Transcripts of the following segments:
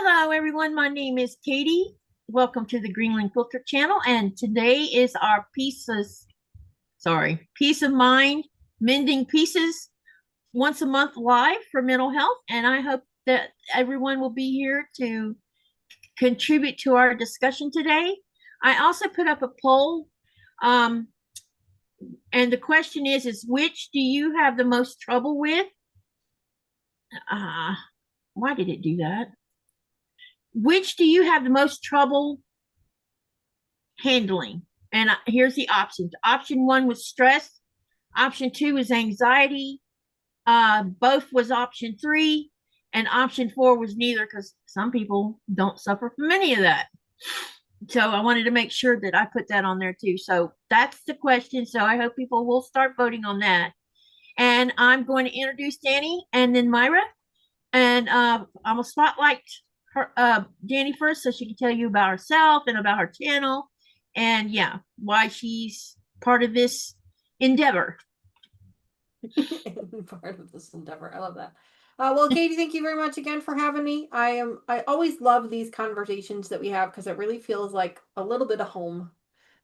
Hello, everyone. My name is Katie. Welcome to the Greenland Quilter channel. And today is our Peace of Mind Mending Pieces once a month live for mental health. And I hope that everyone will be here to contribute to our discussion today. I also put up a poll. And the question is which do you have the most trouble with? Why did it do that? Which do you have the most trouble handling? And here's the options. Option 1 was stress. Option 2 was anxiety. Both was option 3. And option 4 was neither, because some people don't suffer from any of that. So I wanted to make sure that I put that on there too. So that's the question. So I hope people will start voting on that. And I'm going to introduce Dani and then Myra. And I'm going to spotlight her, Dani first, so she can tell you about herself and about her channel, and yeah, why she's part of this endeavor. Part of this endeavor. I love that. Well, Katie, thank you very much again for having me. I always love these conversations that we have because it really feels like a little bit of home.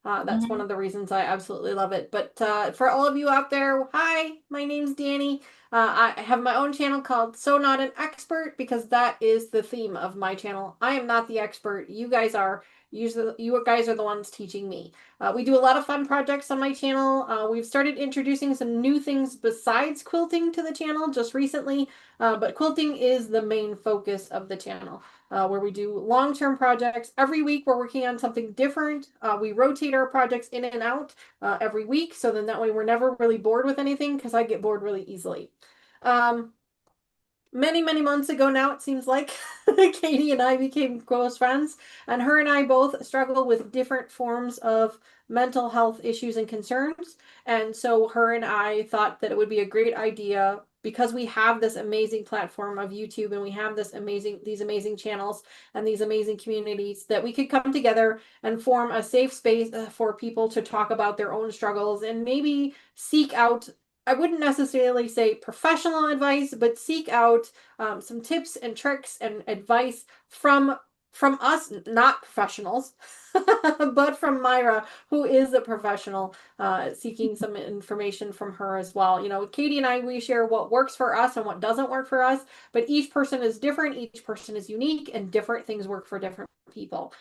That's one of the reasons I absolutely love it. But for all of you out there, hi, my name's Dani. I have my own channel called So Not an Expert because that is the theme of my channel. I am not the expert. You guys are. Usually, you guys are the ones teaching me. We do a lot of fun projects on my channel. We've started introducing some new things besides quilting to the channel just recently, but quilting is the main focus of the channel. Where we do long-term projects. Every week we're working on something different. We rotate our projects in and out every week, so then that way we're never really bored with anything because I get bored really easily. Many months ago now, it seems like, Katie and I became close friends, and her and I both struggle with different forms of mental health issues and concerns. And so her and I thought that it would be a great idea, because we have this amazing platform of YouTube and we have these amazing channels and these amazing communities, that we could come together and form a safe space for people to talk about their own struggles and maybe seek out, I wouldn't necessarily say professional advice, but seek out some tips and tricks and advice from us, not professionals, but from Myra, who is a professional, seeking some information from her as well. You know, Katie and I, we share what works for us and what doesn't work for us, but each person is different, each person is unique, and different things work for different people.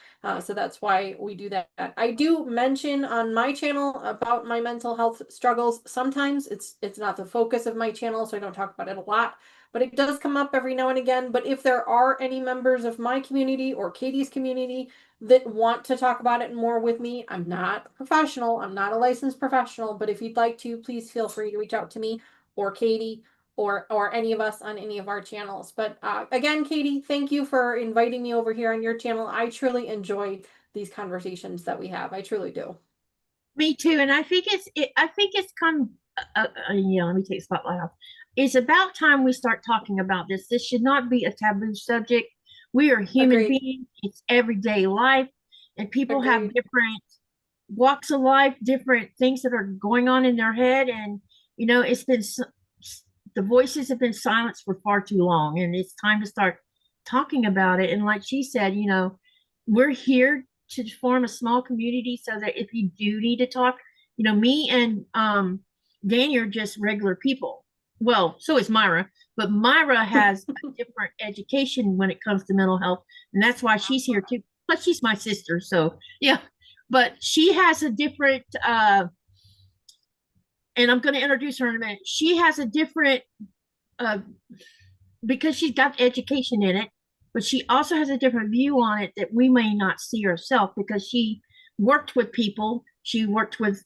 So that's why we do that. I do mention on my channel about my mental health struggles. Sometimes it's not the focus of my channel, so I don't talk about it a lot, but it does come up every now and again. But if there are any members of my community or Katie's community that want to talk about it more with me, I'm not a professional, I'm not a licensed professional, but if you'd like to, please feel free to reach out to me or Katie or any of us on any of our channels. But again, Katie, thank you for inviting me over here on your channel. I truly enjoy these conversations that we have. I truly do. Me too, and I think it's kind of let me take the spotlight off. It's about time we start talking about this. This should not be a taboo subject. We are human Agreed. beings. It's everyday life, and people have Agreed. different walks of life, different things that are going on in their head, and it's been the voices have been silenced for far too long, and it's time to start talking about it. And like she said, we're here to form a small community so that if you do need to talk, me and Dani are just regular people. Well, so is Myra, but Myra has a different education when it comes to mental health, and that's why she's here too. Plus, she's my sister, so yeah. But she has a different, and I'm going to introduce her in a minute. She has a different, because she's got education in it, but she also has a different view on it that we may not see herself, because she worked with people. She worked with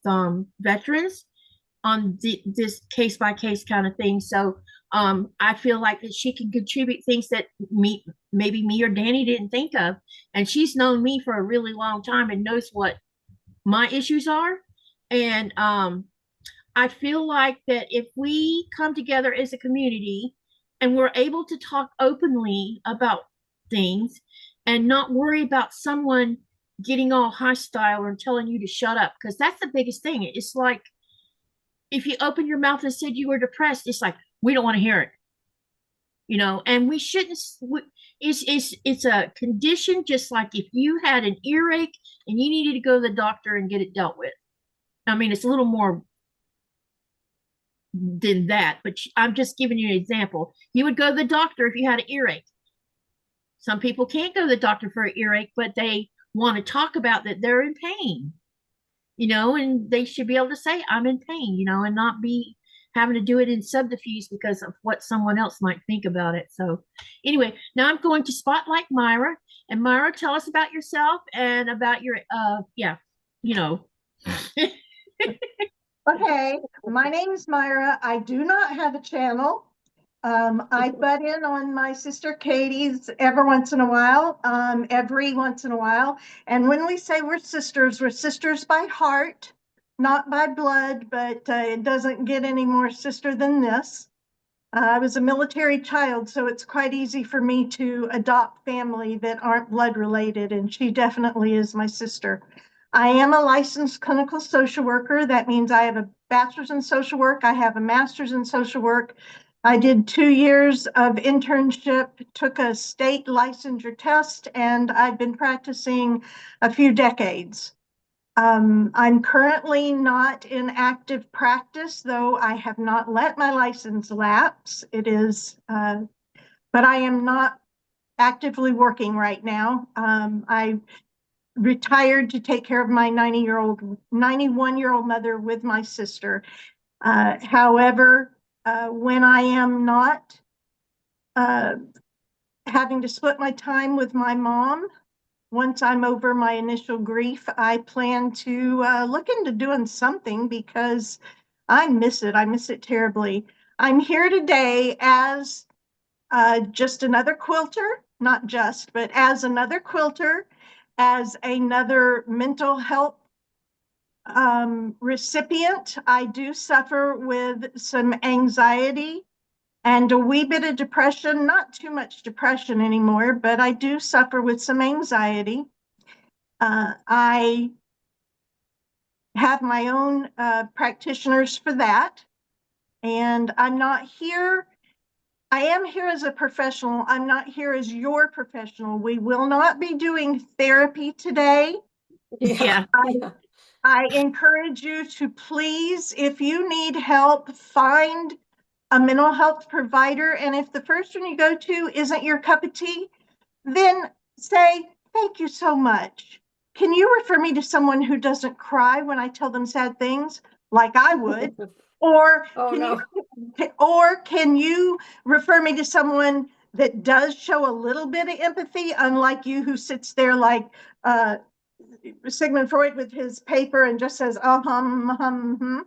veterans on this case by case kind of thing. So I feel like that she can contribute things that maybe me or Dani didn't think of. And she's known me for a really long time and knows what my issues are. And I feel like that if we come together as a community and we're able to talk openly about things and not worry about someone getting all hostile or telling you to shut up, because that's the biggest thing. It's like if you open your mouth and said you were depressed, it's like, we don't want to hear it, and we shouldn't. It's a condition just like if you had an earache and you needed to go to the doctor and get it dealt with. I mean, it's a little more than that, but I'm just giving you an example. You would go to the doctor if you had an earache. Some people can't go to the doctor for an earache, but they want to talk about that they're in pain, and they should be able to say, I'm in pain, and not be having to do it in subterfuge because of what someone else might think about it. So, anyway, now I'm going to spotlight Myra. And Myra, tell us about yourself and about your, yeah, you know. Okay, my name is Myra. I do not have a channel. I butt in on my sister Katie's every once in a while, every once in a while. And when we say we're sisters by heart, not by blood, but it doesn't get any more sister than this. I was a military child, so it's quite easy for me to adopt family that aren't blood related, and she definitely is my sister. I am a licensed clinical social worker. That means I have a bachelor's in social work. I have a master's in social work. I did 2 years of internship, took a state licensure test, and I've been practicing a few decades. I'm currently not in active practice, though I have not let my license lapse. But I am not actively working right now. I retired to take care of my 91-year-old mother with my sister. However, when I am not uh, having to split my time with my mom, once I'm over my initial grief, I plan to look into doing something because I miss it. I miss it terribly. I'm here today as just another quilter, not just, but as another quilter, as another mental health recipient. I do suffer with some anxiety and a wee bit of depression, not too much depression anymore, but I do suffer with some anxiety. I have my own practitioners for that. And I'm not here. I am here as a professional. I'm not here as your professional. We will not be doing therapy today. Yeah. I encourage you to please, if you need help, find a mental health provider. And if the first one you go to isn't your cup of tea, then say, thank you so much. Can you refer me to someone who doesn't cry when I tell them sad things like I would? Or can you refer me to someone that does show a little bit of empathy, unlike you who sits there like Sigmund Freud with his paper and just says, and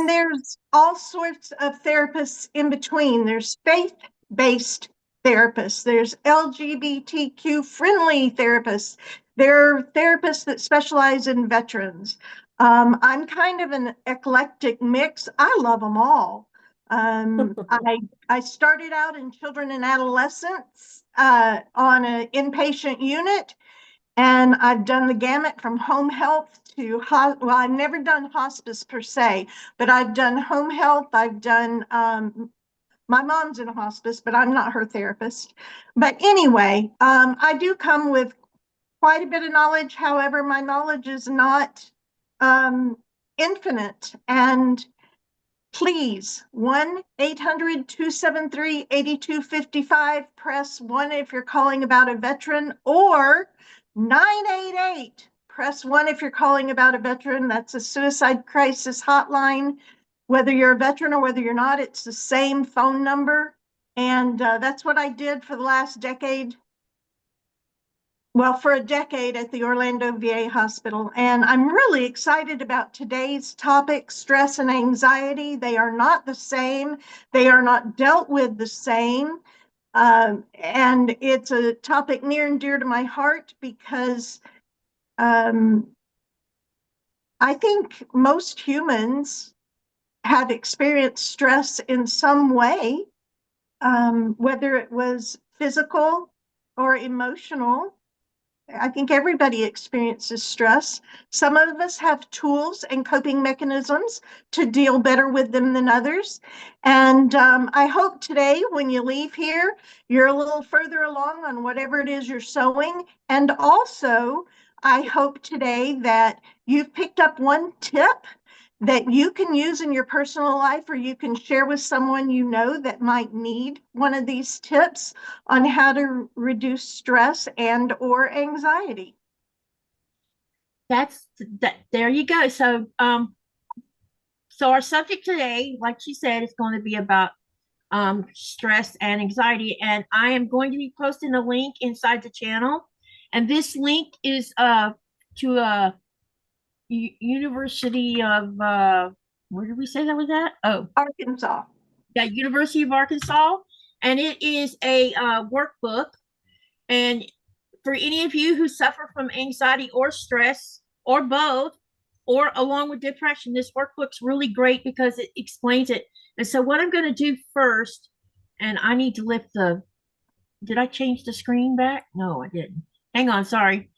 there's all sorts of therapists in between. There's faith-based therapists. There's LGBTQ friendly therapists. There are therapists that specialize in veterans. I'm kind of an eclectic mix. I love them all. I started out in children and adolescents on an inpatient unit. And I've done the gamut from home health to, well, I've never done hospice per se, but I've done home health. I've done, my mom's in a hospice, but I'm not her therapist. But anyway, I do come with quite a bit of knowledge. However, my knowledge is not infinite. And please, 1-800-273-8255, press 1 if you're calling about a veteran, or 988, press 1 if you're calling about a veteran. That's a suicide crisis hotline. Whether you're a veteran or whether you're not, it's the same phone number. And that's what I did for the last decade. Well, for a decade at the Orlando VA hospital. And I'm really excited about today's topic, stress and anxiety. They are not the same. They are not dealt with the same. And it's a topic near and dear to my heart because I think most humans have experienced stress in some way, whether it was physical or emotional. I think everybody experiences stress. Some of us have tools and coping mechanisms to deal better with them than others. And I hope today, when you leave here, you're a little further along on whatever it is you're sewing. And also, I hope today that you've picked up one tip that you can use in your personal life, or you can share with someone you know that might need one of these tips on how to reduce stress and or anxiety. That's that. There you go. So our subject today, like she said, is going to be about stress and anxiety. And I am going to be posting a link inside the channel. And this link is to a University of where did we say that was at? Oh, Arkansas. yeah, University of Arkansas. And it is a workbook. And for any of you who suffer from anxiety or stress or both, or along with depression, this workbook's really great because it explains it. And so what I'm going to do first, and I need to lift did I change the screen back? No, I didn't. Hang on, sorry.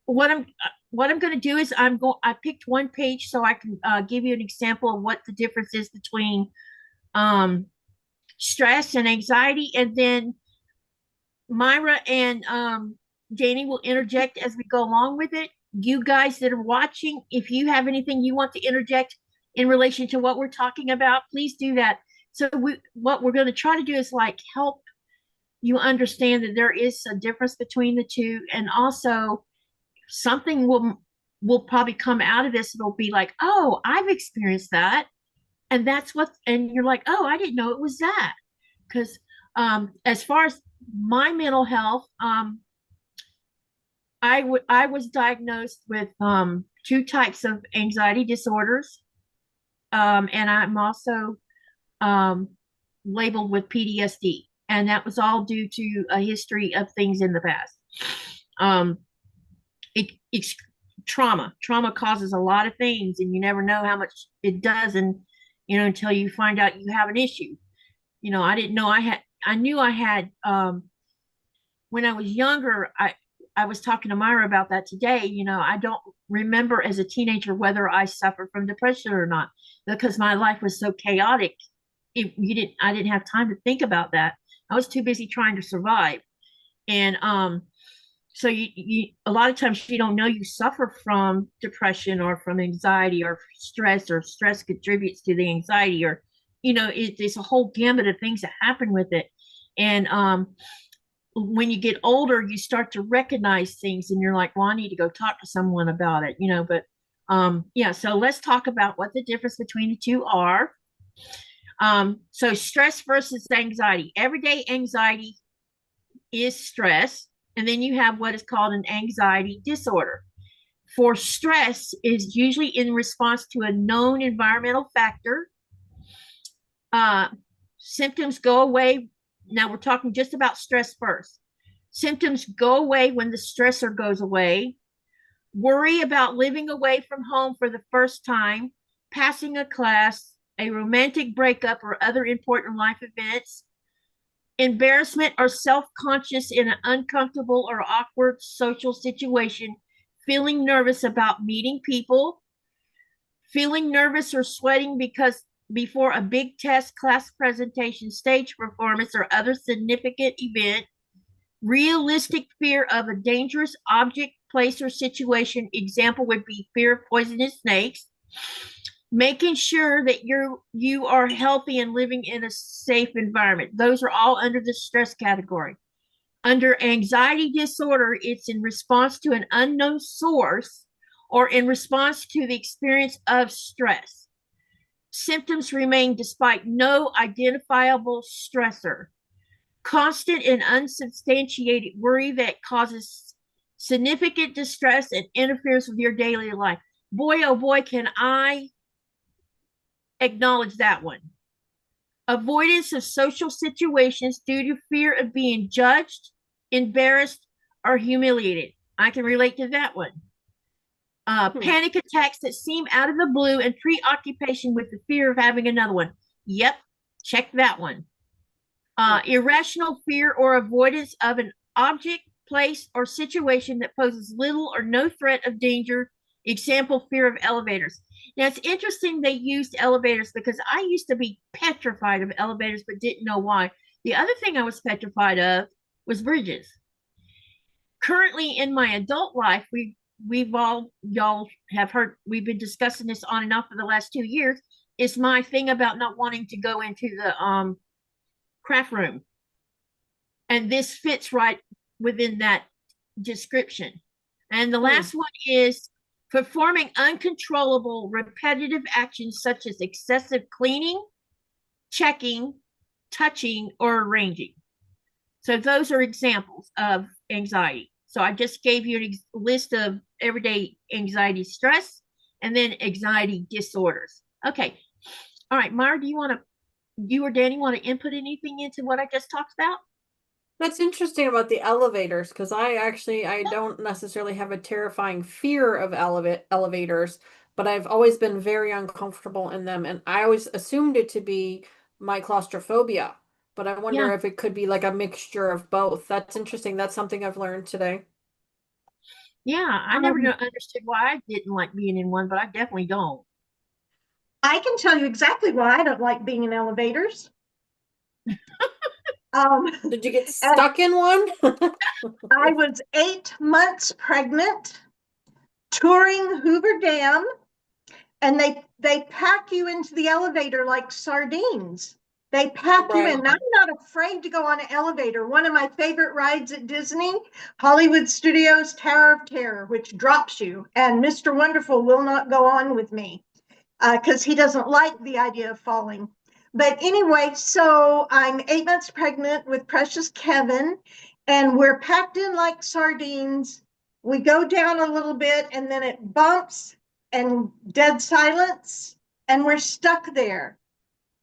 What I'm going to do is I picked one page so I can give you an example of what the difference is between stress and anxiety, and then Myra and Dani will interject as we go along with it. You guys that are watching, if you have anything you want to interject in relation to what we're talking about, please do that. So what we're going to try to do is like help you understand that there is a difference between the two, and also something will probably come out of this. It'll be like, oh, I've experienced that, and and you're like, oh, I didn't know it was that. Because as far as my mental health, I was diagnosed with two types of anxiety disorders, and I'm also labeled with PTSD, and that was all due to a history of things in the past. It's trauma. Trauma causes a lot of things, and you never know how much it does, and until you find out you have an issue. I didn't know I knew I had when I was younger. I was talking to Myra about that today. I don't remember as a teenager whether I suffered from depression or not, because my life was so chaotic. I didn't have time to think about that. I was too busy trying to survive. And so you a lot of times you don't know you suffer from depression or from anxiety or stress contributes to the anxiety, or it's a whole gamut of things that happen with it. And when you get older, you start to recognize things, and you're like, well, I need to go talk to someone about it, but yeah, so let's talk about what the difference between the two are. So stress versus anxiety. Everyday anxiety is stress, and then you have what is called an anxiety disorder. For stress is usually in response to a known environmental factor. Symptoms go away. Now we're talking just about stress first. Symptoms go away when the stressor goes away. Worry about living away from home for the first time, passing a class, a romantic breakup, or other important life events. Embarrassment or self-conscious in an uncomfortable or awkward social situation, feeling nervous about meeting people, feeling nervous or sweating before a big test, class presentation, stage performance, or other significant event, realistic fear of a dangerous object, place, or situation. Example would be fear of poisonous snakes. Making sure that you are healthy and living in a safe environment. Those are all under the stress category. Under anxiety disorder, it's in response to an unknown source or in response to the experience of stress. Symptoms remain despite no identifiable stressor. Constant and unsubstantiated worry that causes significant distress and interferes with your daily life. Boy, oh boy, can I acknowledge that one. Avoidance of social situations due to fear of being judged, embarrassed, or humiliated. I can relate to that one. Panic attacks that seem out of the blue and preoccupation with the fear of having another one. Yep, check that one. Irrational fear or avoidance of an object, place, or situation that poses little or no threat of danger. Example, fear of elevators. Now, it's interesting they used elevators because I used to be petrified of elevators but didn't know why. The other thing I was petrified of was bridges. Currently in my adult life, we've all, y'all have heard, we've been discussing this on and off for the last 2 years, is my thing about not wanting to go into the craft room. And this fits right within that description. And the last one is performing uncontrollable repetitive actions such as excessive cleaning, checking, touching, or arranging. So those are examples of anxiety. So I just gave you a list of everyday anxiety stress and then anxiety disorders. Okay. All right, Myra, do you or Danny want to input anything into what I just talked about? That's interesting about the elevators, because I don't necessarily have a terrifying fear of elevators, but I've always been very uncomfortable in them, and I always assumed it to be my claustrophobia. But I wonder if it could be like a mixture of both. That's interesting. That's something I've learned today. Yeah, I never understood why I didn't like being in one, but I definitely don't. I can tell you exactly why I don't like being in elevators. Did you get stuck in one? I was 8 months pregnant, touring Hoover Dam, and they pack you into the elevator like sardines. They pack you in. I'm not afraid to go on an elevator. One of my favorite rides at Disney, Hollywood Studios Tower of Terror, which drops you. And Mr. Wonderful will not go on with me because he doesn't like the idea of falling. But anyway, so I'm 8 months pregnant with precious Kevin, and we're packed in like sardines. We go down a little bit, and then it bumps and dead silence, and we're stuck there.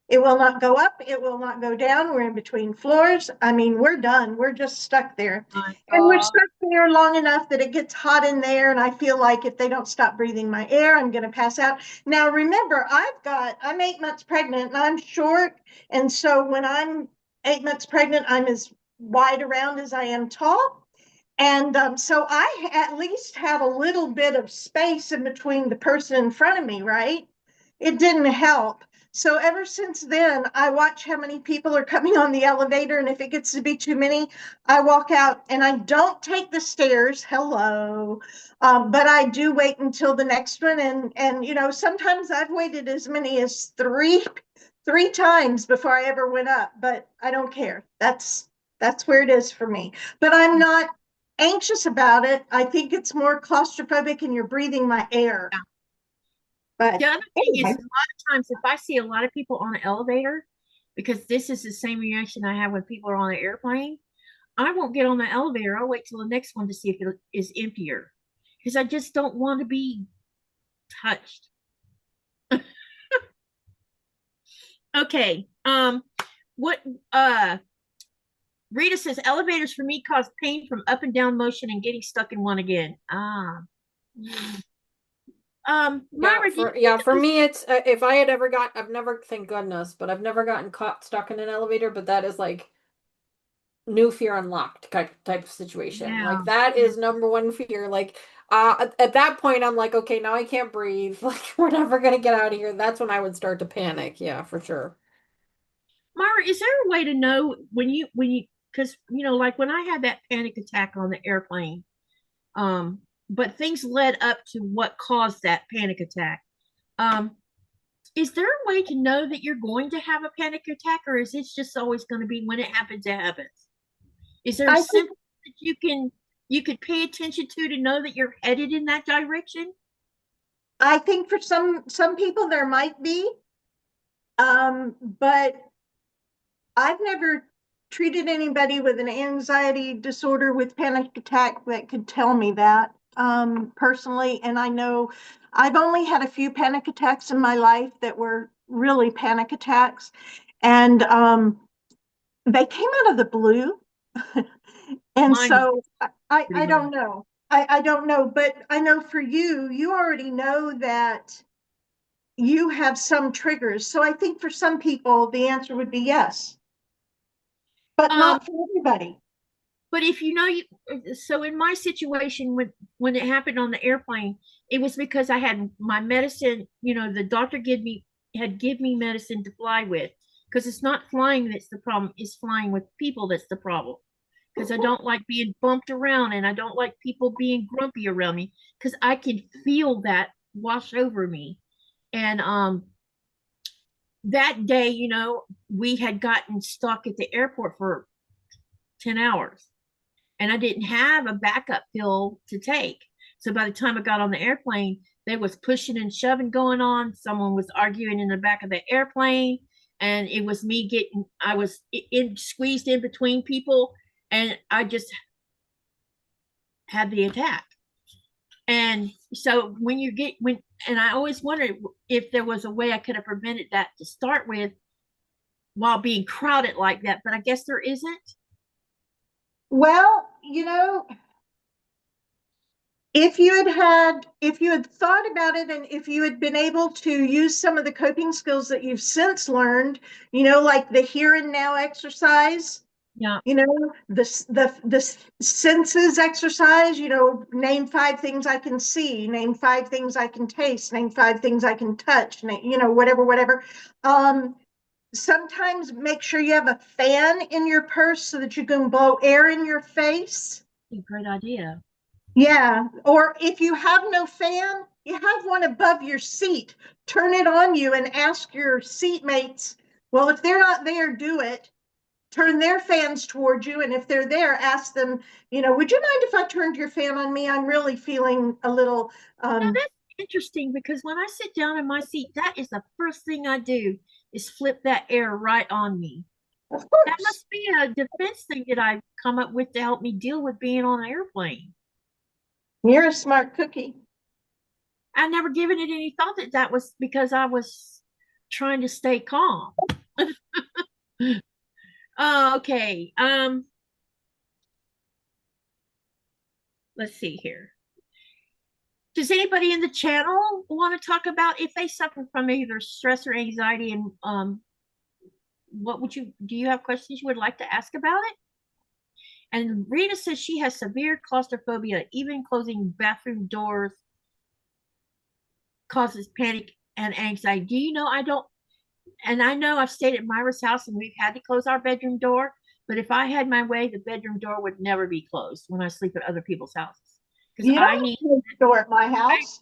It will not go up. It will not go down. We're in between floors. I mean, we're done. We're just stuck there. And we're stuck there long enough that it gets hot in there. And I feel like if they don't stop breathing my air, I'm going to pass out. Now, remember, I'm 8 months pregnant and I'm short. And so when I'm 8 months pregnant, I'm as wide around as I am tall. And so I at least have a little bit of space in between the person in front of me, right? It didn't help. So ever since then, I watch how many people are coming on the elevator, and if it gets to be too many, I walk out and I don't take the stairs. Hello. But I do wait until the next one. And you know, sometimes I've waited as many as three times before I ever went up, but I don't care. That's where it is for me. But I'm not anxious about it. I think it's more claustrophobic and you're breathing my air. But the other thing is, a lot of times if I see a lot of people on an elevator, because this is the same reaction I have when people are on an airplane, I won't get on the elevator. I'll wait till the next one to see if it is emptier, because I just don't want to be touched. Okay. What Rita says, elevators for me cause pain from up and down motion and getting stuck in one again. Myra, for me, it's if I had ever I've never, thank goodness, but I've never gotten caught stuck in an elevator. But that is like new fear unlocked type of situation. Like that is number one fear. Like at that point, I'm like, okay, now I can't breathe. Like we're never gonna get out of here. That's when I would start to panic. Yeah, for sure. Myra, is there a way to know when you because you know, like when I had that panic attack on the airplane, but things led up to what caused that panic attack. Is there a way to know that you're going to have a panic attack, or is it just always going to be when it happens, it happens? Is there a symptom that you could pay attention to know that you're headed in that direction? I think for some people there might be, but I've never treated anybody with an anxiety disorder with panic attack that could tell me that personally. And I know I've only had a few panic attacks in my life that were really panic attacks. And they came out of the blue. And so I don't know. I don't know, but I know for you already know that you have some triggers. So I think for some people, the answer would be yes. But not for everybody. But if you know you, so in my situation when it happened on the airplane, it was because I had my medicine. You know, the doctor give me medicine to fly with because it's not flying that's the problem. It's flying with people that's the problem. Because I don't like being bumped around and I don't like people being grumpy around me because I can feel that wash over me. And that day, you know, we had gotten stuck at the airport for 10 hours and I didn't have a backup pill to take. So by the time I got on the airplane, there was pushing and shoving going on. Someone was arguing in the back of the airplane, and it was me getting. I was squeezed in between people, and I just had the attack. And so and I always wondered if there was a way I could have prevented that to start with while being crowded like that, but I guess there isn't. Well, you know, if you had thought about it and if you had been able to use some of the coping skills that you've since learned, you know, like the here and now exercise, Yeah. you know, the senses exercise, you know, name 5 things I can see, name 5 things I can taste, name 5 things I can touch, you know, whatever. Sometimes make sure you have a fan in your purse so that you can blow air in your face. Great idea. Yeah, or if you have no fan, you have one above your seat. Turn it on you and ask your seatmates, well, if they're not there, do it. Turn their fans towards you, and if they're there, ask them, you know, would you mind if I turned your fan on me? I'm really feeling a little Now that's interesting because when I sit down in my seat, that is the first thing I do is flip that air right on me. of That course. must be a defense thing that I've come up with to help me deal with being on an airplane. You're a smart cookie. I never given it any thought that that was because I was trying to stay calm. Okay. Let's see here. Does anybody in the channel want to talk about if they suffer from either stress or anxiety, and what would you do? You have questions you would like to ask about it? And Rita says she has severe claustrophobia. Even closing bathroom doors causes panic and anxiety. Do you know? I don't, and I know I've stayed at Myra's house and we've had to close our bedroom door. But if I had my way, the bedroom door would never be closed when I sleep at other people's houses because You don't I have need. to close your door at my house.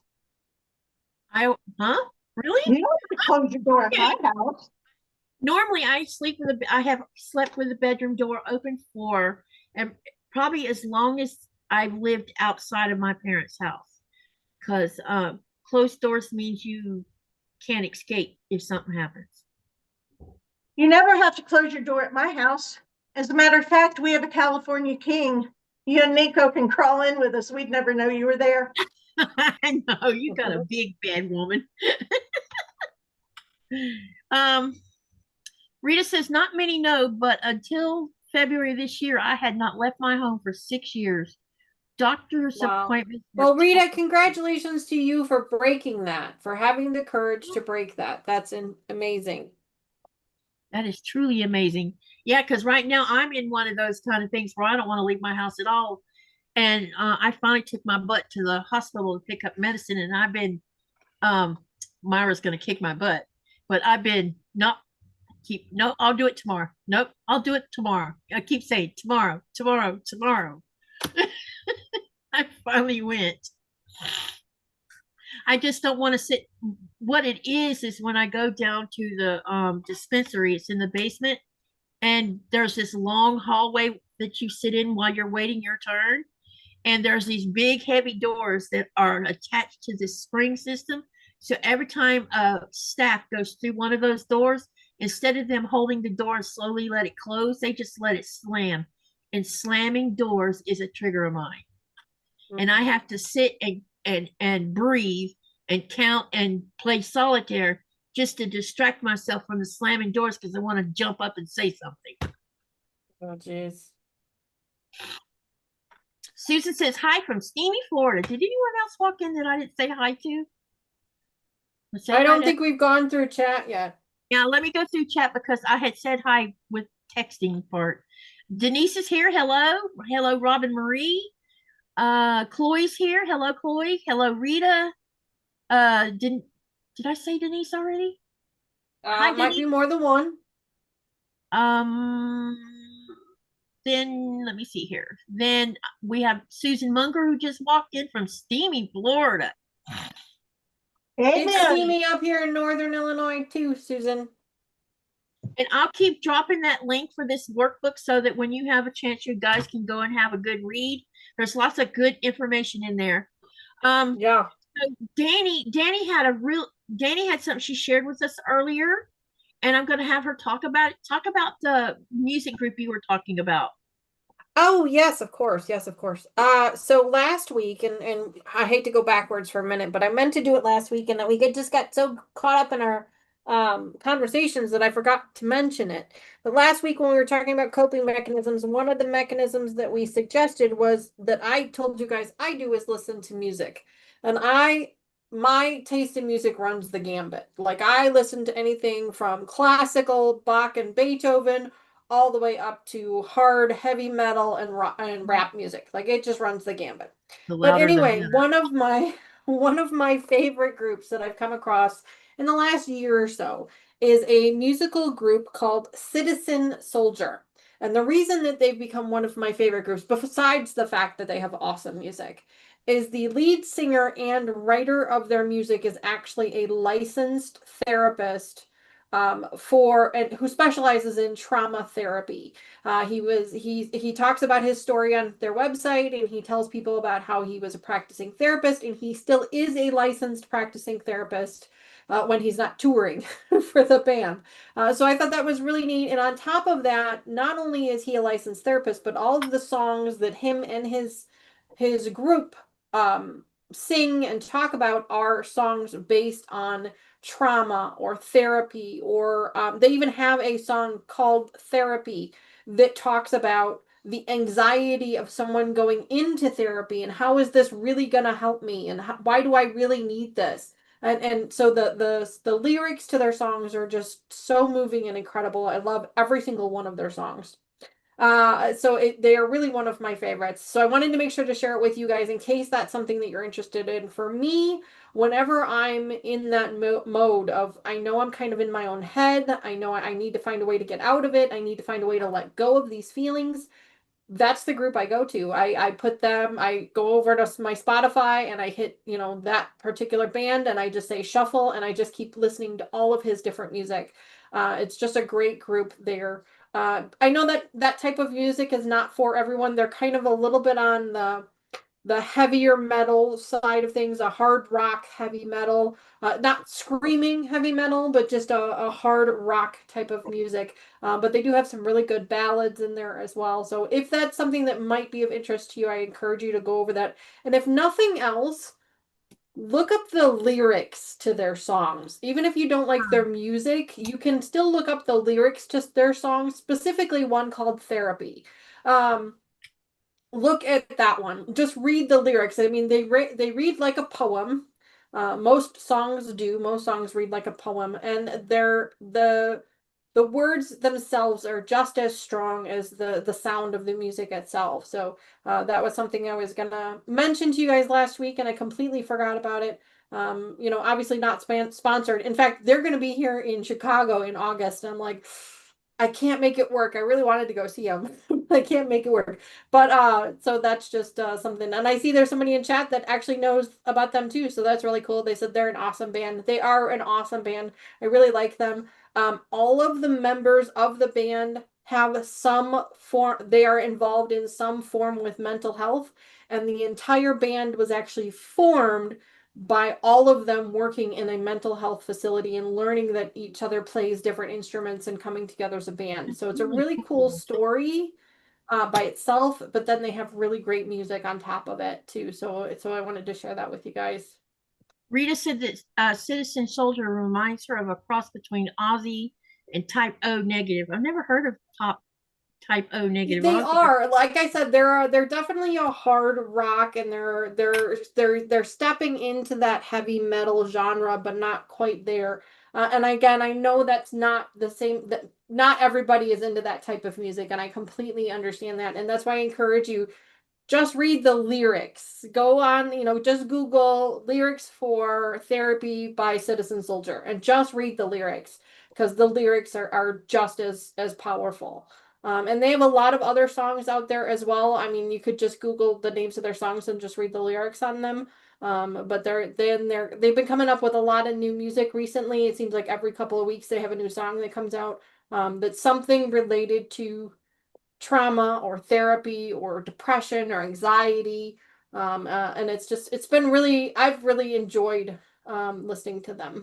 Huh? Really? You don't have to close your door at my house. Normally I have slept with the bedroom door open for and probably as long as I've lived outside of my parents' house because closed doors means you can't escape if something happens. You never have to close your door at my house. As a matter of fact, we have a California king. You and Nico can crawl in with us. We'd never know you were there. I know you got a big bad woman. Rita says not many know, but until February this year, I had not left my home for 6 years. Doctor's appointments. Well, Rita, congratulations to you for breaking that, for having the courage to break that. That's amazing. That is truly amazing. Yeah, because right now I'm in one of those kind of things where I don't want to leave my house at all. And I finally took my butt to the hospital to pick up medicine, and I've been, Myra's going to kick my butt, but I've been no, I'll do it tomorrow. Nope, I'll do it tomorrow. I keep saying tomorrow. I finally went. I just don't want to sit. What it is when I go down to the dispensary, it's in the basement, and there's this long hallway that you sit in while you're waiting your turn. And there's these big heavy doors that are attached to this spring system. So every time a staff goes through one of those doors, instead of them holding the door and slowly let it close, they just let it slam. And slamming doors is a trigger of mine. Mm-hmm. And I have to sit and breathe and count and play solitaire just to distract myself from the slamming doors because I want to jump up and say something. Oh, jeez. Susan says, hi from steamy Florida. Did anyone else walk in that I didn't say hi to? I don't think we've gone through chat yet. Yeah, let me go through chat because I had said hi with texting part. Denise is here. Hello. Hello, Robin Marie. Chloe's here. Hello, Chloe. Hello, Rita. Did I say Denise already? Hi, Might be Denise. more than one. Um, then let me see here. Then we have Susan Munger who just walked in from steamy Florida. It's Amen. steamy up here in Northern Illinois too, Susan. And I'll keep dropping that link for this workbook so that when you have a chance, you guys can go and have a good read. There's lots of good information in there. Yeah. So Danny had something she shared with us earlier, and I'm going to have her talk about it. Talk about the music group you were talking about. Oh, yes, of course. Yes, of course. So last week, and I hate to go backwards for a minute, but I meant to do it last week, and that we just got so caught up in our conversations that I forgot to mention it. But last week when we were talking about coping mechanisms, one of the mechanisms that we suggested was that I told you guys I do is listen to music. And my taste in music runs the gambit. Like I listen to anything from classical, Bach and Beethoven, all the way up to hard heavy metal and rock and rap music. Like it just runs the gambit. The But louder, the anyway, better. one of my favorite groups that I've come across in the last year or so is a musical group called Citizen Soldier. And the reason that they've become one of my favorite groups, besides the fact that they have awesome music, is the lead singer and writer of their music is actually a licensed therapist for and who specializes in trauma therapy. He talks about his story on their website, and he tells people about how he was a practicing therapist, and he still is a licensed practicing therapist when he's not touring for the band. So I thought that was really neat. And on top of that, not only is he a licensed therapist, but all of the songs that him and his group sing and talk about are songs based on trauma or therapy, or they even have a song called Therapy that talks about the anxiety of someone going into therapy and how is this really going to help me, and why do I really need this. And so the lyrics to their songs are just so moving and incredible. I love every single one of their songs. They are really one of my favorites. So I wanted to make sure to share it with you guys in case that's something that you're interested in. For me, whenever I'm in that mode of, I know I'm kind of in my own head, I know I need to find a way to get out of it, I need to find a way to let go of these feelings, that's the group I go to. I go over to my Spotify and I hit, that particular band, and I just say shuffle, and I just keep listening to all of his different music. It's just a great group there. I know that that type of music is not for everyone. They're kind of a little bit on the heavier metal side of things, a hard rock heavy metal, not screaming heavy metal, but just a hard rock type of music. But they do have some really good ballads in there as well. So if that's something that might be of interest to you, I encourage you to go over that. And if nothing else, look up the lyrics to their songs. Even if you don't like their music, you can still look up the lyrics to their songs, specifically one called Therapy. Look at that one. Just read the lyrics. I mean, they read like a poem. Most songs do. Most songs read like a poem, and the words themselves are just as strong as the sound of the music itself. So that was something I was gonna mention to you guys last week, and I completely forgot about it. Obviously not sponsored. In fact, they're gonna be here in Chicago in August, and I'm like, I can't make it work. I really wanted to go see them. I can't make it work. But so that's just something. And I see there's somebody in chat that actually knows about them too. So that's really cool. They said they're an awesome band. They are an awesome band. I really like them. All of the members of the band have some form, they are involved in some form with mental health. And the entire band was actually formed by all of them working in a mental health facility and learning that each other plays different instruments and coming together as a band. So it's a really cool story by itself, but then they have really great music on top of it too. So I wanted to share that with you guys. Rita said that Citizen Soldier reminds her of a cross between Ozzy and Type O Negative. I've never heard of Type O Negative. They are, like I said, they're definitely a hard rock, and they're stepping into that heavy metal genre, but not quite there. And again, I know that's not the same. That not everybody is into that type of music, and I completely understand that. And that's why I encourage you, just read the lyrics. Go on, just Google lyrics for Therapy by Citizen Soldier and just read the lyrics, because the lyrics are just as powerful. And they have a lot of other songs out there as well. I mean, you could just Google the names of their songs and just read the lyrics on them. But they've been coming up with a lot of new music recently. It seems like every couple of weeks they have a new song that comes out, that's something related to trauma or therapy or depression or anxiety. And it's been I've really enjoyed listening to them.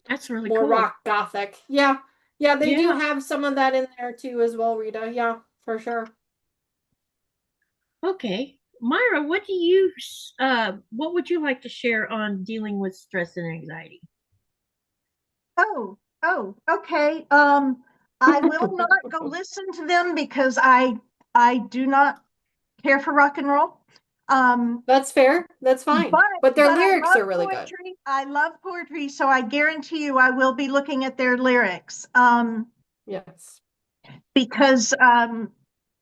That's really More cool. rock gothic. Yeah. Yeah, they do Yeah. have some of that in there too as well, Rita. Yeah, for sure. Okay. Myra, what would you like to share on dealing with stress and anxiety? Okay. I will not go listen to them because I do not care for rock and roll. That's fair. That's fine. But their I lyrics love are really good. poetry. I love poetry, so I guarantee you I will be looking at their lyrics. Yes. Because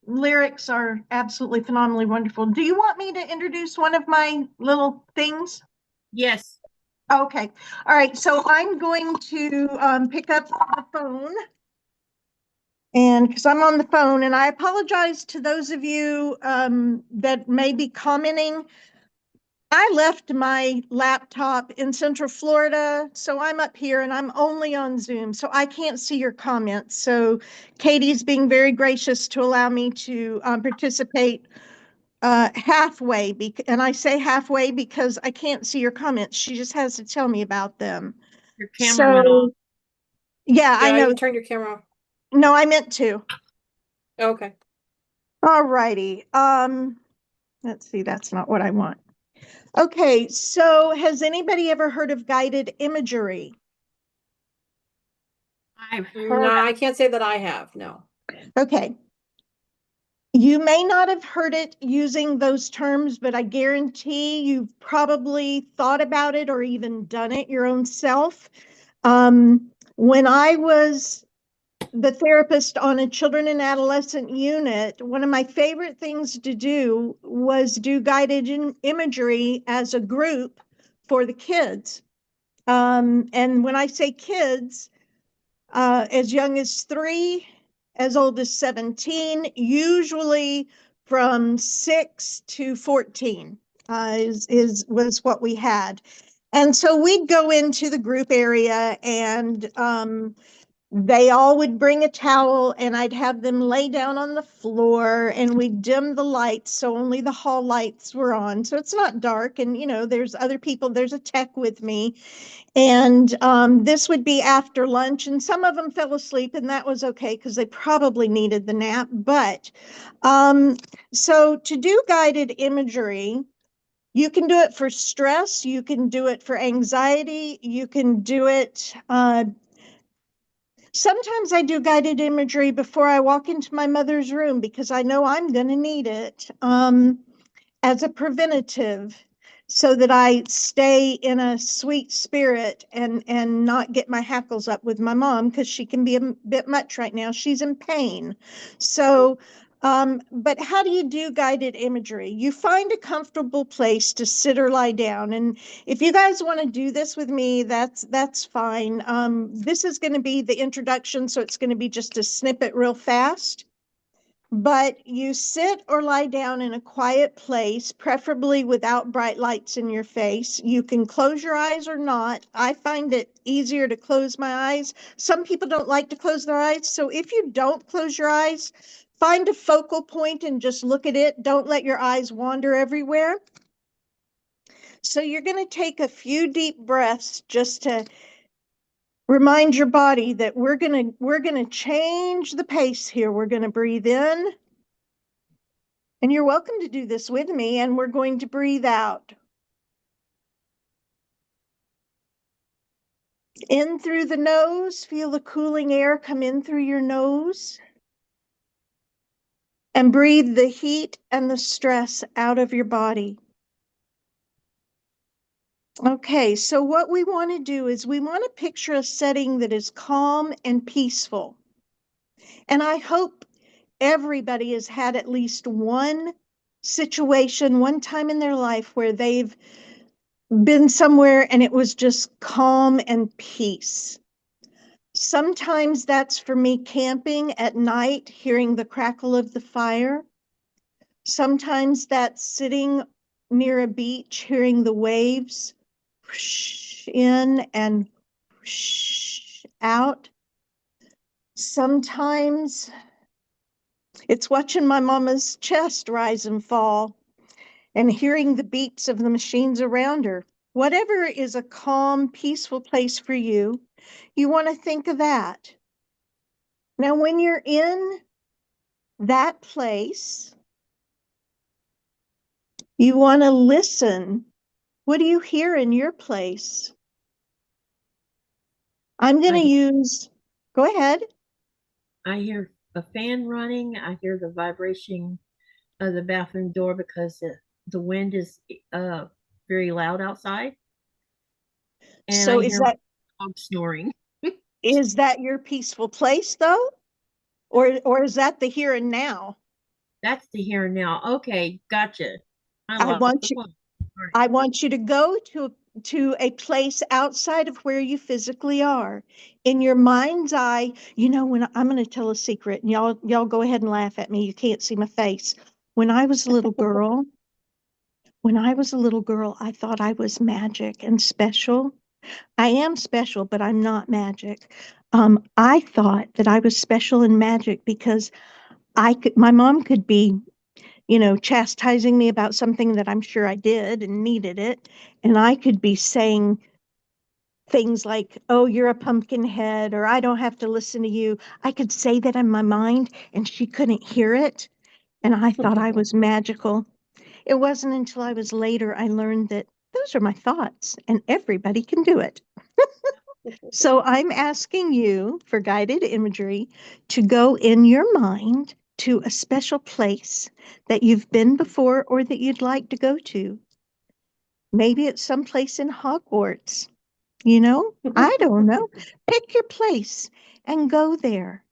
lyrics are absolutely phenomenally wonderful. Do you want me to introduce one of my little things? Yes. Okay. All right. So I'm going to pick up the phone. And because I'm on the phone, and I apologize to those of you that may be commenting. I left my laptop in Central Florida, so I'm up here and I'm only on Zoom, so I can't see your comments. So Katie's being very gracious to allow me to participate halfway, and I say halfway because I can't see your comments. She just has to tell me about them. Your camera went off. So, yeah, I Yeah, know. you turned your camera off. No, I meant to. Okay. All righty. Let's see, that's not what I want. Okay, so has anybody ever heard of guided imagery? I've No, heard I can't say that I have. No. Okay. You may not have heard it using those terms, but I guarantee you've probably thought about it or even done it your own self. When I was the therapist on a children and adolescent unit, one of my favorite things to do was do guided imagery as a group for the kids. And when I say kids, as young as 3, as old as 17, usually from 6 to 14 was what we had. And so we'd go into the group area, and they all would bring a towel, and I'd have them lay down on the floor, and we'd dim the lights so only the hall lights were on. So it's not dark, and there's other people, there's a tech with me. And this would be after lunch, and some of them fell asleep, and that was okay because they probably needed the nap. But so to do guided imagery, you can do it for stress, you can do it for anxiety, you can do it. Sometimes I do guided imagery before I walk into my mother's room because I know I'm going to need it. As a preventative, so that I stay in a sweet spirit and not get my hackles up with my mom, because she can be a bit much right now. She's in pain. So, but how do you do guided imagery? You find a comfortable place to sit or lie down. And if you guys want to do this with me, that's fine. This is going to be the introduction, so it's going to be just a snippet real fast. But you sit or lie down in a quiet place, preferably without bright lights in your face. You can close your eyes or not. I find it easier to close my eyes. Some people don't like to close their eyes. So if you don't close your eyes, find a focal point and just look at it. Don't let your eyes wander everywhere. So you're going to take a few deep breaths just to remind your body that we're going to change the pace here. We're going to breathe in. And you're welcome to do this with me, and we're going to breathe out. In through the nose, feel the cooling air come in through your nose. And breathe the heat and the stress out of your body. Okay, so what we want to do is we want to picture a setting that is calm and peaceful. And I hope everybody has had at least one situation, one time in their life where they've been somewhere and it was just calm and peace. Sometimes that's for me camping at night, hearing the crackle of the fire. Sometimes that's sitting near a beach, hearing the waves whoosh in and whoosh out. Sometimes it's watching my mama's chest rise and fall and hearing the beats of the machines around her. Whatever is a calm, peaceful place for you, you want to think of that. Now, when you're in that place, you want to listen. What do you hear in your place? I'm going to use, go ahead. I hear a fan running. I hear the vibration of the bathroom door because the wind is very loud outside. And So I hear my dog snoring. is that your peaceful place though? Or is that the here and now? That's the here and now. Okay, gotcha. I want you to go to a place outside of where you physically are. In your mind's eye, you know, when I'm going to tell a secret, and y'all go ahead and laugh at me. You can't see my face. When I was a little girl, I thought I was magic and special. I am special, but I'm not magic. I thought that I was special and magic because my mom could be, you know, chastising me about something that I'm sure I did and needed it. And I could be saying things like, oh, you're a pumpkin head, or I don't have to listen to you. I could say that in my mind and she couldn't hear it. And I thought I was magical. It wasn't until I was later I learned that those are my thoughts and everybody can do it. So I'm asking you for guided imagery to go in your mind to a special place that you've been before or that you'd like to go to. Maybe it's someplace in Hogwarts, you know? I don't know. Pick your place and go there.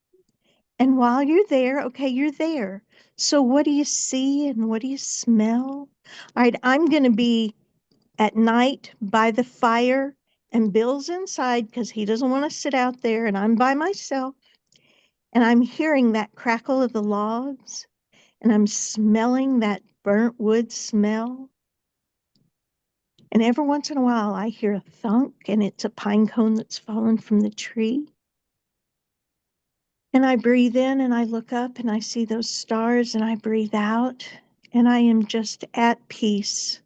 And while you're there, okay, you're there. So what do you see and what do you smell? All right, I'm going to be at night by the fire, and Bill's inside because he doesn't want to sit out there, and I'm by myself, and I'm hearing that crackle of the logs, and I'm smelling that burnt wood smell. And every once in a while, I hear a thunk, and it's a pine cone that's fallen from the tree. And I breathe in, and I look up, and I see those stars, and I breathe out, and I am just at peace.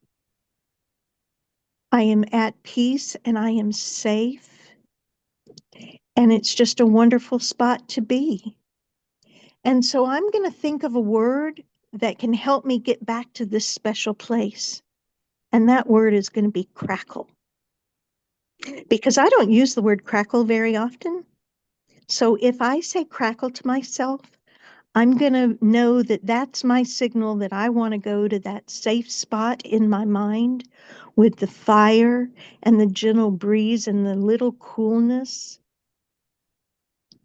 I am at peace, and I am safe. And it's just a wonderful spot to be. And so I'm going to think of a word that can help me get back to this special place. And that word is going to be crackle. Because I don't use the word crackle very often. So if I say crackle to myself, I'm going to know that that's my signal that I want to go to that safe spot in my mind with the fire and the gentle breeze and the little coolness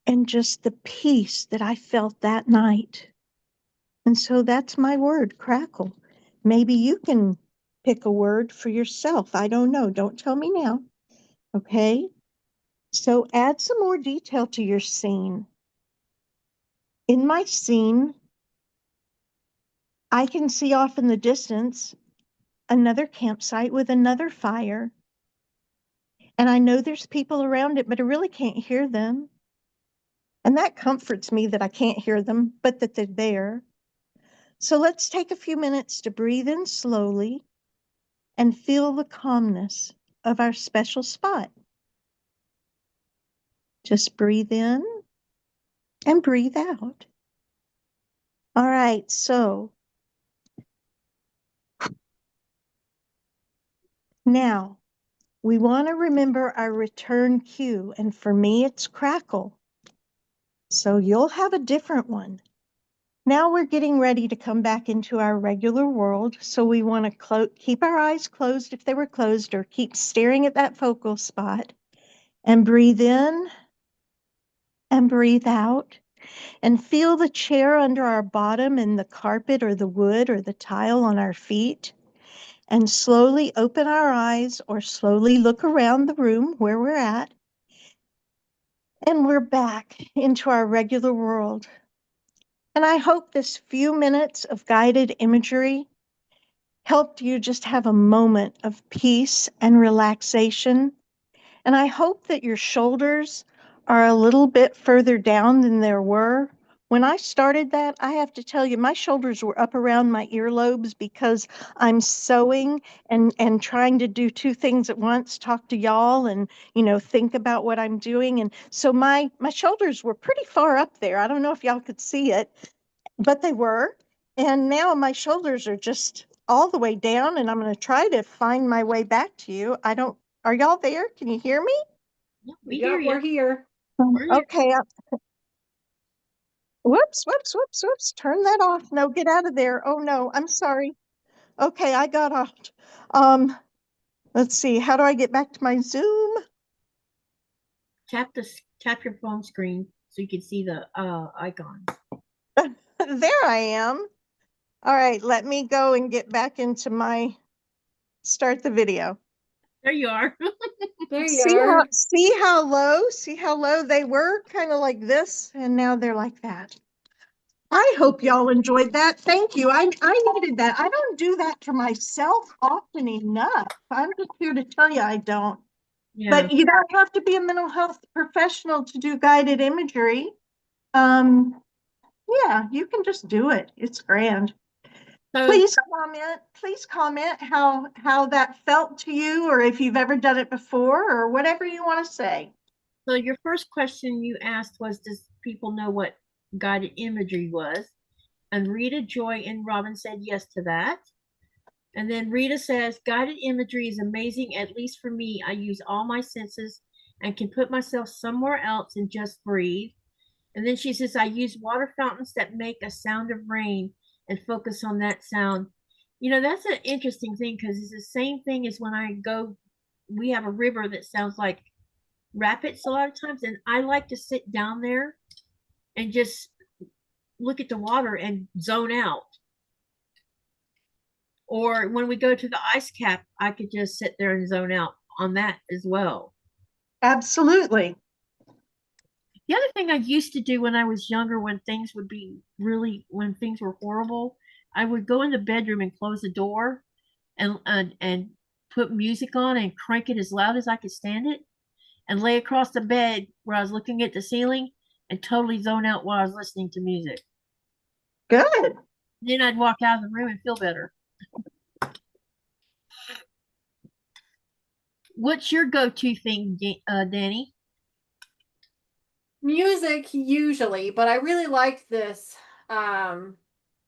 and just the peace that I felt that night. And so that's my word, crackle. Maybe you can pick a word for yourself. I don't know. Don't tell me now. Okay? So add some more detail to your scene. In my scene, I can see off in the distance another campsite with another fire. And I know there's people around it, but I really can't hear them. And that comforts me that I can't hear them, but that they're there. So let's take a few minutes to breathe in slowly and feel the calmness of our special spot. Just breathe in and breathe out. All right, so now we want to remember our return cue, and for me it's crackle. So you'll have a different one. Now we're getting ready to come back into our regular world, so we want to keep our eyes closed if they were closed, or keep staring at that focal spot, and breathe in and breathe out. and feel the chair under our bottom and the carpet or the wood or the tile on our feet, and slowly open our eyes or slowly look around the room where we're at, and we're back into our regular world. And I hope this few minutes of guided imagery helped you just have a moment of peace and relaxation. And I hope that your shoulders are a little bit further down than there were. When I started that, I have to tell you, my shoulders were up around my earlobes because I'm sewing and trying to do two things at once, talk to y'all and, think about what I'm doing. And so my shoulders were pretty far up there. I don't know if y'all could see it, but they were. And now my shoulders are just all the way down, and I'm going to try to find my way back to you. Are y'all there? Can you hear me? Yeah, we hear you. We're here. We're here. Okay. Whoops. Turn that off. No, get out of there. Oh no, I'm sorry. Okay, I got off. Let's see. How do I get back to my Zoom? Tap your phone screen so you can see the icon. There I am. All right, let me go and get back into start the video. There you are. There you See are. see how low they were, kind of like this, and now they're like that. I hope y'all enjoyed that. Thank you. I needed that. I don't do that for myself often enough. I'm just here to tell you I don't. Yeah. But you don't have to be a mental health professional to do guided imagery. Yeah, you can just do it. It's grand. So, Please comment how that felt to you, or if you've ever done it before, or whatever you want to say. so your first question you asked was, does people know what guided imagery was? And Rita, Joy, and Robin said yes to that. And then Rita says, guided imagery is amazing, at least for me. I use all my senses and can put myself somewhere else and just breathe. And then she says, I use water fountains that make a sound of rain and focus on that sound. That's an interesting thing because it's the same thing as when we have a river that sounds like rapids a lot of times. And I like to sit down there and just look at the water and zone out. Or when we go to the ice cap, I could just sit there and zone out on that as well. Absolutely. The other thing I used to do when I was younger, when things were horrible, I would go in the bedroom and close the door and put music on and crank it as loud as I could stand it and lay across the bed where I was looking at the ceiling and totally zone out while I was listening to music. Good. Then I'd walk out of the room and feel better. What's your go-to thing, Dani? Music usually, but I really like this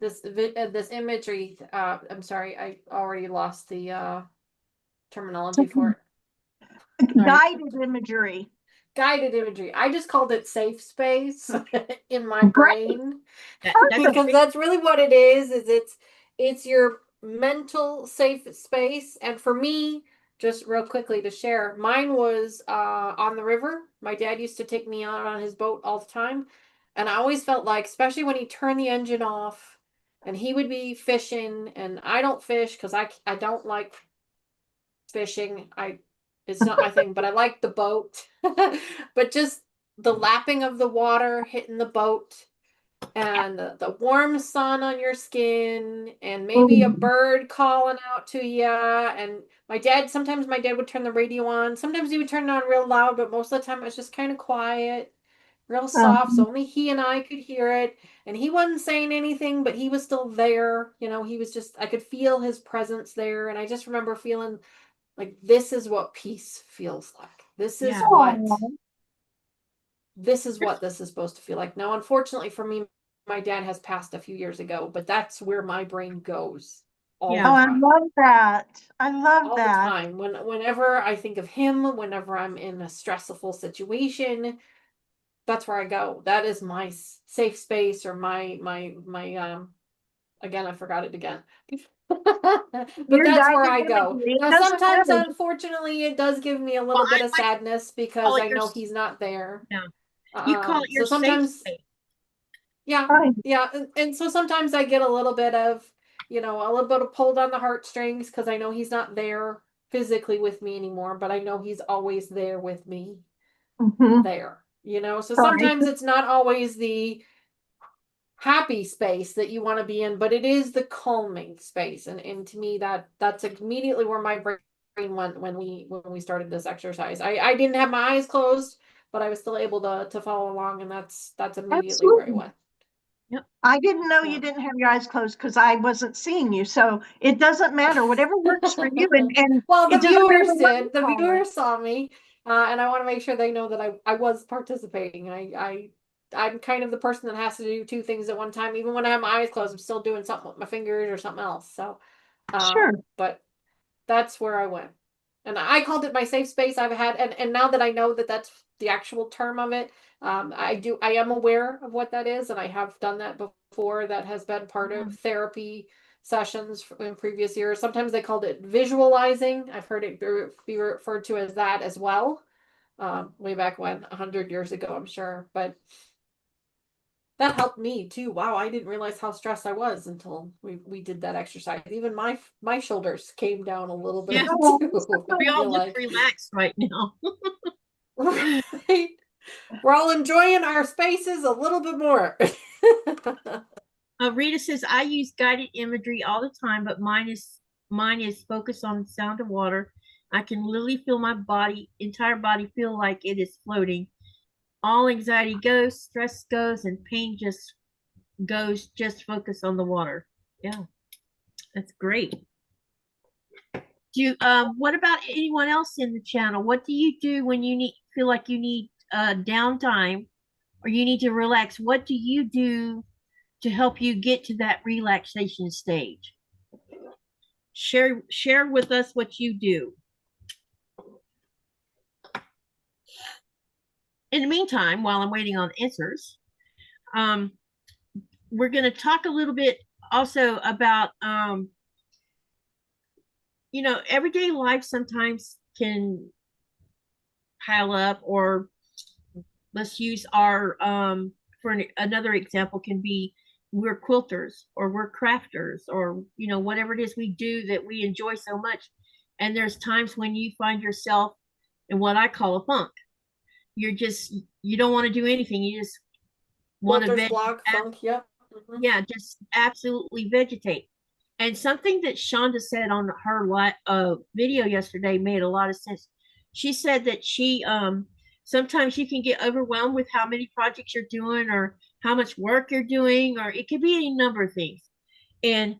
this imagery. I'm sorry, I already lost the terminology for it. Guided imagery. Guided imagery. I just called it safe space in my brain. Because that's really what it is it's your mental safe space. And for me, just real quickly to share, mine was on the river. My dad used to take me out on his boat all the time, and I always felt like, especially when he turned the engine off and he would be fishing, and I don't fish because I don't like fishing. It's not my thing, but I like the boat. But just the lapping of the water hitting the boat, and the warm sun on your skin, and maybe a bird calling out to you. And sometimes my dad would turn the radio on. Sometimes he would turn it on real loud, but most of the time it was just kind of quiet, real soft, so only he and I could hear it. And he wasn't saying anything, but he was still there. He was just, I could feel his presence there. And I just remember feeling like, this is what peace feels like. This is what this is supposed to feel like. Now, unfortunately for me, my dad has passed a few years ago, but that's where my brain goes all the time. I love that. I love all that. the time. Whenever I think of him, whenever I'm in a stressful situation, that's where I go. That is my safe space, or my again, I forgot it again. But that's where I go. Now, sometimes, unfortunately, it does give me a little bit of sadness because I know he's not there. Yeah. You call it your safe space. Yeah. Fine. Yeah. And so sometimes I get a little bit of, a little bit of pulled on the heartstrings because I know he's not there physically with me anymore, but I know he's always there with me Mhm. there, So Right. sometimes it's not always the happy space that you want to be in, but it is the calming space. And to me that's immediately where my brain went when we started this exercise. I didn't have my eyes closed, but I was still able to follow along, and that's immediately where I Absolutely. went. Yep. I didn't know Yeah. you didn't have your eyes closed because I wasn't seeing you. So it doesn't matter. Whatever works for you. And Well, the it doesn't matter viewers what you did. The call it. viewers saw me, and I want to make sure they know that I was participating. I'm kind of the person that has to do two things at one time. Even when I have my eyes closed, I'm still doing something with my fingers or something else. So, Sure. but that's where I went, and I called it my safe space. I've had, and now that I know that that's the actual term of it, I am aware of what that is, and I have done that before. That has been part of therapy sessions in previous years. Sometimes they called it visualizing. I've heard it be referred to as that as well. Way back when, 100 years ago, I'm sure, but that helped me too. Wow, I didn't realize how stressed I was until we did that exercise. Even my shoulders came down a little bit Yeah. Oh, too. I'm so I We glad. all feel look like relaxed right now. right. We're all enjoying our spaces a little bit more. Rita says I use guided imagery all the time, but mine is focused on the sound of water. I can literally feel my entire body feel like it is floating. All anxiety goes, stress goes, and pain just goes. Just focus on the water. Yeah, that's great. What about anyone else in the channel? What do you do when you feel like you need downtime or you need to relax? What do you do to help you get to that relaxation stage? Share with us what you do. In the meantime, while I'm waiting on answers, um, we're going to talk a little bit also about everyday life sometimes can pile up, or let's use our another example can be we're quilters or we're crafters, or whatever it is we do that we enjoy so much, and there's times when you find yourself in what I call a funk. You don't want to do anything, you just want to Quilter's block, funk, yep. Mm-hmm. yeah, just absolutely vegetate. And something that Shonda said on her video yesterday made a lot of sense. She said that she sometimes you can get overwhelmed with how many projects you're doing or how much work you're doing, or it could be any number of things. And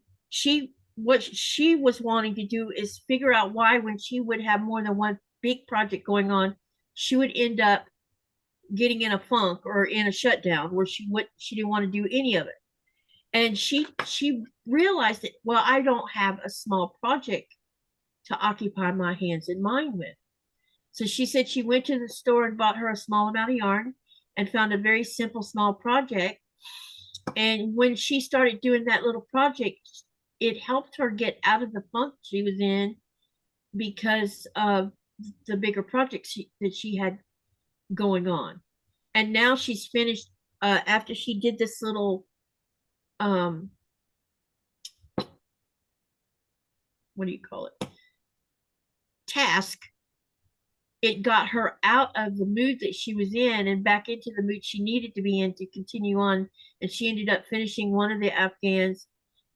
what she was wanting to do is figure out why, when she would have more than one big project going on, she would end up getting in a funk or in a shutdown where she didn't want to do any of it. And she realized that, well, I don't have a small project to occupy my hands and mind with. So she said she went to the store and bought her a small amount of yarn and found a very simple small project. And when she started doing that little project, it helped her get out of the funk she was in because of the bigger projects that she had going on. And now she's finished after she did this little um what do you call it, task. It got her out of the mood that she was in and back into the mood she needed to be in to continue on. And she ended up finishing one of the Afghans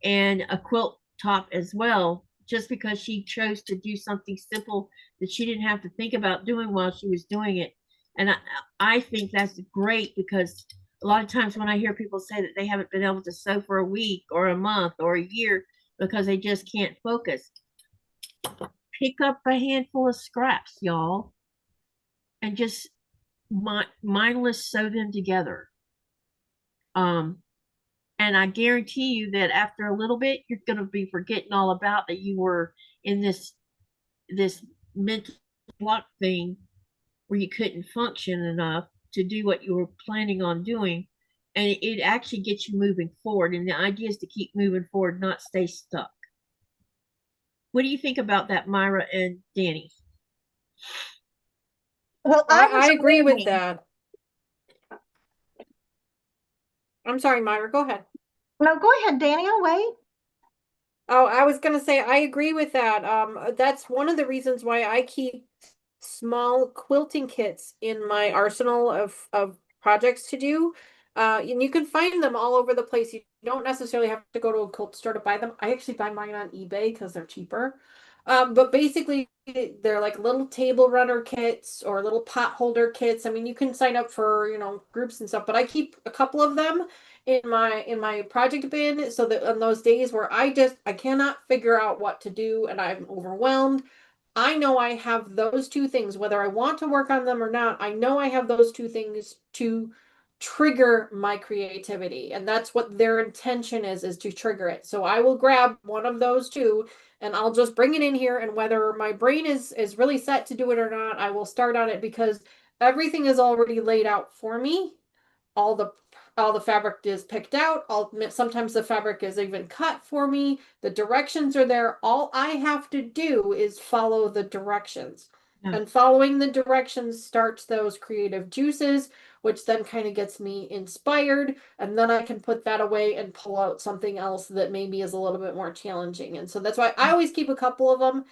and a quilt top as well, just because she chose to do something simple that she didn't have to think about doing while she was doing it. And I think that's great, because a lot of times when I hear people say that they haven't been able to sew for a week or a month or a year because they just can't focus, pick up a handful of scraps, y'all, and just mindless sew them together. Um, and I guarantee you that after a little bit, you're going to be forgetting all about that you were in this mental block thing where you couldn't function enough to do what you were planning on doing. And it actually gets you moving forward. And the idea is to keep moving forward, not stay stuck. What do you think about that, Myra and Danny? Well, I agree with that. I'm sorry, Myra, go ahead. No, go ahead, Danny, I'll wait. Oh, I was gonna say I agree with that. That's one of the reasons why I keep small quilting kits in my arsenal of projects to do. And you can find them all over the place. You don't necessarily have to go to a quilt store to buy them. I actually buy mine on eBay because they're cheaper. But basically they're like little table runner kits or little pot holder kits. I mean, you can sign up for, groups and stuff, but I keep a couple of them in my project bin so that on those days where I cannot figure out what to do and I'm overwhelmed, I know I have those two things, whether I want to work on them or not. I know I have those two things to trigger my creativity. And that's what their intention is to trigger it. So I will grab one of those two and I'll just bring it in here. And whether my brain is really set to do it or not, I will start on it because everything is already laid out for me. All the fabric is picked out. Sometimes the fabric is even cut for me. The directions are there. All I have to do is follow the directions. Yeah. And following the directions starts those creative juices, which then kind of gets me inspired. And then I can put that away and pull out something else that maybe is a little bit more challenging. And so that's why I always keep a couple of them.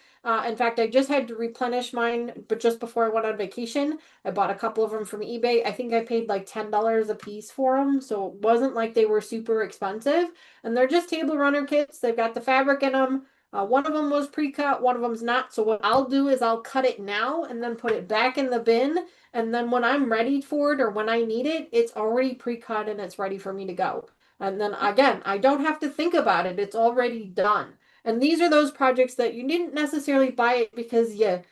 In fact, I just had to replenish mine, but just before I went on vacation, I bought a couple of them from eBay. I think I paid like $10 a piece for them. So it wasn't like they were super expensive. And they're just table runner kits. They've got the fabric in them. One of them was pre-cut, one of them's not. So what I'll do is I'll cut it now and then put it back in the bin. And then when I'm ready for it or when I need it, it's already pre-cut and it's ready for me to go. And then again, I don't have to think about it. It's already done. And these are those projects that you didn't necessarily buy it because you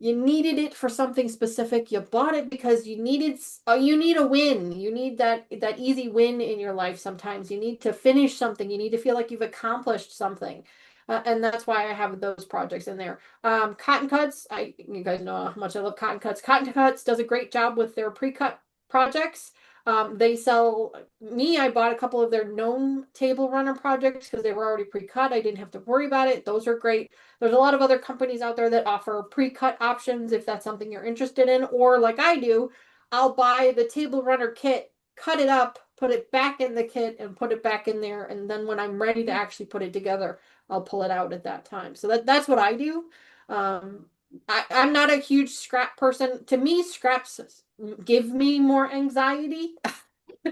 needed it for something specific. You bought it because you need a win. You need that easy win in your life. Sometimes you need to finish something. You need to feel like you've accomplished something. And that's why I have those projects in there. Cotton Cuts, you guys know how much I love Cotton Cuts. Cotton Cuts does a great job with their pre-cut projects. They sell me. I bought a couple of their gnome table runner projects because they were already pre-cut. I didn't have to worry about it. Those are great. There's a lot of other companies out there that offer pre-cut options if that's something you're interested in, or like I do, I'll buy the table runner kit, cut it up, put it back in the kit and put it back in there. And then when I'm ready to actually put it together, I'll pull it out at that time. So that's what I do. I'm not a huge scrap person. To me, scraps give me more anxiety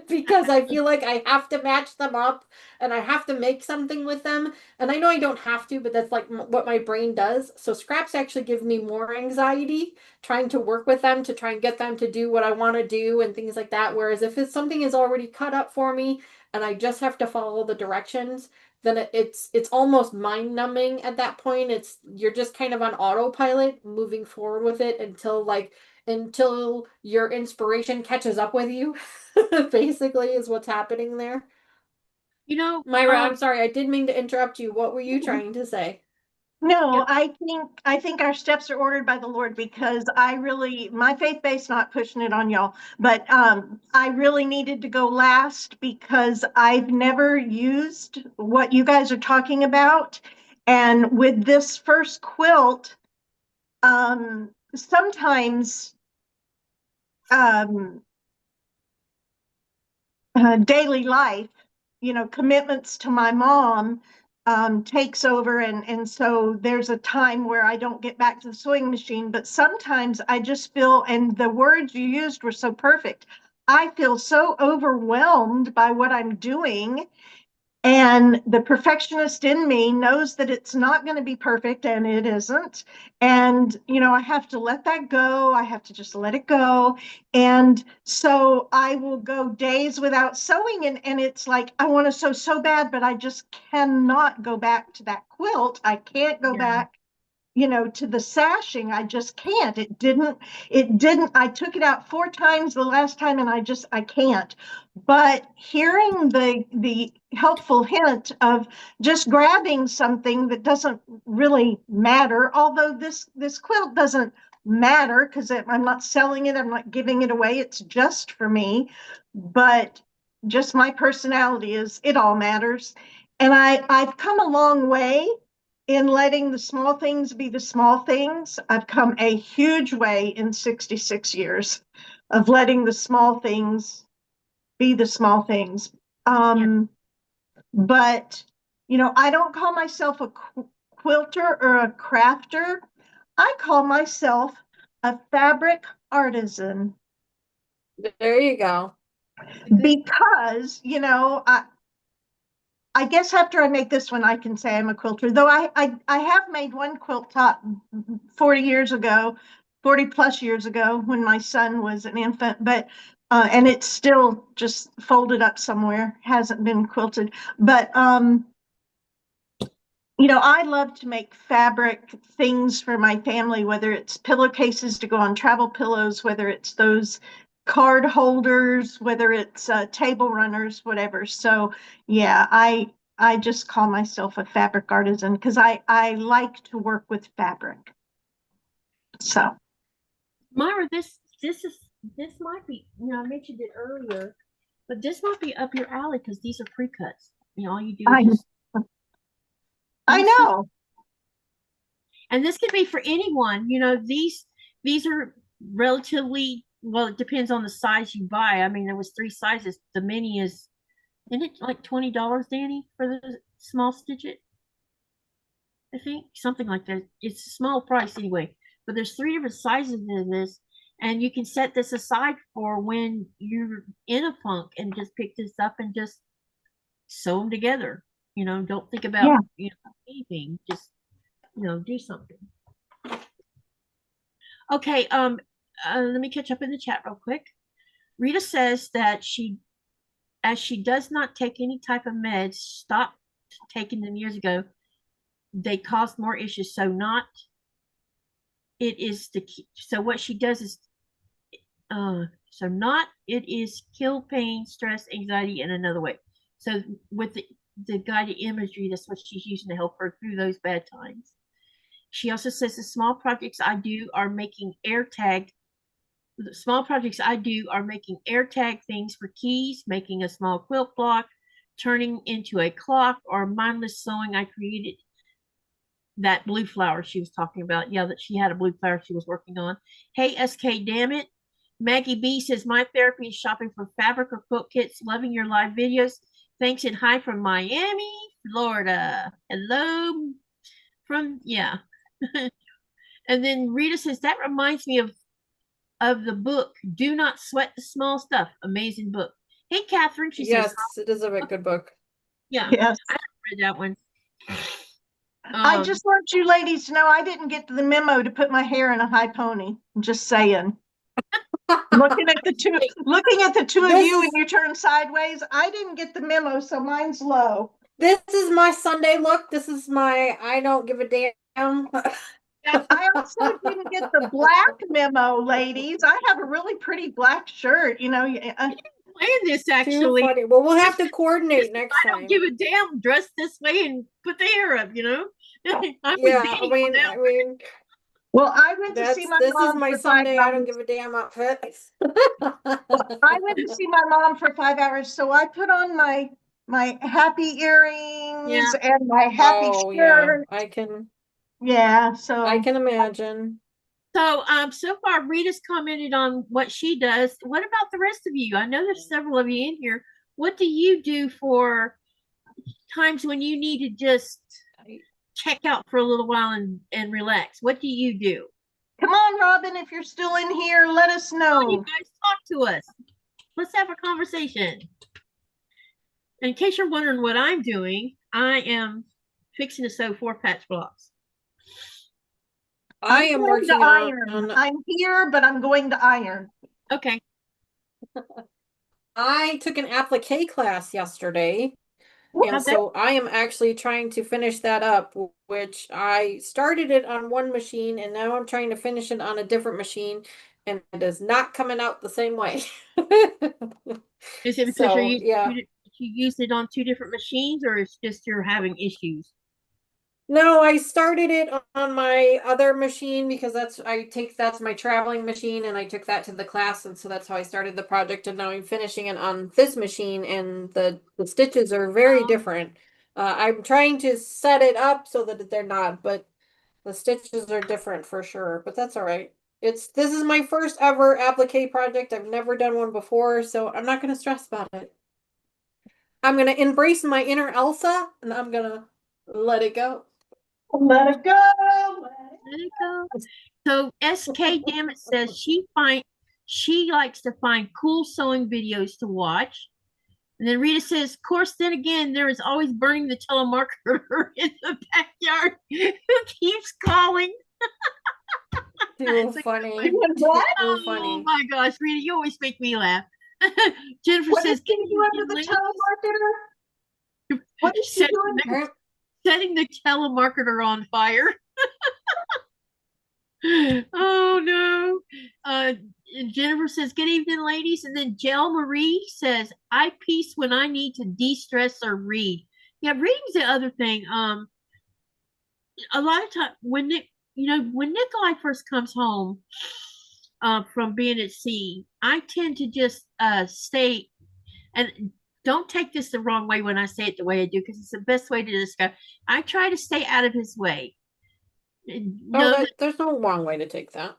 because I feel like I have to match them up and I have to make something with them. And I know I don't have to, but that's like what my brain does. So scraps actually give me more anxiety trying to work with them to try and get them to do what I want to do and things like that. Whereas if it's something is already cut up for me and I just have to follow the directions, then it's almost mind numbing at that point. You're just kind of on autopilot moving forward with it until your inspiration catches up with you. Basically is what's happening there. Myra, I'm sorry, I did mean to interrupt you. What were you trying to say? No, Yep. I think our steps are ordered by the Lord because my faith base not pushing it on y'all, but I really needed to go last because I've never used what you guys are talking about. And with this first quilt, sometimes daily life, commitments to my mom takes over. And so there's a time where I don't get back to the sewing machine, but sometimes I just feel, and the words you used were so perfect, I feel so overwhelmed by what I'm doing. And the perfectionist in me knows that it's not going to be perfect, and it isn't. And, I have to let that go. I have to just let it go. And so I will go days without sewing. And it's like, I want to sew so bad, but I just cannot go back to that quilt. I can't go back to the sashing. I just can't. I took it out 4 times the last time and I can't. But hearing the helpful hint of just grabbing something that doesn't really matter, although this quilt doesn't matter because I'm not selling it, I'm not giving it away, it's just for me, but just my personality it all matters. And I've come a long way in letting the small things be the small things. I've come a huge way in 66 years of letting the small things be the small things. But, you know, I don't call myself a quilter or a crafter. I call myself a fabric artisan. There you go. Because, you know, I guess after I make this one, I can say I'm a quilter, though I have made one quilt top 40 years ago, 40 plus years ago when my son was an infant, but and it's still just folded up somewhere, hasn't been quilted. But you know, I love to make fabric things for my family, whether it's pillowcases to go on travel pillows, whether it's those card holders, whether it's table runners, whatever. So yeah, I just call myself a fabric artisan because I like to work with fabric. So Myra, this might be, you know, I mentioned it earlier, but this might be up your alley because these are pre-cuts. You know, all you do I is just I know. and this could be for anyone. You know, these are relatively, well, it depends on the size you buy. I mean, there was 3 sizes. The mini is, isn't it like $20, Dani, for the small stitch it? I think something like that. It's a small price anyway, but there's 3 different sizes of this, and you can set this aside for when you're in a funk and just pick this up and just sew them together. You know, don't think about Yeah. you know, anything. Just, you know, do something. Okay, let me catch up in the chat real quick. Rita says that as she does not take any type of meds, stopped taking them years ago, they cause more issues. So not, it is the key. So what she does is, so not, it is kill pain, stress, anxiety in another way. So with the guided imagery, that's what she's using to help her through those bad times. She also says the small projects I do are making AirTag. The small projects I do are making AirTag things for keys, making a small quilt block, turning into a clock, or mindless sewing. I created that blue flower she was talking about. Yeah, that she had a blue flower she was working on. Hey, SK, damn it. Maggie B says, my therapy is shopping for fabric or quilt kits. Loving your live videos. Thanks and hi from Miami, Florida. Hello from, yeah. And then Rita says, that reminds me of the book, Do Not Sweat the Small Stuff. Amazing book. Hey, Catherine, she says. Yes, it is a good book. Yeah, Yes. I haven't read that one. I just want you ladies to know I didn't get the memo to put my hair in a high pony. I'm just saying. Looking at the two of you and you turn sideways, I didn't get the memo, so mine's low. This is my Sunday look. This is my I don't give a damn. I also didn't get the black memo, ladies. I have a really pretty black shirt, you know. Plan this actually. Well, we'll have to coordinate next time. I don't give a damn. Dress this way and put the hair up, you know. I mean. Well, I went to see my mom. This is my Sunday. I don't give a damn outfit. I went to see my mom for 5 hours, so I put on my happy earrings and my happy shirt. Yeah, I can. Yeah, so I can imagine. So, so far Rita's commented on what she does. What about the rest of you? I know there's several of you in here. What do you do for times when you need to just check out for a little while and relax? What do you do? Come on, Robin, if you're still in here, let us know. You guys talk to us. Let's have a conversation. In case you're wondering what I'm doing, I am fixing to sew 4 patch blocks. I am working to iron. I'm here, but I'm going to iron. Okay. I took an applique class yesterday. And so I am actually trying to finish that up, which I started it on one machine and now I'm trying to finish it on a different machine, and it is not coming out the same way. Is it because you used it on 2 different machines, or it's just you're having issues? No, I started it on my other machine because that's my traveling machine, and I took that to the class, and so that's how I started the project, and now I'm finishing it on this machine, and the stitches are very different. I'm trying to set it up so that they're not, but the stitches are different for sure, but that's all right. This is my first ever applique project. I've never done one before, so I'm not gonna stress about it. I'm gonna embrace my inner Elsa and I'm gonna let it go. Let it go. Let it go. So SK Dammit says she likes to find cool sewing videos to watch. And then Rita says, of course, then again, there is always burning the telemarketer in the backyard who keeps calling. Too It's like, funny. What? Too oh funny. my gosh, Rita, you always make me laugh. Jennifer What says, is he doing to the telemarketer? What is he setting doing? the, setting the telemarketer on fire. Oh no. Jennifer says, good evening, ladies. And then Jel Marie says, I piece when I need to de-stress or read. Yeah, reading's the other thing. A lot of time when when Nikolai first comes home from being at sea, I tend to just stay, and don't take this the wrong way when I say it the way I do, because it's the best way to describe. I try to stay out of his way. No, There's no wrong way to take that.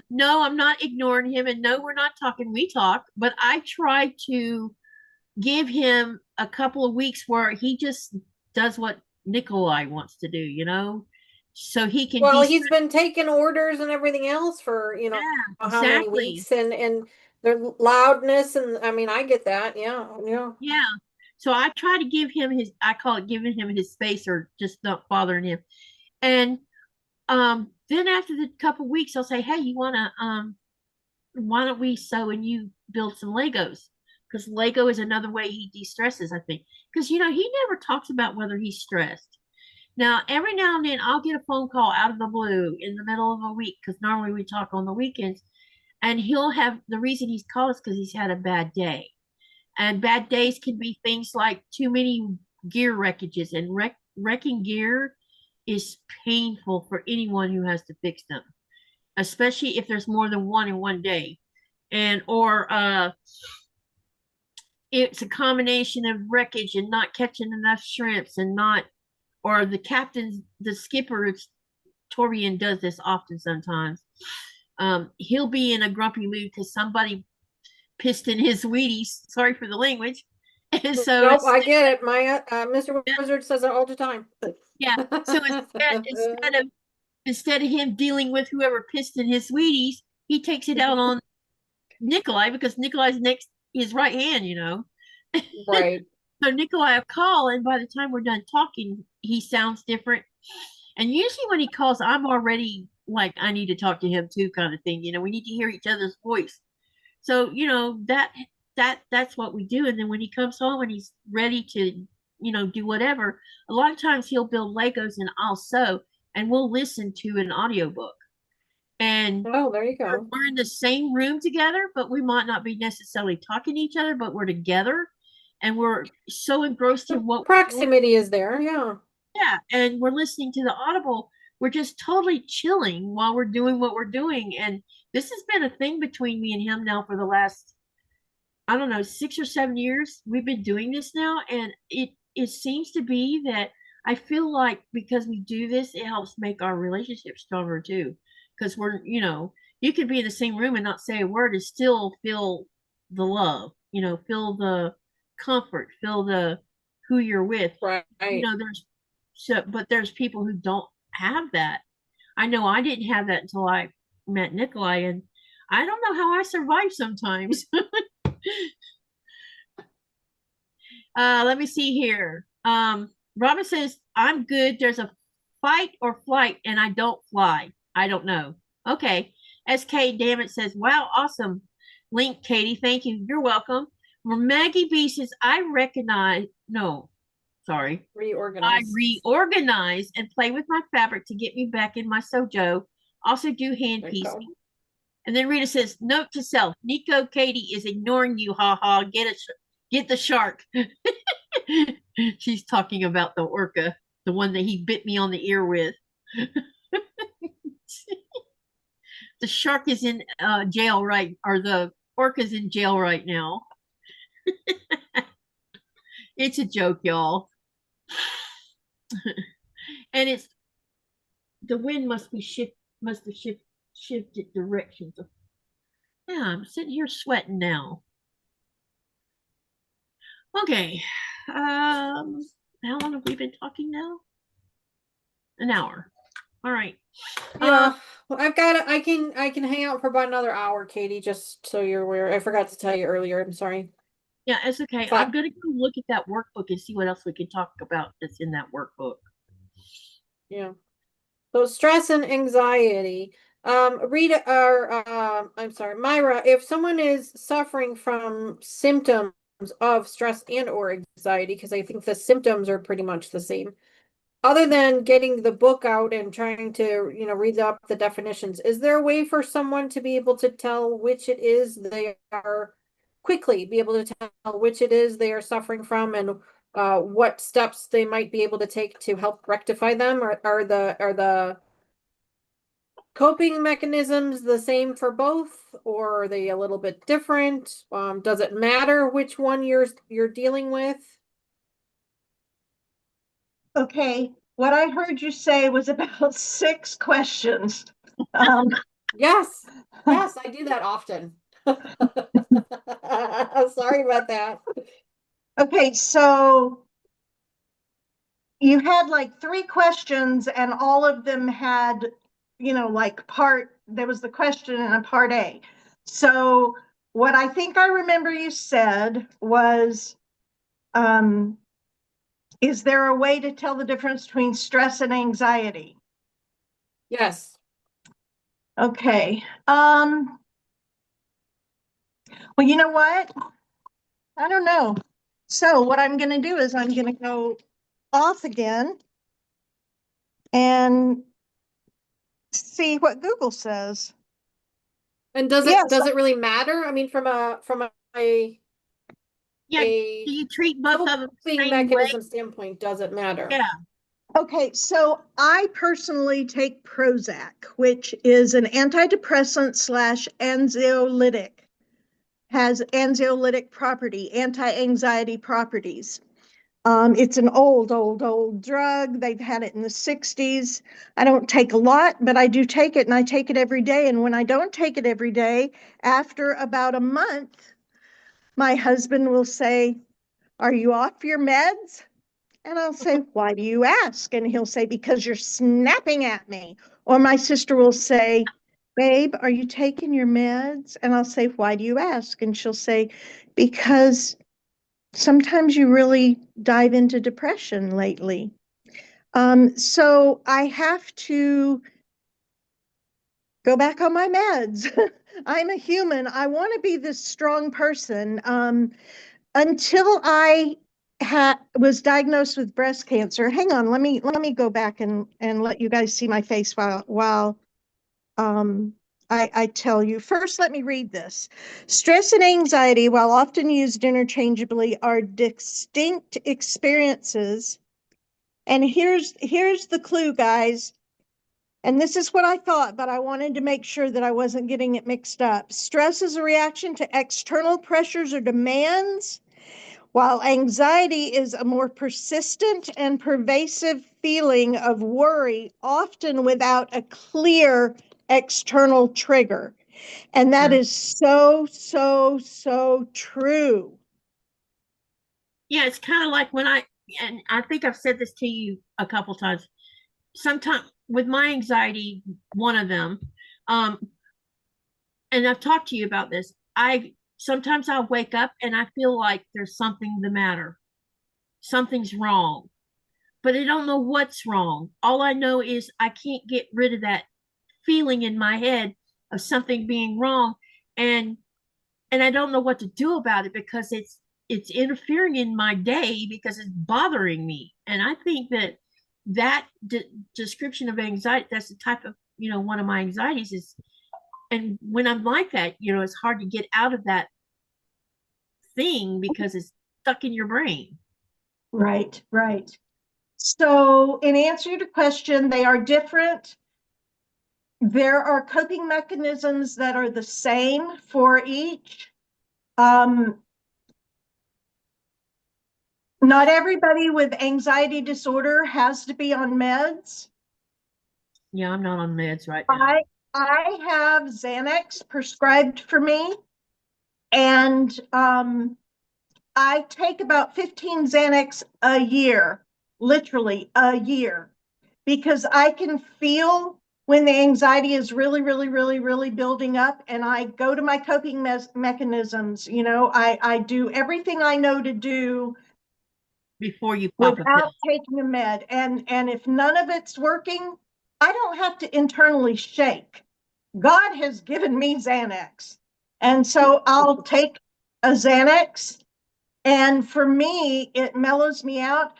no, I'm not ignoring him, and no, we're not talking. We talk, but I try to give him a couple of weeks where he just does what Nikolai wants to do, so he can. Well, he's been taking orders and everything else for Yeah, how many exactly. weeks, and the loudness, and I mean, I get that. Yeah. Yeah. So I try to give him I call it giving him his space, or just not bothering him. And then after the couple weeks, I'll say, hey, you wanna why don't we sew and you build some Legos? Because Lego is another way he de-stresses, I think. Because he never talks about whether he's stressed. Now, every now and then I'll get a phone call out of the blue in the middle of a week, because normally we talk on the weekends, and he'll have the reason he's called is because he's had a bad day. And bad days can be things like too many gear wreckages, and wrecking gear is painful for anyone who has to fix them, especially if there's more than one in one day. And or it's a combination of wreckage and not catching enough shrimps, and not, or the skipper, Torian, does this often sometimes. He'll be in a grumpy mood because somebody pissed in his Wheaties. Sorry for the language. And so nope, I get it. My Mr. Wizard says it all the time. Yeah. So instead of him dealing with whoever pissed in his Wheaties, he takes it out on Nikolai, because Nikolai's his right hand. Right. So Nikolai will call, and by the time we're done talking, he sounds different. And usually when he calls, I'm already like, I need to talk to him too, kind of thing. We need to hear each other's voice. So that's what we do. And then when he comes home and he's ready to do whatever, a lot of times he'll build Legos and I'll sew, and we'll listen to an audiobook. And there you go. We're in the same room together, but we might not be necessarily talking to each other, but we're together, and we're so engrossed in what proximity is there. Yeah, and we're listening to the audible. We're just totally chilling while we're doing what we're doing. And this has been a thing between me and him now for the last, I don't know, 6 or 7 years. We've been doing this now, and it seems to be that I feel like because we do this, it helps make our relationship stronger too. Because you could be in the same room and not say a word and still feel the love, feel the comfort, feel the who you're with. Right. But there's people who don't have that. I know I didn't have that until I met Nikolai, and I don't know how I survive sometimes. Let me see here. Robin says, I'm good. There's a fight or flight, and I don't fly. I don't know. Okay. SK Dammit says, wow, awesome link, Katie. Thank you. You're welcome. Maggie B says, I reorganize and play with my fabric to get me back in my sojo. Also do hand piecing. And then Rita says, note to self, Nico Katie is ignoring you. Ha ha. Get the shark. She's talking about the orca, the one that he bit me on the ear with. The shark is in jail, or the orca's in jail right now. It's a joke, y'all. And the wind must have shifted shifted directions. Yeah, I'm sitting here sweating now. Okay. How long have we been talking now? An hour. All right. Yeah, I can hang out for about another hour, Katie, just so you're aware. I forgot to tell you earlier. I'm sorry. Yeah, it's okay. But I'm gonna go look at that workbook and see what else we can talk about that's in that workbook. yeah. So stress and anxiety. Rita, or I'm sorry, Myra, if someone is suffering from symptoms of stress and or anxiety, because I think the symptoms are pretty much the same, other than getting the book out and trying to, read up the definitions, is there a way for someone to be able to tell which it is they are quickly be able to tell which it is they are suffering from and what steps they might be able to take to help rectify them? Or are the coping mechanisms the same for both, or are they a little bit different? Does it matter which one you're dealing with? Okay, what I heard you say was about 6 questions. Um, Yes, yes, I do that often. Sorry about that. okay, so you had like 3 questions and all of them had, like there was the question and a part A. So what I think I remember you said was, is there a way to tell the difference between stress and anxiety? Yes. Okay. Well, you know what? I don't know. So what I'm going to do is I'm going to go off again and see what Google says. And does Yes. it really matter? I mean, from Yeah, a do you treat both of them the coping same way? mechanism standpoint, does it matter? Yeah. Okay, so I personally take Prozac, which is an antidepressant slash anxiolytic, has anxiolytic property, anti-anxiety properties. It's an old drug. They've had it in the 60s. I don't take a lot, but I do take it, and I take it every day. And when I don't take it every day, after about a month, my husband will say, "Are you off your meds?" And I'll say, "Why do you ask?" And he'll say, "Because you're snapping at me." Or my sister will say, "Babe, are you taking your meds?" And I'll say, "Why do you ask?" And she'll say, "Because sometimes you really dive into depression lately." So I have to go back on my meds. I'm a human. I want to be this strong person. Until I was diagnosed with breast cancer. Hang on, let me go back and let you guys see my face while I tell you. First, let me read this. Stress and anxiety, while often used interchangeably, are distinct experiences. And here's the clue, guys. And this is what I thought, but I wanted to make sure that I wasn't getting it mixed up. Stress is a reaction to external pressures or demands, while anxiety is a more persistent and pervasive feeling of worry, often without a clear external trigger. And that is so, so, so true. Yeah, it's kind of like and I think I've said this to you a couple times. Sometimes with my anxiety, one of them, um, and I've talked to you about this. Sometimes I'll wake up and I feel like there's something the matter. Something's wrong, but I don't know what's wrong. All I know is I can't get rid of that feeling in my head of something being wrong, and I don't know what to do about it because it's interfering in my day because it's bothering me. And I think that description of anxiety, that's the type of, one of my anxieties is, and when I'm like that, it's hard to get out of that thing because it's stuck in your brain. Right, right. So in answer to your question, they are different. There are coping mechanisms that are the same for each. Not everybody with anxiety disorder has to be on meds. Yeah, I'm not on meds right now. I have Xanax prescribed for me, and I take about 15 Xanax a year, literally a year, because I can feel when the anxiety is really, really, really, really building up, and I go to my coping mechanisms. You know, I do everything I know to do before you pop a pill. without taking a med. And if none of it's working, I don't have to internally shake. God has given me Xanax. And so I'll take a Xanax, and for me, it mellows me out.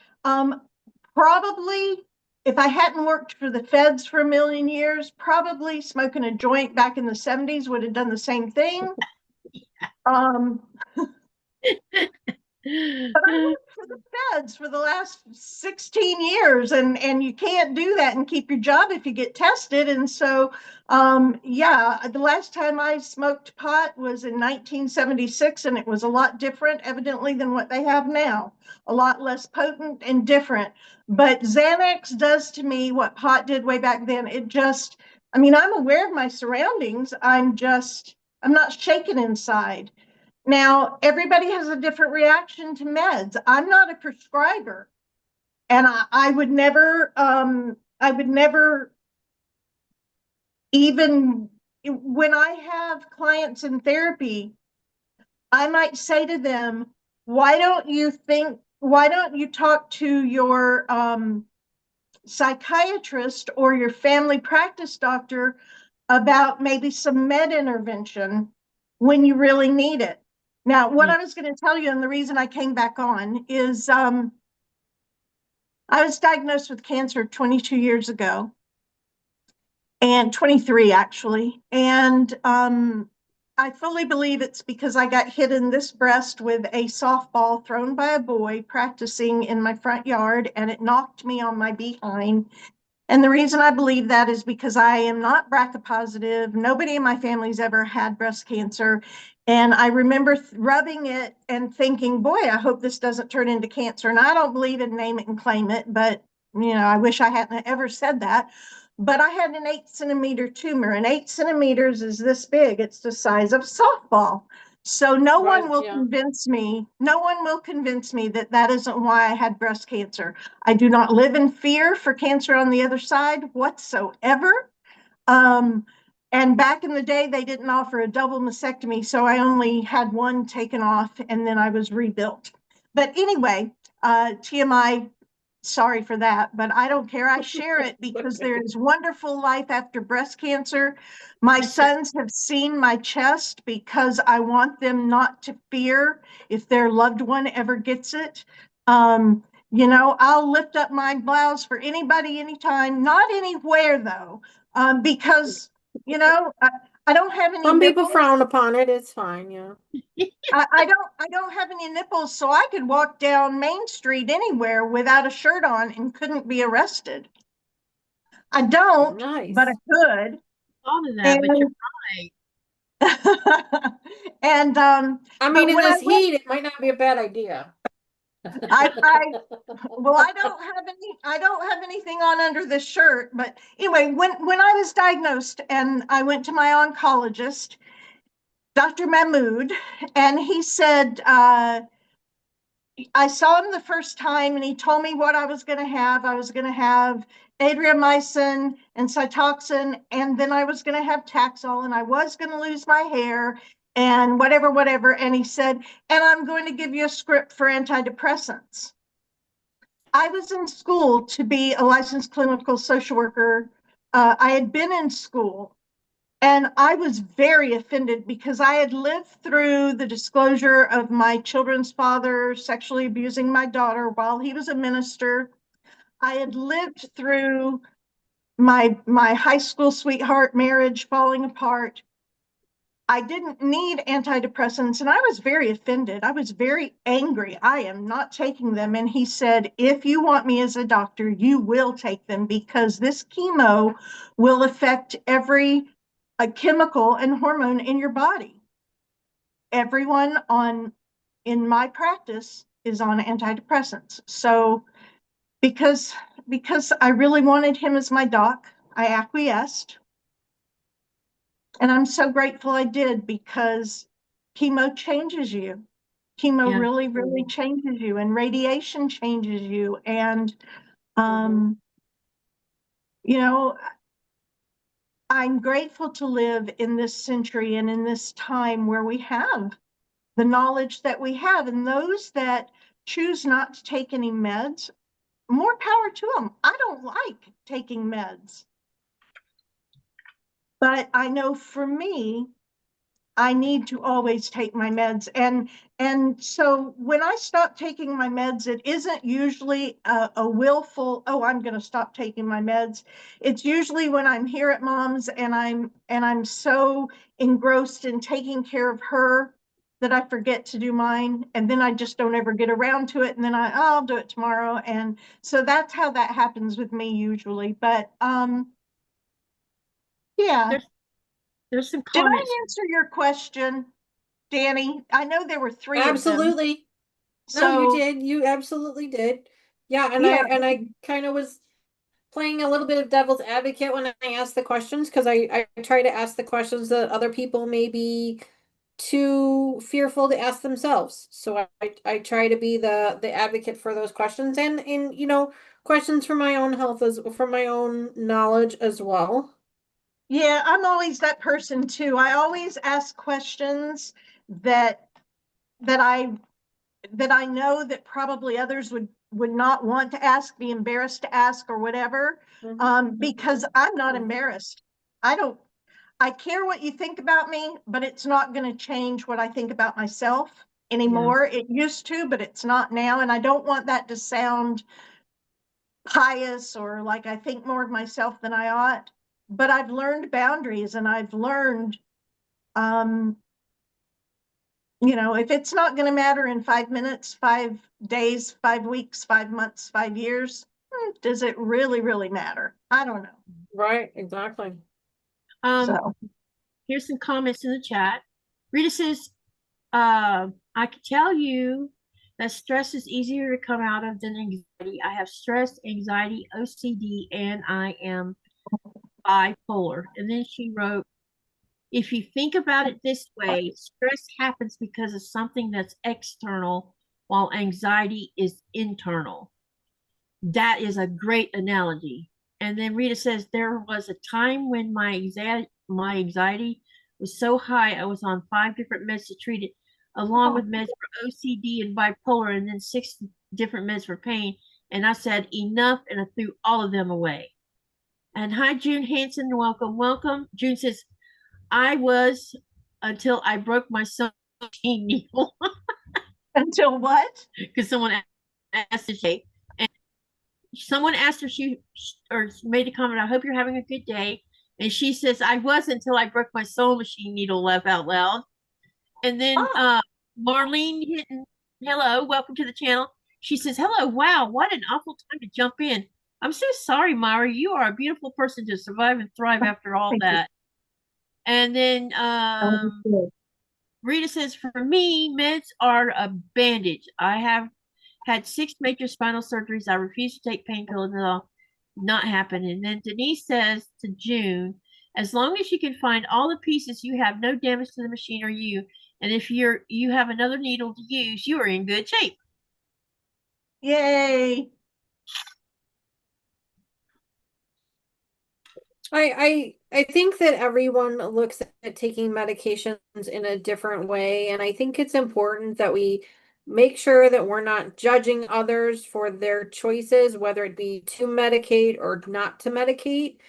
Probably if I hadn't worked for the feds for a million years, probably smoking a joint back in the 70s would have done the same thing. Um, But I worked for the feds for the last 16 years, and you can't do that and keep your job if you get tested. And so, yeah, the last time I smoked pot was in 1976, and it was a lot different, evidently, than what they have now. A lot less potent and different. But Xanax does to me what pot did way back then. It just, I mean, I'm aware of my surroundings. I'm not shaken inside. Now, everybody has a different reaction to meds. I'm not a prescriber, and I would never even, when I have clients in therapy, I might say to them, why don't you talk to your psychiatrist or your family practice doctor about maybe some med intervention when you really need it. Now, what I was going to tell you, and the reason I came back on, is I was diagnosed with cancer 22 years ago, and 23 actually. And I fully believe it's because I got hit in this breast with a softball thrown by a boy practicing in my front yard, and it knocked me on my behind. And the reason I believe that is because I am not BRCA positive. Nobody in my family's ever had breast cancer. And I remember rubbing it and thinking, boy, I hope this doesn't turn into cancer. And I don't believe in name it and claim it, but I wish I hadn't ever said that. But I had an 8 centimeter tumor, and 8 centimeters is this big. It's the size of a softball. So no one will convince me that that isn't why I had breast cancer. I do not live in fear for cancer on the other side whatsoever. And back in the day, they didn't offer a double mastectomy, so I only had one taken off, and then I was rebuilt. But anyway, TMI, sorry for that, but I don't care. I share it because there is wonderful life after breast cancer. My sons have seen my chest because I want them not to fear if their loved one ever gets it. I'll lift up my blouse for anybody, anytime, not anywhere though, because, I don't have any Some people nipples. frown upon it. It's fine. Yeah. I don't have any nipples, so I could walk down Main Street anywhere without a shirt on and couldn't be arrested. I don't, Nice. but I could. Thought of that, but you're right. And I mean, in this heat, it might not be a bad idea. Well, I don't have anything on under this shirt, but anyway, when I was diagnosed and I went to my oncologist, Dr. Mahmood, and he said, I saw him the first time and he told me what I was going to have. I was going to have adriamycin and Cytoxan, and then I was going to have Taxol, and I was going to lose my hair and whatever. And he said, and I'm going to give you a script for antidepressants. I was in school to be a licensed clinical social worker. I had been in school, and I was very offended because I had lived through the disclosure of my children's father sexually abusing my daughter while he was a minister. I had lived through my high school sweetheart marriage falling apart. I didn't need antidepressants, and I was very offended. I was very angry. I am not taking them. And he said, if you want me as a doctor, you will take them because this chemo will affect every chemical and hormone in your body. Everyone in my practice is on antidepressants. So because I really wanted him as my doc, I acquiesced. And I'm so grateful I did, because chemo changes you. Chemo Yeah. really, really changes you, and radiation changes you. And, you know, I'm grateful to live in this century and in this time where we have the knowledge that we have. And those that choose not to take any meds, more power to them. I don't like taking meds. But I know for me, I need to always take my meds. And so when I stop taking my meds, it isn't usually a willful, oh, I'm going to stop taking my meds. It's usually when I'm here at mom's and I'm so engrossed in taking care of her that I forget to do mine. And then I just don't ever get around to it. And then I'll do it tomorrow. And so that's how that happens with me usually. But yeah. There's some Did comments. I answer your question, Danny? I know there were three Absolutely. of them. No, you So did. You absolutely did. Yeah, and yeah, I kind of was playing a little bit of devil's advocate when I asked the questions, because I try to ask the questions that other people may be too fearful to ask themselves. So I try to be the advocate for those questions, and you know, questions for my own health, as for my own knowledge as well. yeah, I'm always that person too. I always ask questions that that I that I know that probably others would not want to ask, be embarrassed to ask or whatever. Because I'm not embarrassed. I don't I care what you think about me, but it's not going to change what I think about myself anymore. It used to, but it's not now. And I don't want that to sound pious or like I think more of myself than I ought. But I've learned boundaries, and I've learned, um, if it's not going to matter in 5 minutes, 5 days, 5 weeks, 5 months, 5 years, does it really, really matter? I don't know. Right, exactly. So Here's some comments in the chat. Rita says, I can tell you that stress is easier to come out of than anxiety. I have stress, anxiety, OCD, and I am bipolar. And then she wrote, if you think about it this way, stress happens because of something that's external, while anxiety is internal. That is a great analogy. And then Rita says, there was a time when my anxiety was so high, I was on 5 different meds to treat it, along with meds for OCD and bipolar, and then 6 different meds for pain. And I said, enough, and I threw all of them away. And hi, June Hanson, welcome, welcome. June says, I was until I broke my sewing needle. until what? Because someone asked to take. And someone asked her, or made a comment, I hope you're having a good day. And she says, I was until I broke my sewing machine needle, laugh out loud. And then Marlene Hinton, hello, welcome to the channel. She says, hello, wow, what an awful time to jump in. I'm so sorry, Myra. You are a beautiful person to survive and thrive after all that. And then Rita says, for me, meds are a bandage. I have had 6 major spinal surgeries. I refuse to take painkillers at all. Not happening. And then Denise says to June, as long as you can find all the pieces, you have no damage to the machine or you. And if you have another needle to use, you are in good shape. Yay. I think that everyone looks at taking medications in a different way, and I think it's important that we make sure that we're not judging others for their choices, whether it be to medicate or not to medicate,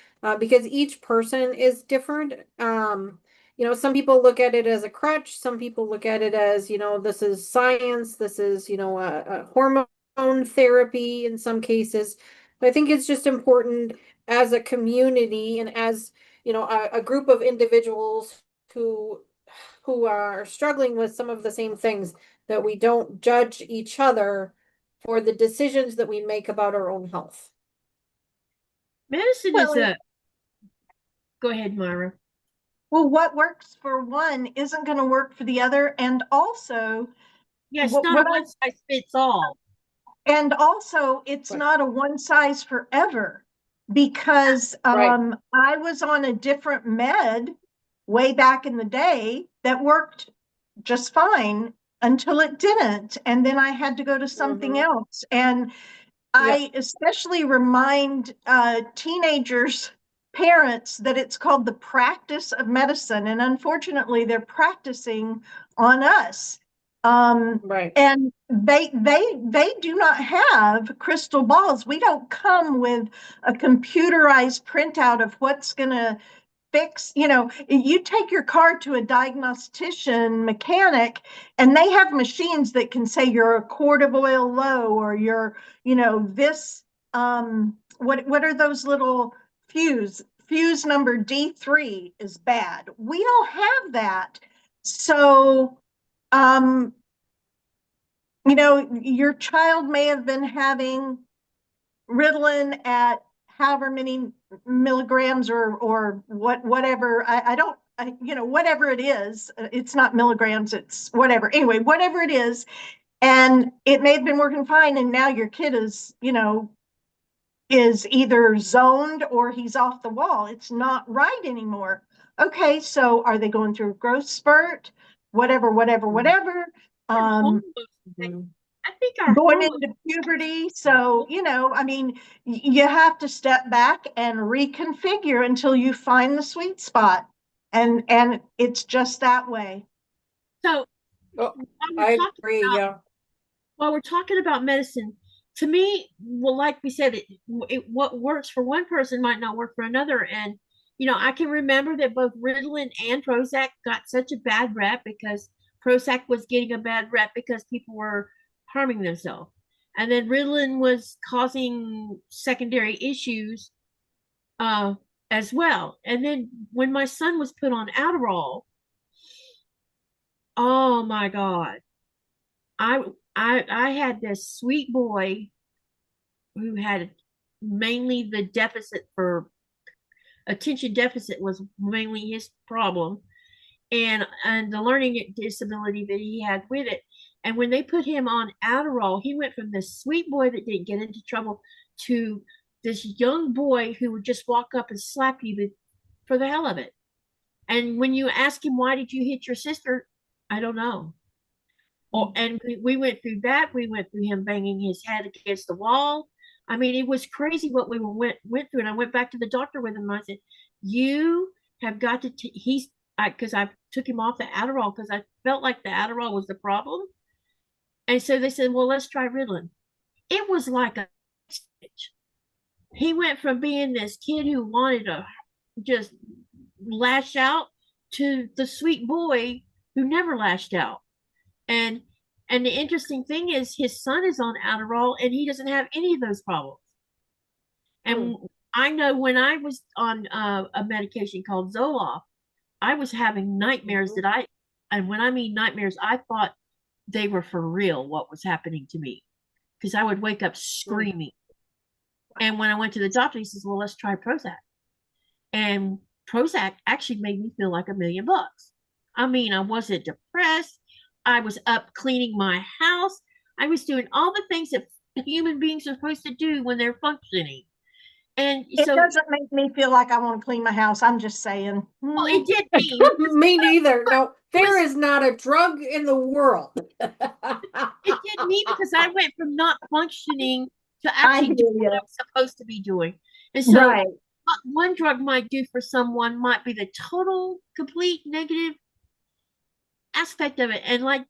because each person is different. You know, some people look at it as a crutch, some people look at it as, you know, this is science, this is, you know, a hormone therapy in some cases. But I think it's just important as a community and as, you know, a group of individuals who are struggling with some of the same things, that we don't judge each other for the decisions that we make about our own health. Medicine Well, is a. Go ahead, Myra. well, what works for one isn't going to work for the other. And also, yeah, it's not a one size fits all. And also, it's not a one size forever, because Right. I was on a different med way back in the day that worked just fine until it didn't. And then I had to go to something else. And I especially remind teenagers, parents, that it's called the practice of medicine. And unfortunately, they're practicing on us. Right. And they do not have crystal balls. We don't come with a computerized printout of what's going to fix, you take your car to a diagnostician mechanic and they have machines that can say you're a quart of oil low, or you're, this, what are those little fuse number D3 is bad. We don't have that. So, your child may have been having Ritalin at however many milligrams or whatever. I don't, whatever it is, it's not milligrams, it's whatever. Anyway, whatever it is, and it may have been working fine. And now your kid is, is either zoned or he's off the wall. It's not right anymore. Okay, so are they going through a growth spurt? Whatever. I think our Going hormones, into puberty. So, you have to step back and reconfigure until you find the sweet spot. And it's just that way. so Oh, while I we're talking agree. about, Yeah. while we're talking about medicine, to me, well, like we said, what works for one person might not work for another. And, I can remember that both Ritalin and Prozac got such a bad rep because Prozac was getting a bad rep because people were harming themselves. And then Ritalin was causing secondary issues as well. And then when my son was put on Adderall, oh my God. I had this sweet boy who had mainly the deficit for attention deficit was mainly his problem, and the learning disability that he had with it. And when they put him on Adderall, he went from this sweet boy that didn't get into trouble to this young boy who would just walk up and slap you for the hell of it. And when you ask him, why did you hit your sister? I don't know. And we went through that. We went through him banging his head against the wall. I mean, it was crazy what we went through. And I went back to the doctor with him. And I said, you have got to, because I took him off the Adderall because I felt like the Adderall was the problem. And so they said, well, let's try Ritalin. It was like a switch. He went from being this kid who wanted to just lash out to the sweet boy who never lashed out. And the interesting thing is his son is on Adderall and he doesn't have any of those problems. And I know when I was on a medication called Zoloft, I was having nightmares and when I mean nightmares, I thought they were for real, what was happening to me, because I would wake up screaming. And when I went to the doctor, he says, well, let's try Prozac. And Prozac actually made me feel like $1,000,000. I mean, I wasn't depressed. I was up cleaning my house. I was doing all the things that human beings are supposed to do when they're functioning. And it so doesn't make me feel like I want to clean my house. I'm just saying. well, it did me. Me neither. No, there is not a drug in the world. It did me because I went from not functioning to actually doing what I was supposed to be doing. And so right. What one drug might do for someone might be the total, complete negative aspect of it. And like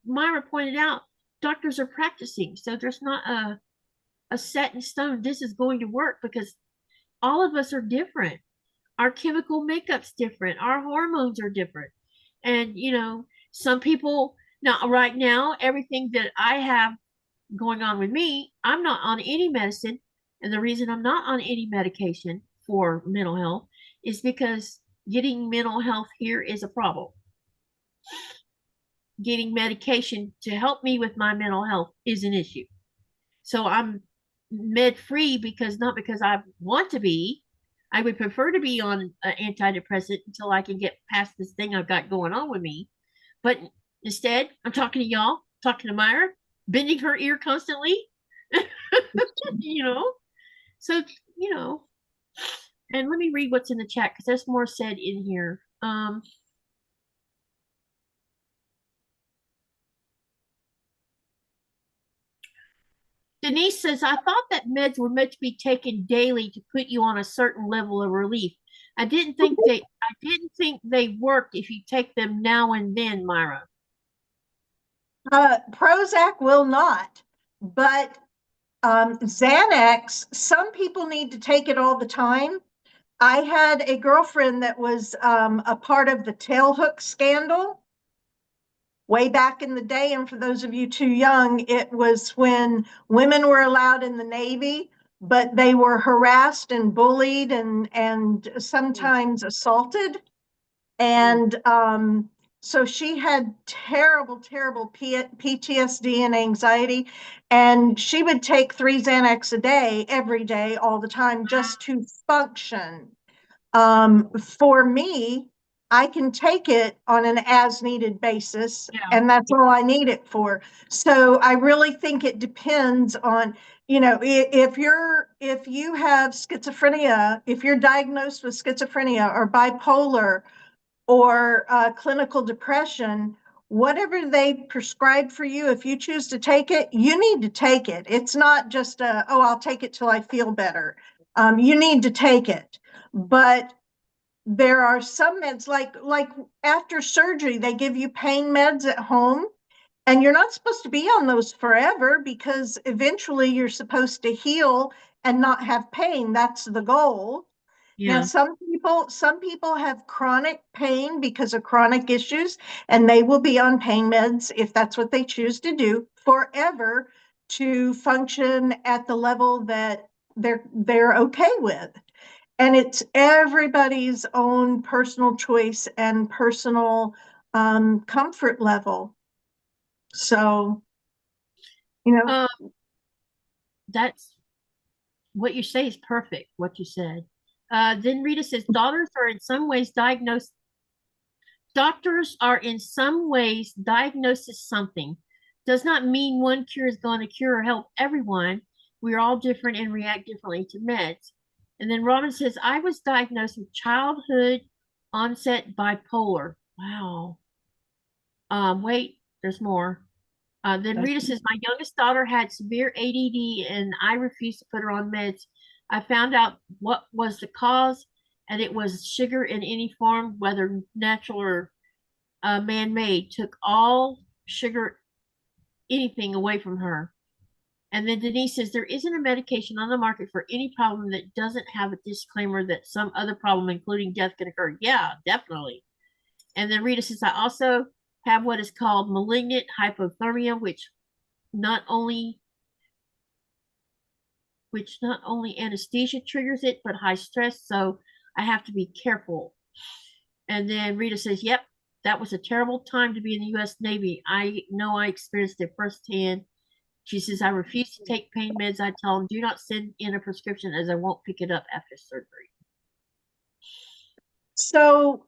Myra pointed out, doctors are practicing. So there's not a set in stone, this is going to work, because all of us are different. Our chemical makeup's different. Our hormones are different. And, some people, now, right now, everything that I have going on with me, I'm not on any medicine. And the reason I'm not on any medication for mental health is because getting mental health here is a problem. Getting medication to help me with my mental health is an issue. So I'm med free not because I want to be. I would prefer to be on an antidepressant until I can get past this thing I've got going on with me. But instead, I'm talking to y'all, talking to Myra, bending her ear constantly. So, and let me read what's in the chat because there's more said in here Um, Denise says, I thought that meds were meant to be taken daily to put you on a certain level of relief. I didn't think they worked if you take them now and then, Myra. Prozac will not, but Xanax, some people need to take it all the time. I had a girlfriend that was a part of the tailhook scandal way back in the day. And for those of you too young, it was when women were allowed in the Navy, but they were harassed and bullied and sometimes assaulted. And so she had terrible PTSD and anxiety. And she would take 3 Xanax a day, every day, all the time, just to function. For me, I can take it on an as needed basis, Yeah. and that's all I need it for. So I really think it depends on, if you have schizophrenia, if you're diagnosed with schizophrenia or bipolar or clinical depression, whatever they prescribe for you, if you choose to take it, you need to take it. It's not just oh, I'll take it till I feel better. You need to take it. But there are some meds, like after surgery, they give you pain meds at home, and you're not supposed to be on those forever because eventually you're supposed to heal and not have pain. That's the goal. Now, Yeah. some people have chronic pain because of chronic issues, and they will be on pain meds if that's what they choose to do forever to function at the level that they're okay with. And it's everybody's own personal choice and personal comfort level. So, you know, That's what you say is perfect, what you said. Then Rita says, doctors are in some ways diagnosed as something. Does not mean one cure is going to cure or help everyone. We're all different and react differently to meds. And then Robin says, I was diagnosed with childhood onset bipolar. Wow. Wait, there's more. Then Rita says, my youngest daughter had severe ADD and I refused to put her on meds. I found out what was the cause, and it was sugar in any form, whether natural or man-made, took all sugar, anything away from her. And then Denise says, there isn't a medication on the market for any problem that doesn't have a disclaimer that some other problem, including death, can occur. Yeah, definitely. And then Rita says, I also have what is called malignant hypothermia, not only anesthesia triggers it, but high stress. So I have to be careful. And then Rita says, yep, that was a terrible time to be in the U.S. Navy. I know I experienced it firsthand. She says, I refuse to take pain meds. I tell them, do not send in a prescription as I won't pick it up after surgery. so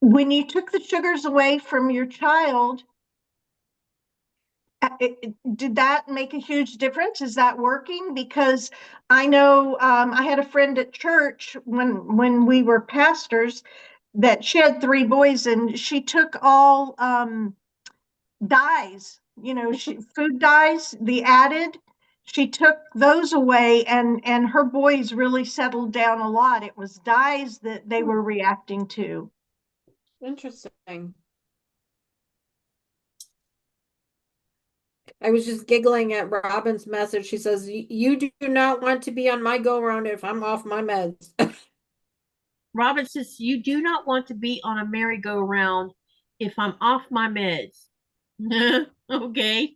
when you took the sugars away from your child, did that make a huge difference? Is that working? Because I know I had a friend at church when we were pastors that she had 3 boys, and she took all dyes, food dyes, the added. She took those away, and her boys really settled down a lot. It was dyes that they were reacting to. Interesting. I was just giggling at Robin's message. She says, you do not want to be on my go around if I'm off my meds. Robin says, you do not want to be on a merry-go-round if I'm off my meds. Okay.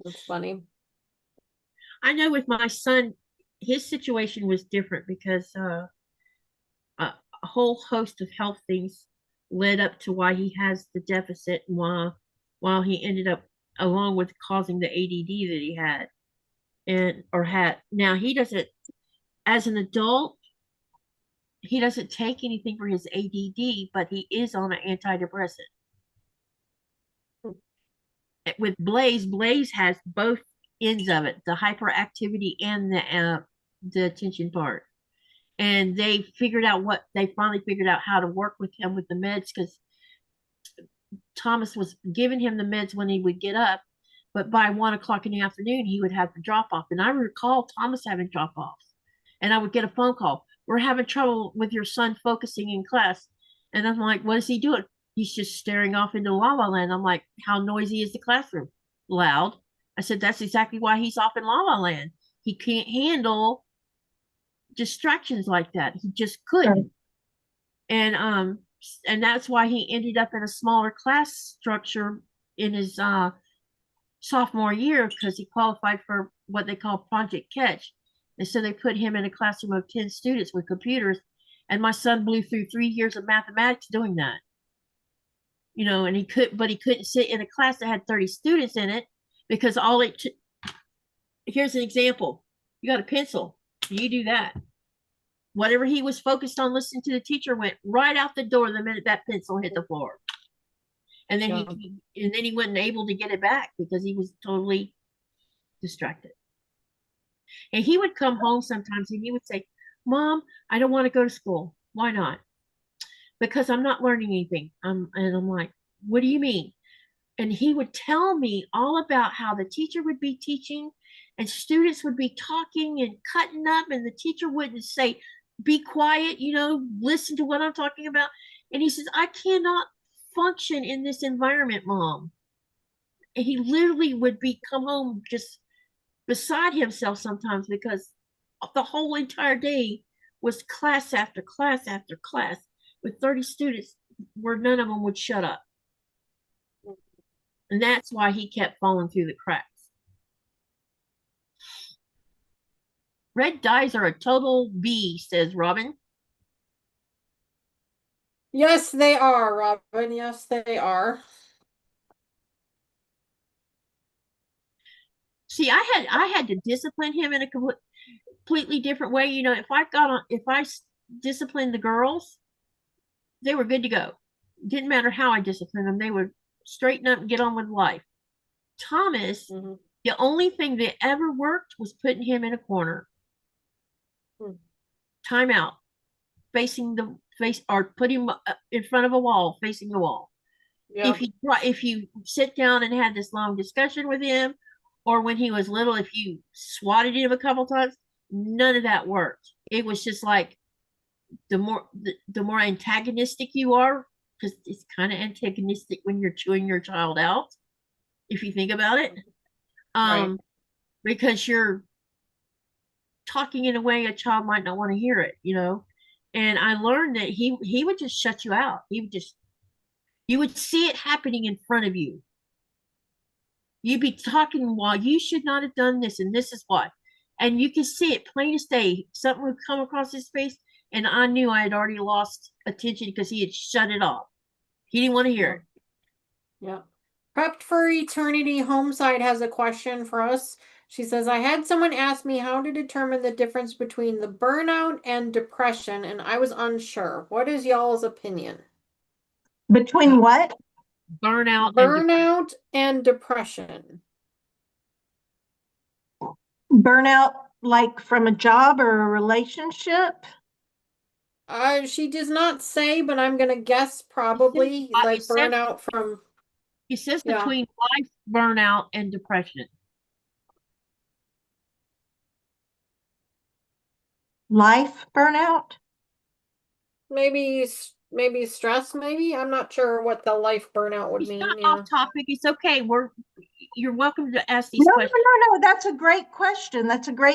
That's funny. I know with my son, his situation was different because a whole host of health things led up to why he has the deficit, and while he ended up, along with causing the ADD that he had or had. Now he doesn't, as an adult, he doesn't take anything for his ADD, but he is on an antidepressant. With Blaze has both ends of it, the hyperactivity and the the attention part. And they finally figured out how to work with him with the meds, because Thomas was giving him the meds when he would get up, but by 1 o'clock in the afternoon, he would have the drop off. And I recall Thomas having drop offs. And I would get a phone call. We're having trouble with your son focusing in class. And I'm like, what is he doing? He's just staring off into la la land. I'm like, how noisy is the classroom? Loud. I said, that's exactly why he's off in la la land. He can't handle distractions like that. He just couldn't. And that's why he ended up in a smaller class structure in his sophomore year, because he qualified for what they call Project Catch. And so they put him in a classroom of 10 students with computers. And my son blew through 3 years of mathematics doing that. And he couldn't sit in a class that had 30 students in it, because here's an example. You got a pencil. You do that. Whatever he was focused on listening to the teacher went right out the door the minute that pencil hit the floor. And then he wasn't able to get it back because he was totally distracted. And he would come home sometimes and he would say, Mom, I don't want to go to school. Why not? Because I'm not learning anything. And I'm like, what do you mean? And he would tell me all about how the teacher would be teaching and students would be talking and cutting up, and the teacher wouldn't say, be quiet, listen to what I'm talking about. And he says, I cannot function in this environment, Mom. And he literally would come home just beside himself sometimes, because the whole entire day was class after class after class with 30 students where none of them would shut up. And that's why he kept falling through the cracks. Red dyes are a total B, says Robin. Yes, they are, Robin. Yes, they are. See, I had to discipline him in a completely different way. If I disciplined the girls, they were good to go. Didn't matter how I disciplined them, they would straighten up and get on with life. Thomas, the only thing that ever worked was putting him in a corner. Time out, or put him in front of a wall, facing the wall. Yeah. If you sit down and had this long discussion with him, or when he was little, if you swatted him a couple times, none of that worked. It was just like the more antagonistic you are, because it's kind of antagonistic when you're chewing your child out, if you think about it, right. Because you're talking in a way a child might not want to hear it, And I learned that he would just shut you out. You would see it happening in front of you. You'd be talking while you should not have done this, and this is what. And you could see it plain as day. Something would come across his face, and I knew I had already lost attention because he had shut it off. He didn't want to hear it. Yeah. Prepped for Eternity Homeside has a question for us. She says, I had someone ask me how to determine the difference between the burnout and depression, and I was unsure. What is y'all's opinion? Between what? Burnout and depression. Burnout, like from a job or a relationship? She does not say, but I'm going to guess probably like burnout from... He says between life burnout and depression. Life burnout? Maybe stress, maybe? I'm not sure what the life burnout would mean. Not off topic. It's okay. You're welcome to ask these questions. No. That's a great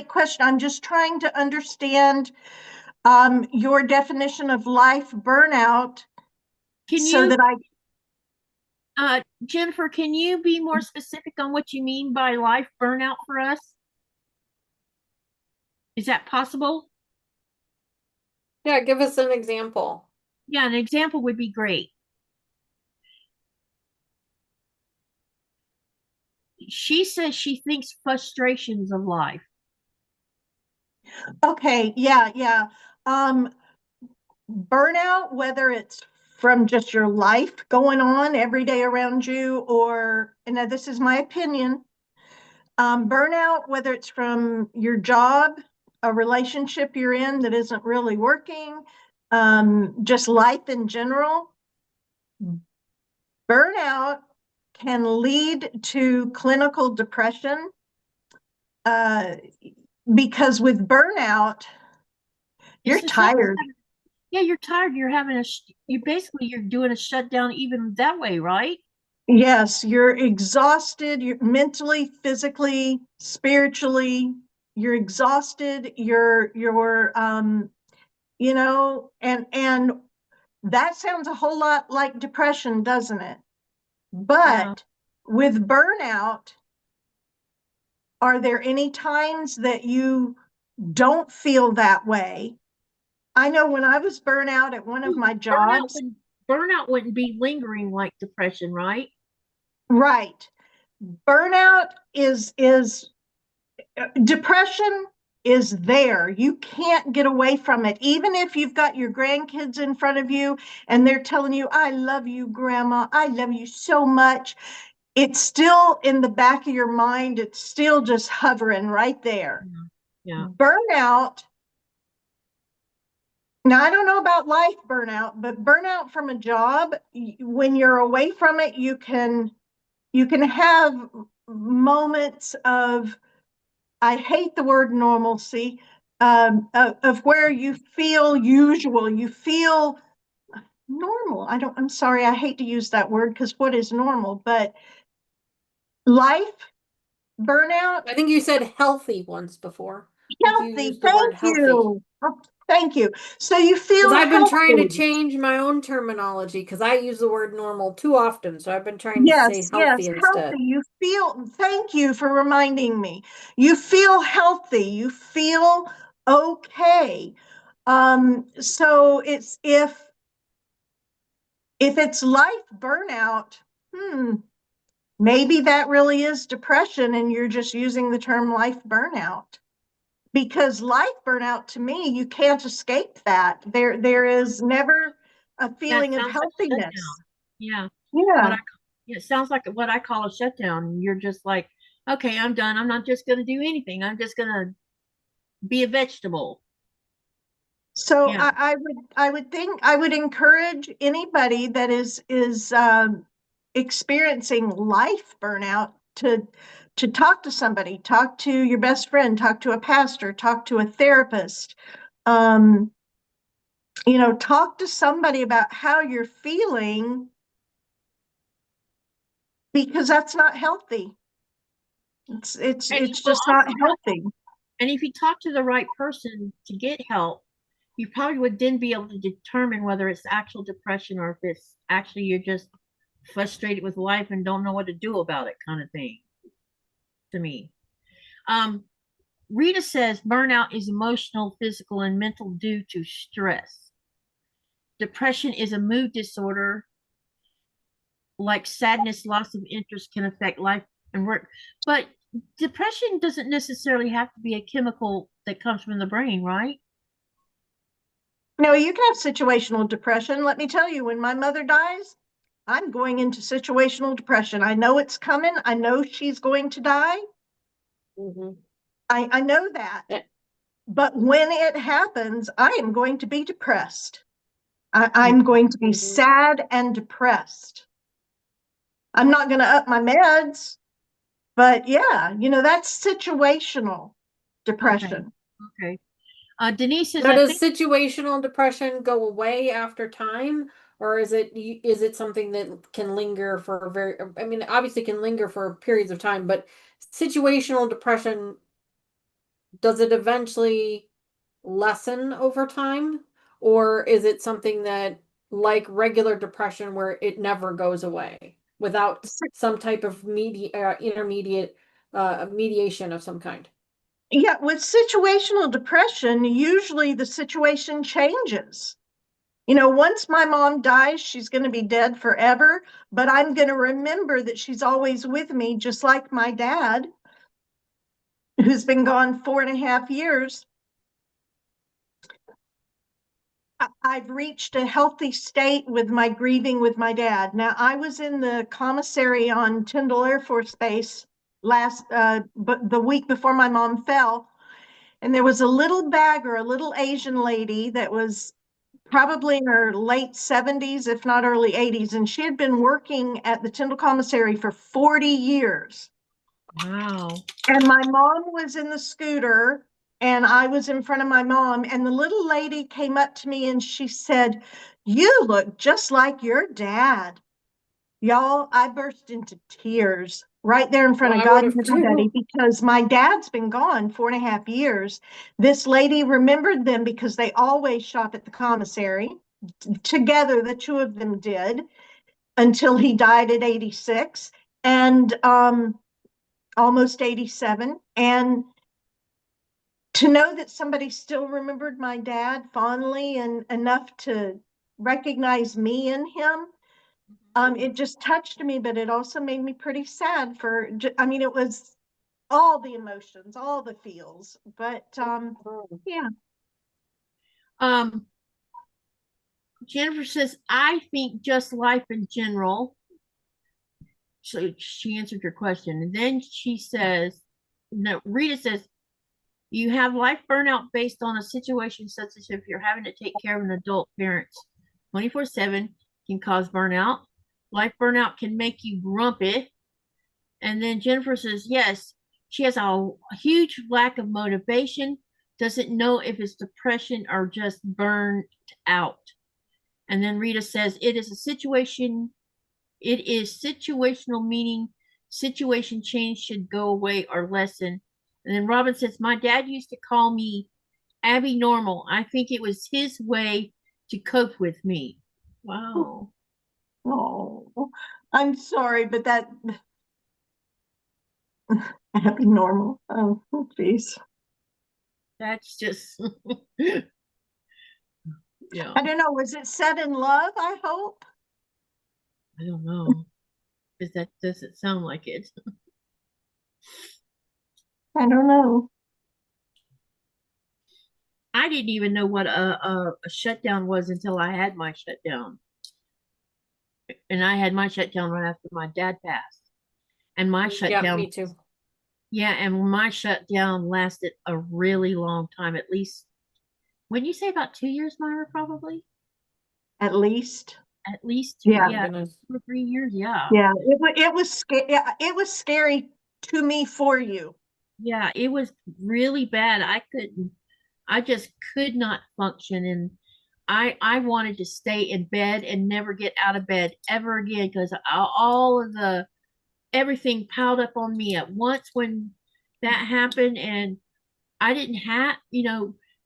question. I'm just trying to understand your definition of life burnout. Jennifer, can you be more specific on what you mean by life burnout for us? Is that possible? Yeah, give us an example. Yeah, an example would be great. She says she thinks frustrations of life. Okay, yeah. Burnout, whether it's from just your life going on every day around you, or, and this is my opinion, burnout, whether it's from your job, a relationship you're in that isn't really working, just life in general. Burnout can lead to clinical depression, because with burnout, you're It's the same as tired. yeah, you're tired. You're having you basically you're doing a shutdown even that way, right? Yes, you're exhausted. You're mentally, physically, spiritually. You're exhausted. And that sounds a whole lot like depression, doesn't it? Yeah. But with burnout, are there any times that you don't feel that way? I know when I was burnout at one of my Burnout jobs, burnout wouldn't be lingering like depression, right? right? Burnout is depression is there. You can't get away from it. Even if you've got your grandkids in front of you and they're telling you, I love you, Grandma, I love you so much. It's still in the back of your mind. It's still just hovering right there. Yeah. Burnout. Now, I don't know about life burnout, but burnout from a job, when you're away from it, you can have moments of, I hate the word normalcy, of where you feel usual, you feel normal. I'm sorry, I hate to use that word because what is normal, but life burnout. I think you said healthy once before. I think you Healthy, used the word thank healthy. you. Oh, thank you. So you Because feel I've been trying to healthy. change my own terminology because I use the word normal too often. So I've been trying to say Yes, healthy healthy. instead. You feel, thank you for reminding me. You feel healthy. You feel okay. So it's if it's life burnout, maybe that really is depression and you're just using the term life burnout. Because life burnout, to me, you can't escape that. There is never a Yeah, it feeling of sounds like a healthiness. shutdown. Yeah. What Yeah. I yeah, it sounds like what I call a shutdown. You're just like, okay, I'm done. I'm not just gonna do anything. I'm just gonna be a vegetable. So Yeah. I would encourage anybody that is experiencing life burnout to talk to somebody, talk to your best friend, talk to a pastor, talk to a therapist. Um, talk to somebody about how you're feeling, because that's not healthy. And you It's will just not also healthy. and if you talk to the right person to get help, you probably would then be able to determine whether it's actual depression or if it's actually you're just frustrated with life and don't know what to do about it kind of thing to me. Um, Rita says burnout is emotional, physical, and mental due to stress. Depression is a mood disorder, like sadness, loss of interest can affect life and work. But depression doesn't necessarily have to be a chemical that comes from the brain, right? No, you can have situational depression. Let me tell you, when my mother dies, I'm going into situational depression. I know it's coming. I know she's going to die. Mm-hmm. I know that. Yeah. But when it happens, I am going to be depressed. I'm going to be sad and depressed. I'm not going to up my meds, but yeah, that's situational Okay. depression. Okay. Denise says, Now, I does think situational depression go away after time, or is it something that can linger for a very? I mean, obviously can linger for periods of time, but situational depression, does it eventually lessen over time, or is it something that, like regular depression, where it never goes away without some type of intermediate mediation of some kind? Yeah, with situational depression, usually the situation changes. Once my mom dies, she's going to be dead forever, but I'm going to remember that she's always with me, just like my dad, who's been gone 4.5 years. I've reached a healthy state with my grieving with my dad. Now, I was in the commissary on Tyndall Air Force Base but the week before my mom fell. And there was a little bagger, a little Asian lady that was probably in her late 70s, if not early 80s. And she had been working at the Tyndall Commissary for 40 years. Wow. And my mom was in the scooter and I was in front of my mom. And the little lady came up to me and she said, "You look just like your dad." Y'all, I burst into tears right there in front of I God would and have everybody too. because my dad's been gone 4.5 years. This lady remembered them because they always shop at the commissary. Together, the two of them did until he died at 86 and almost 87. And to know that somebody still remembered my dad fondly and enough to recognize me in him, it just touched me, but it also made me pretty sad for, I mean, it was all the emotions, all the feels, but yeah. Jennifer says, I think just life in general. So she answered your question. And then she says, no, Rita says, you have life burnout based on a situation such as if you're having to take care of an adult parent 24/7 can cause burnout. Life burnout can make you grumpy. And then Jennifer says, yes, she has a huge lack of motivation, doesn't know if it's depression or just burnt out. And then Rita says, it is situational, meaning situation change should go away or lessen. And then Robin says, my dad used to call me Abby Normal. I think it was his way to cope with me. Wow. Oh, I'm sorry, but that happy normal. Oh, geez. That's just, yeah, I don't know. Was it said in love? I hope. I don't know. Because that doesn't sound like it. I don't know. I didn't even know what a shutdown was until I had my shutdown. And I had my shutdown right after my dad passed. And my Yeah, shutdown, me too. yeah, and my shutdown lasted a really long time, at least, wouldn't you say about 2 years, Myra, probably? At least. At least two, Yeah. Oh, yeah, goodness. 2 or 3 years, yeah. Yeah. It was scary to me for you. Yeah, it was really bad. I just could not function. And I wanted to stay in bed and never get out of bed ever again because all of the everything piled up on me at once when that happened. And I didn't have,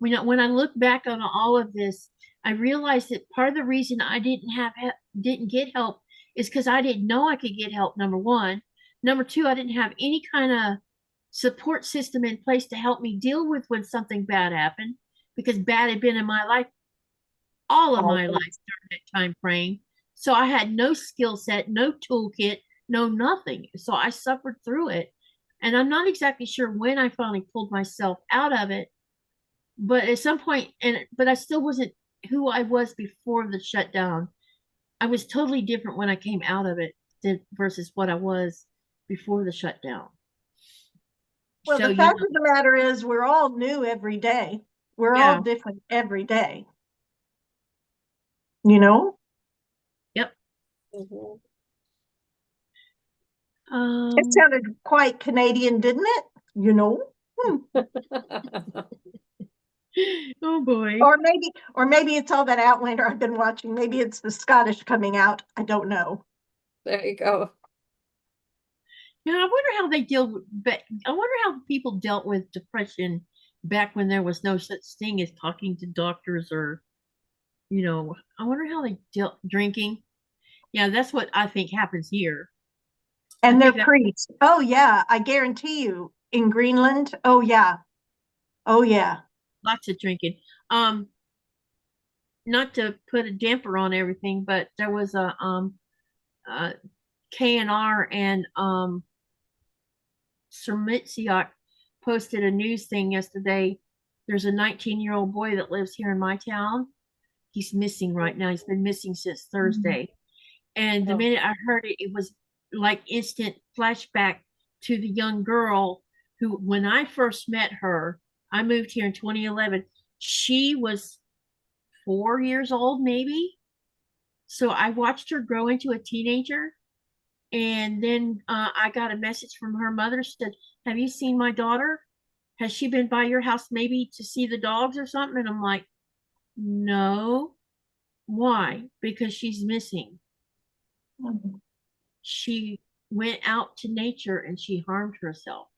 when I look back on all of this, I realized that part of the reason I didn't get help is because I didn't know I could get help. Number one, number two, I didn't have any kind of support system in place to help me deal with when something bad happened, because bad had been in my life all of my life during that time frame. So I had no skill set, no toolkit, no nothing. So I suffered through it. And I'm not exactly sure when I finally pulled myself out of it, but at some point, but I still wasn't who I was before the shutdown. I was totally different when I came out of it versus what I was before the shutdown. Well, So the fact of the matter is we're all new every day. We're all different every day. You know? Yep. Mhm. It sounded quite Canadian, didn't it? You know? Oh boy. Or maybe it's all that Outlander I've been watching. Maybe it's the Scottish coming out. I don't know. There you go. Yeah, I wonder how they deal with, but I wonder how people dealt with depression back when there was no such thing as talking to doctors or, I wonder how they dealt drinking. Yeah, that's what I think happens here. And they're priests. Oh yeah, I guarantee you in Greenland. Oh yeah. Oh yeah. Lots of drinking. Not to put a damper on everything, but there was a KNR and Sir Mitziak posted a news thing yesterday. There's a 19-year-old boy that lives here in my town. He's missing right now. He's been missing since Thursday. And the minute I heard it, it was like instant flashback to the young girl who, when I first met her, I moved here in 2011. She was 4 years old, maybe. So I watched her grow into a teenager. And then I got a message from her mother, said, "Have you seen my daughter? Has she been by your house maybe to see the dogs or something?" And I'm like, "No." Why? Because she's missing. Mhm. She went out to nature and she harmed herself.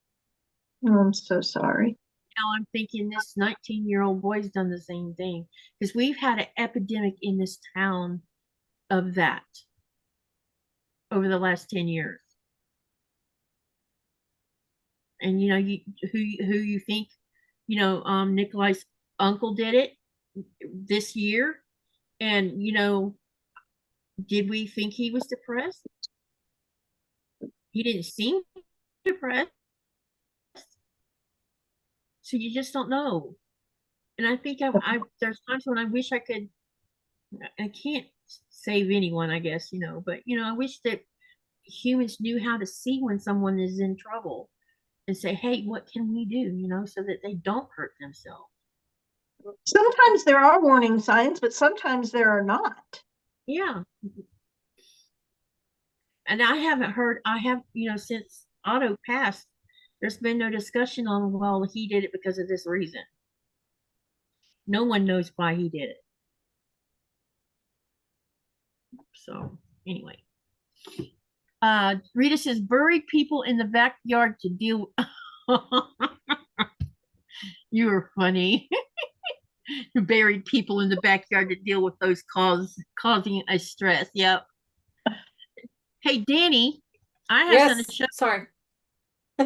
Oh, I'm so sorry. Now I'm thinking this 19-year-old boy's done the same thing, because we've had an epidemic in this town of that over the last 10 years. And who you think, Nikolai's uncle did it this year. And did we think he was depressed? He didn't seem depressed. So you just don't know. And I think there's times when I wish I can't save anyone, I guess, but I wish that humans knew how to see when someone is in trouble and say, "Hey, what can we do?" So that they don't hurt themselves. Sometimes there are warning signs, but sometimes there are not. Yeah. And I have, since Otto passed, there's been no discussion on, well, he did it because of this reason. No one knows why he did it. So anyway. Rita says, "Buried people in the backyard to deal." You are funny. Buried people in the backyard to deal with those causing a stress. Yep. Hey, Danny, I have something to show. Sorry.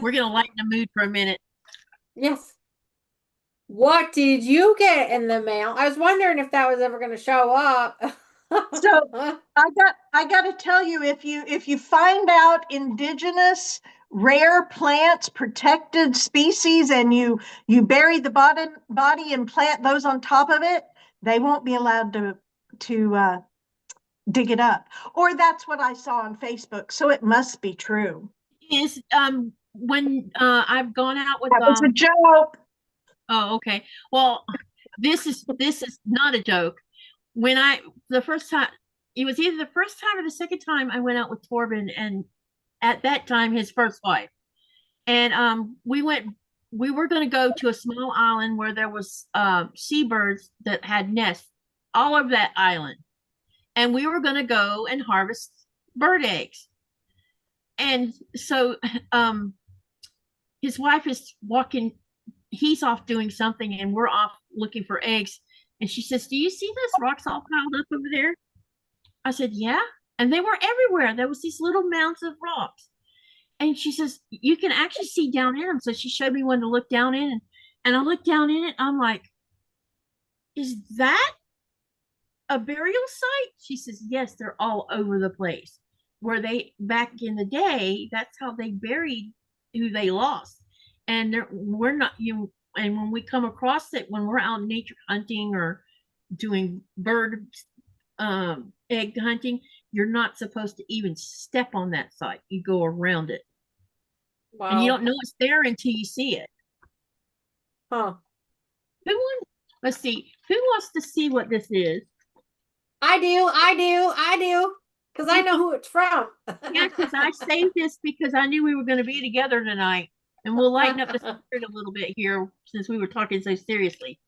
We're gonna lighten the mood for a minute. Yes. What did you get in the mail? I was wondering if that was ever going to show up. So I got to tell you, if you find out indigenous rare plants, protected species, and you bury the body and plant those on top of it, they won't be allowed to dig it up. Or that's what I saw on Facebook, so it must be true. Is when I've gone out with That was a joke. Oh, okay. Well, this is not a joke. The first time, it was either the first time or the second time I went out with Torben, and at that time his first wife. And we were going to go to a small island where there was seabirds that had nests all over that island. And we were going to go and harvest bird eggs. And so his wife is walking, he's off doing something, and we're off looking for eggs. And she says, "Do you see those rocks all piled up over there?" I said, "Yeah." And they were everywhere. There was these little mounds of rocks. And she says, "You can actually see down in them." So she showed me one to look down in. And I looked down in it. I'm like, "Is that a burial site?" She says, "Yes, they're all over the place. Where they, back in the day, that's how they buried who they lost. And we're not, and when we come across it, when we're out nature hunting or doing bird egg hunting, you're not supposed to even step on that site. You go around it." Wow. And you don't know it's there until you see it. Huh. Let's see. Who wants to see what this is? I do. Because I know who it's from. Yeah, because I saved this because I knew we were going to be together tonight. And we'll lighten up the spirit a little bit here since we were talking so seriously.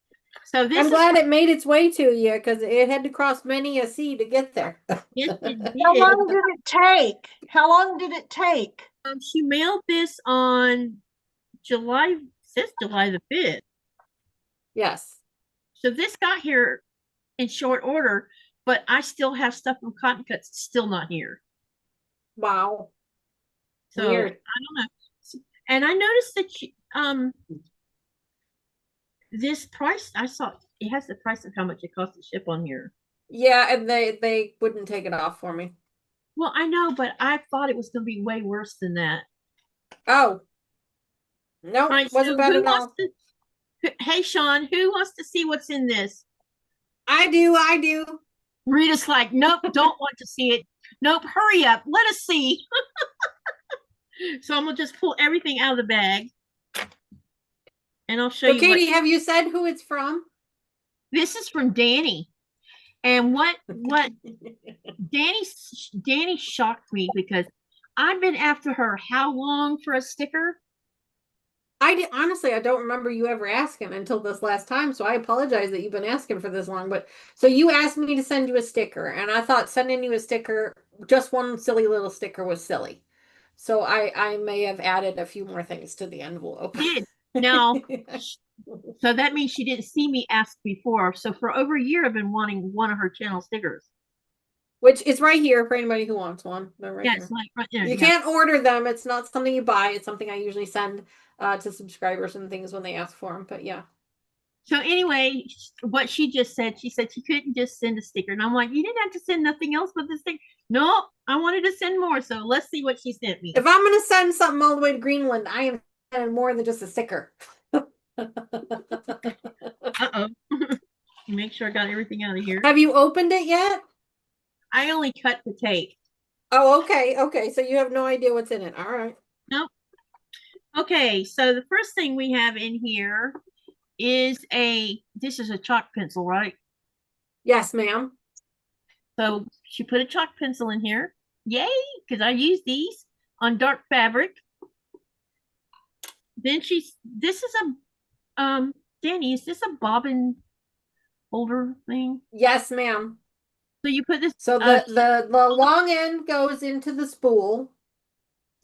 So this I'm glad it made its way to you, because it had to cross many a sea to get there. Yes, it did. How long did it take? How long did it take? She mailed this on July the 5th. Yes. So this got here in short order, but I still have stuff from Cotton Cuts still not here. Wow. So Weird. I don't know. And I noticed that this price, I saw it has the price of how much it costs to ship on here. Yeah, and they wouldn't take it off for me. Well, I know, but I thought it was going to be way worse than that. Oh. No, Right, wasn't bad at all. Hey, Sean, who wants to see what's in this? I do. Rita's like, "Nope, don't want to see it. Nope, hurry up. Let us see." So I'm going to just pull everything out of the bag. and I'll show So you Katie, have you said who it's from? this is from Danny. And Who it's from? this is from Danny. And what Danny shocked me because I've been after her how long for a sticker? Honestly, I don't remember you ever asking until this last time, so I apologize that you've been asking for this long. But so you asked me to send you a sticker, and I thought sending you a sticker, just one silly little sticker, was silly. So I may have added a few more things to the envelope. Did now, so that means she didn't see me ask before. So for over a year, I've been wanting one of her channel stickers. Which is right here for anybody who wants one. They're right Yes, here. like right there. You Yeah. can't order them. It's not something you buy. It's something I usually send to subscribers and things when they ask for them. But yeah. So anyway, what she just said, she said she couldn't just send a sticker. And I'm like, you didn't have to send nothing else but this thing. No, I wanted to send more. So let's see what she sent me. If I'm going to send something all the way to Greenland, I am sending more than just a sticker. Uh-oh. Make sure I got everything out of here. Have you opened it yet? I only cut the tape. Oh, okay. Okay. So you have no idea what's in it. All right. Nope. Okay, so the first thing we have in here is this is a chalk pencil, right? Yes, ma'am. So she put a chalk pencil in here. Yay, because I use these on dark fabric. Then this is Danny, is this a bobbin holder thing? Yes, ma'am. So you put this. So the long end goes into the spool.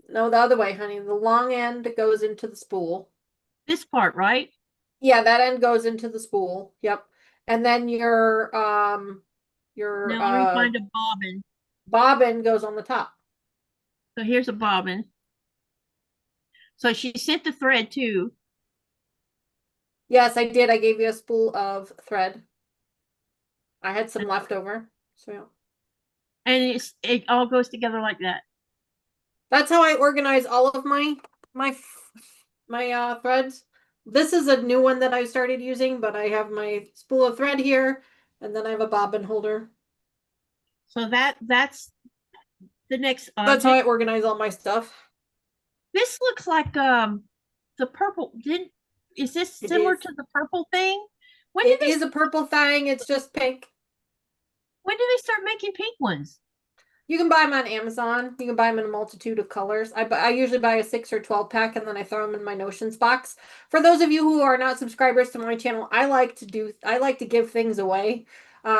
No, the other way, honey. The long end goes into the spool. This part, right? Yeah, that end goes into the spool. Yep. And then your Now let me find a bobbin. bobbin goes on the top. So here's a bobbin. So she sent the thread too. Yes, I did. I gave you a spool of thread. I had some left over. So yeah. And it all goes together like that. That's how I organize all of my threads. This is a new one that I started using, but I have my spool of thread here, and then I have a bobbin holder. So that's the next That's how I organize all my stuff. This looks like the purple. Is this similar to the purple thing? It is a purple thing. It's just pink. When do they start making pink ones? You can buy them on Amazon. You can buy them in a multitude of colors. I usually buy a 6 or 12 pack and then I throw them in my Notions box. For those of you who are not subscribers to my channel, I like to give things away.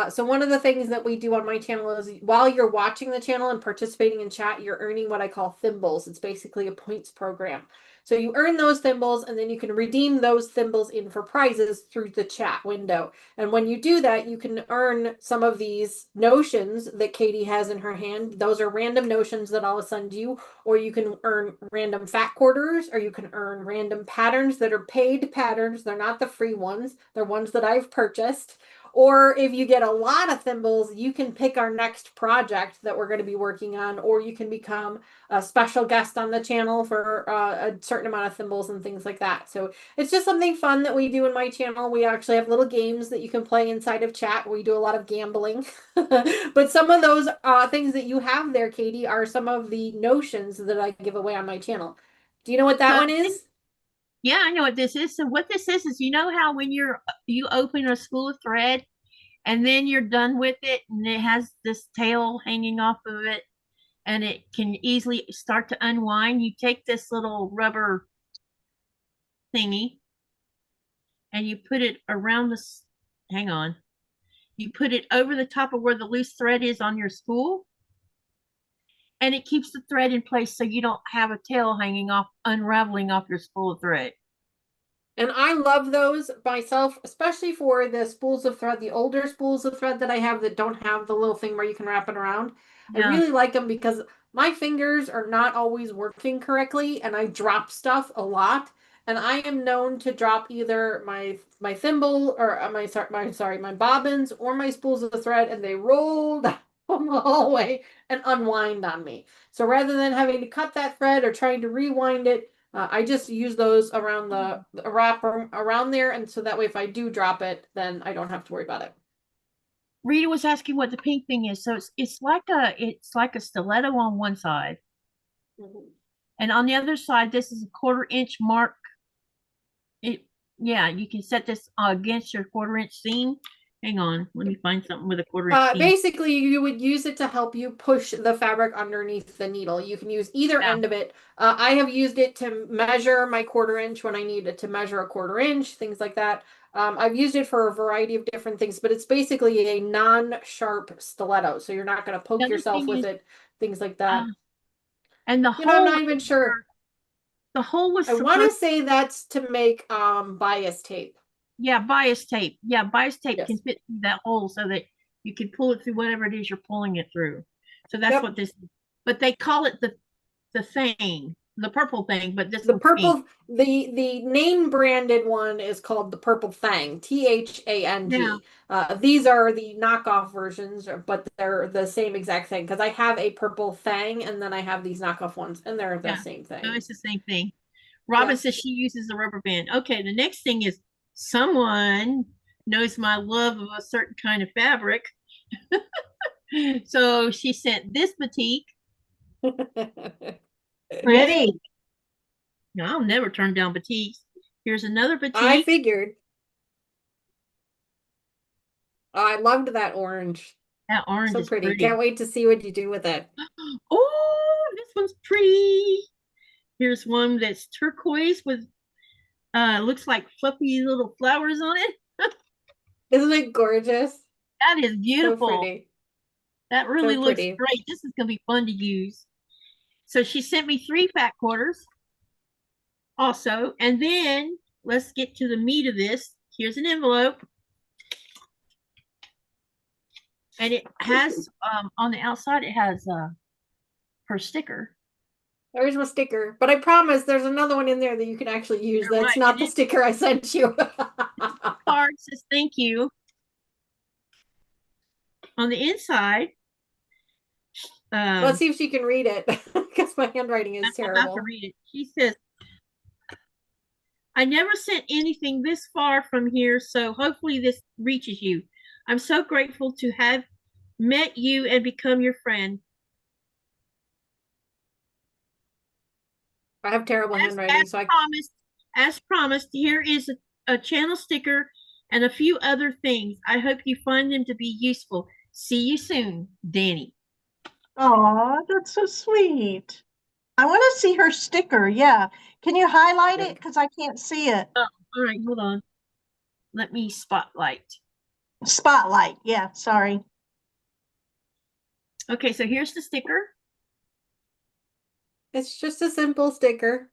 So one of the things that we do on my channel is while you're watching the channel and participating in chat, you're earning what I call thimbles. It's basically a points program. So you earn those thimbles and then you can redeem those thimbles in for prizes through the chat window. And when you do that, you can earn some of these notions that Katie has in her hand. Those are random notions that I'll send you, or you can earn random fat quarters, or you can earn random patterns that are paid patterns. They're not the free ones. They're ones that I've purchased. Or if you get a lot of thimbles, you can pick our next project that we're going to be working on, or you can become a special guest on the channel for a certain amount of thimbles and things like that. So it's just something fun that we do in my channel. We actually have little games that you can play inside of chat. We do a lot of gambling. But some of those things that you have there, Katie, are some of the notions that I give away on my channel. Do you know what that one is? Yeah, I know what this is. So what this is you know how when you open a spool of thread and then you're done with it and it has this tail hanging off of it and it can easily start to unwind, you take this little rubber thingy and you put it around you put it over the top of where the loose thread is on your spool, and it keeps the thread in place so you don't have a tail hanging off, unraveling off your spool of thread. And I love those myself, especially for the spools of thread, the older spools of thread that I have that don't have the little thing where you can wrap it around. Yeah. I really like them because my fingers are not always working correctly and I drop stuff a lot. And I am known to drop either my thimble or my bobbins or my spools of thread, and they roll down the hallway and unwind on me. So rather than having to cut that thread or trying to rewind it, I just use those around the wrap around there, and so that way if I do drop it, then I don't have to worry about it. Rita was asking what the pink thing is. So it's like a stiletto on one side, and on the other side, this is a 1/4 inch mark. Yeah, you can set this against your 1/4" seam. Hang on, let me find something with a 1/4" seam. Basically, you would use it to help you push the fabric underneath the needle. You can use either Yeah. end of it. I have used it to measure my 1/4" when I needed to measure a 1/4", things like that. I've used it for a variety of different things, but it's basically a non-sharp stiletto, so you're not going to poke The other yourself thing with is, it, things like that. and the You know, I'm hole, not even sure. the hole was I want to supposed, say that's to make bias tape. yeah, bias tape. Yeah, bias tape Yes. can fit through that hole so that you can pull it through whatever it is you're pulling it through. So that's Yep. what this is. But they call it the thing, the purple thing, but this The one's pink. purple, the name branded one is called the Purple Thang, Yeah, THANG. These are the knockoff versions, but they're the same exact thing because I have a Purple Thang and then I have these knockoff ones, and they're the yeah. same No, thing. it's the same thing. Robin Yeah. says she uses a rubber band. Okay, the next thing is someone knows my love of a certain kind of fabric. So she sent this batik. Pretty. No, I'll never turn down batiks. Here's another I batik. figured. I loved that orange. That orange So is pretty. pretty. Can't wait to see what you do with it. Oh, this one's pretty. Here's one that's turquoise with looks like fluffy little flowers on it. Isn't it gorgeous? That is So beautiful. pretty. That really So looks pretty. great. This is gonna be fun to use. So she sent me 3 fat quarters also. And then let's get to the meat of this. Here's an envelope. And it has on the outside, it has her sticker. There's my sticker, but I promise there's another one in there that you can actually use. You're That's right. not the sticker I sent you. Card says thank you. On the inside, Let's see if she can read it because my handwriting is I'm about to terrible. read it. She says, I never sent anything this far from here, so hopefully this reaches you. I'm so grateful to have met you and become your friend. I have terrible handwriting, so I As promised, here is a channel sticker and a few other things. I hope you find them to be useful. See you soon, Danny. Oh, that's so sweet. I want to see her sticker. Yeah. Can you highlight it? Because I can't see it. Oh, all right, hold on. Let me spotlight. Spotlight. Yeah, sorry. Okay, so here's the sticker. it's just a simple sticker.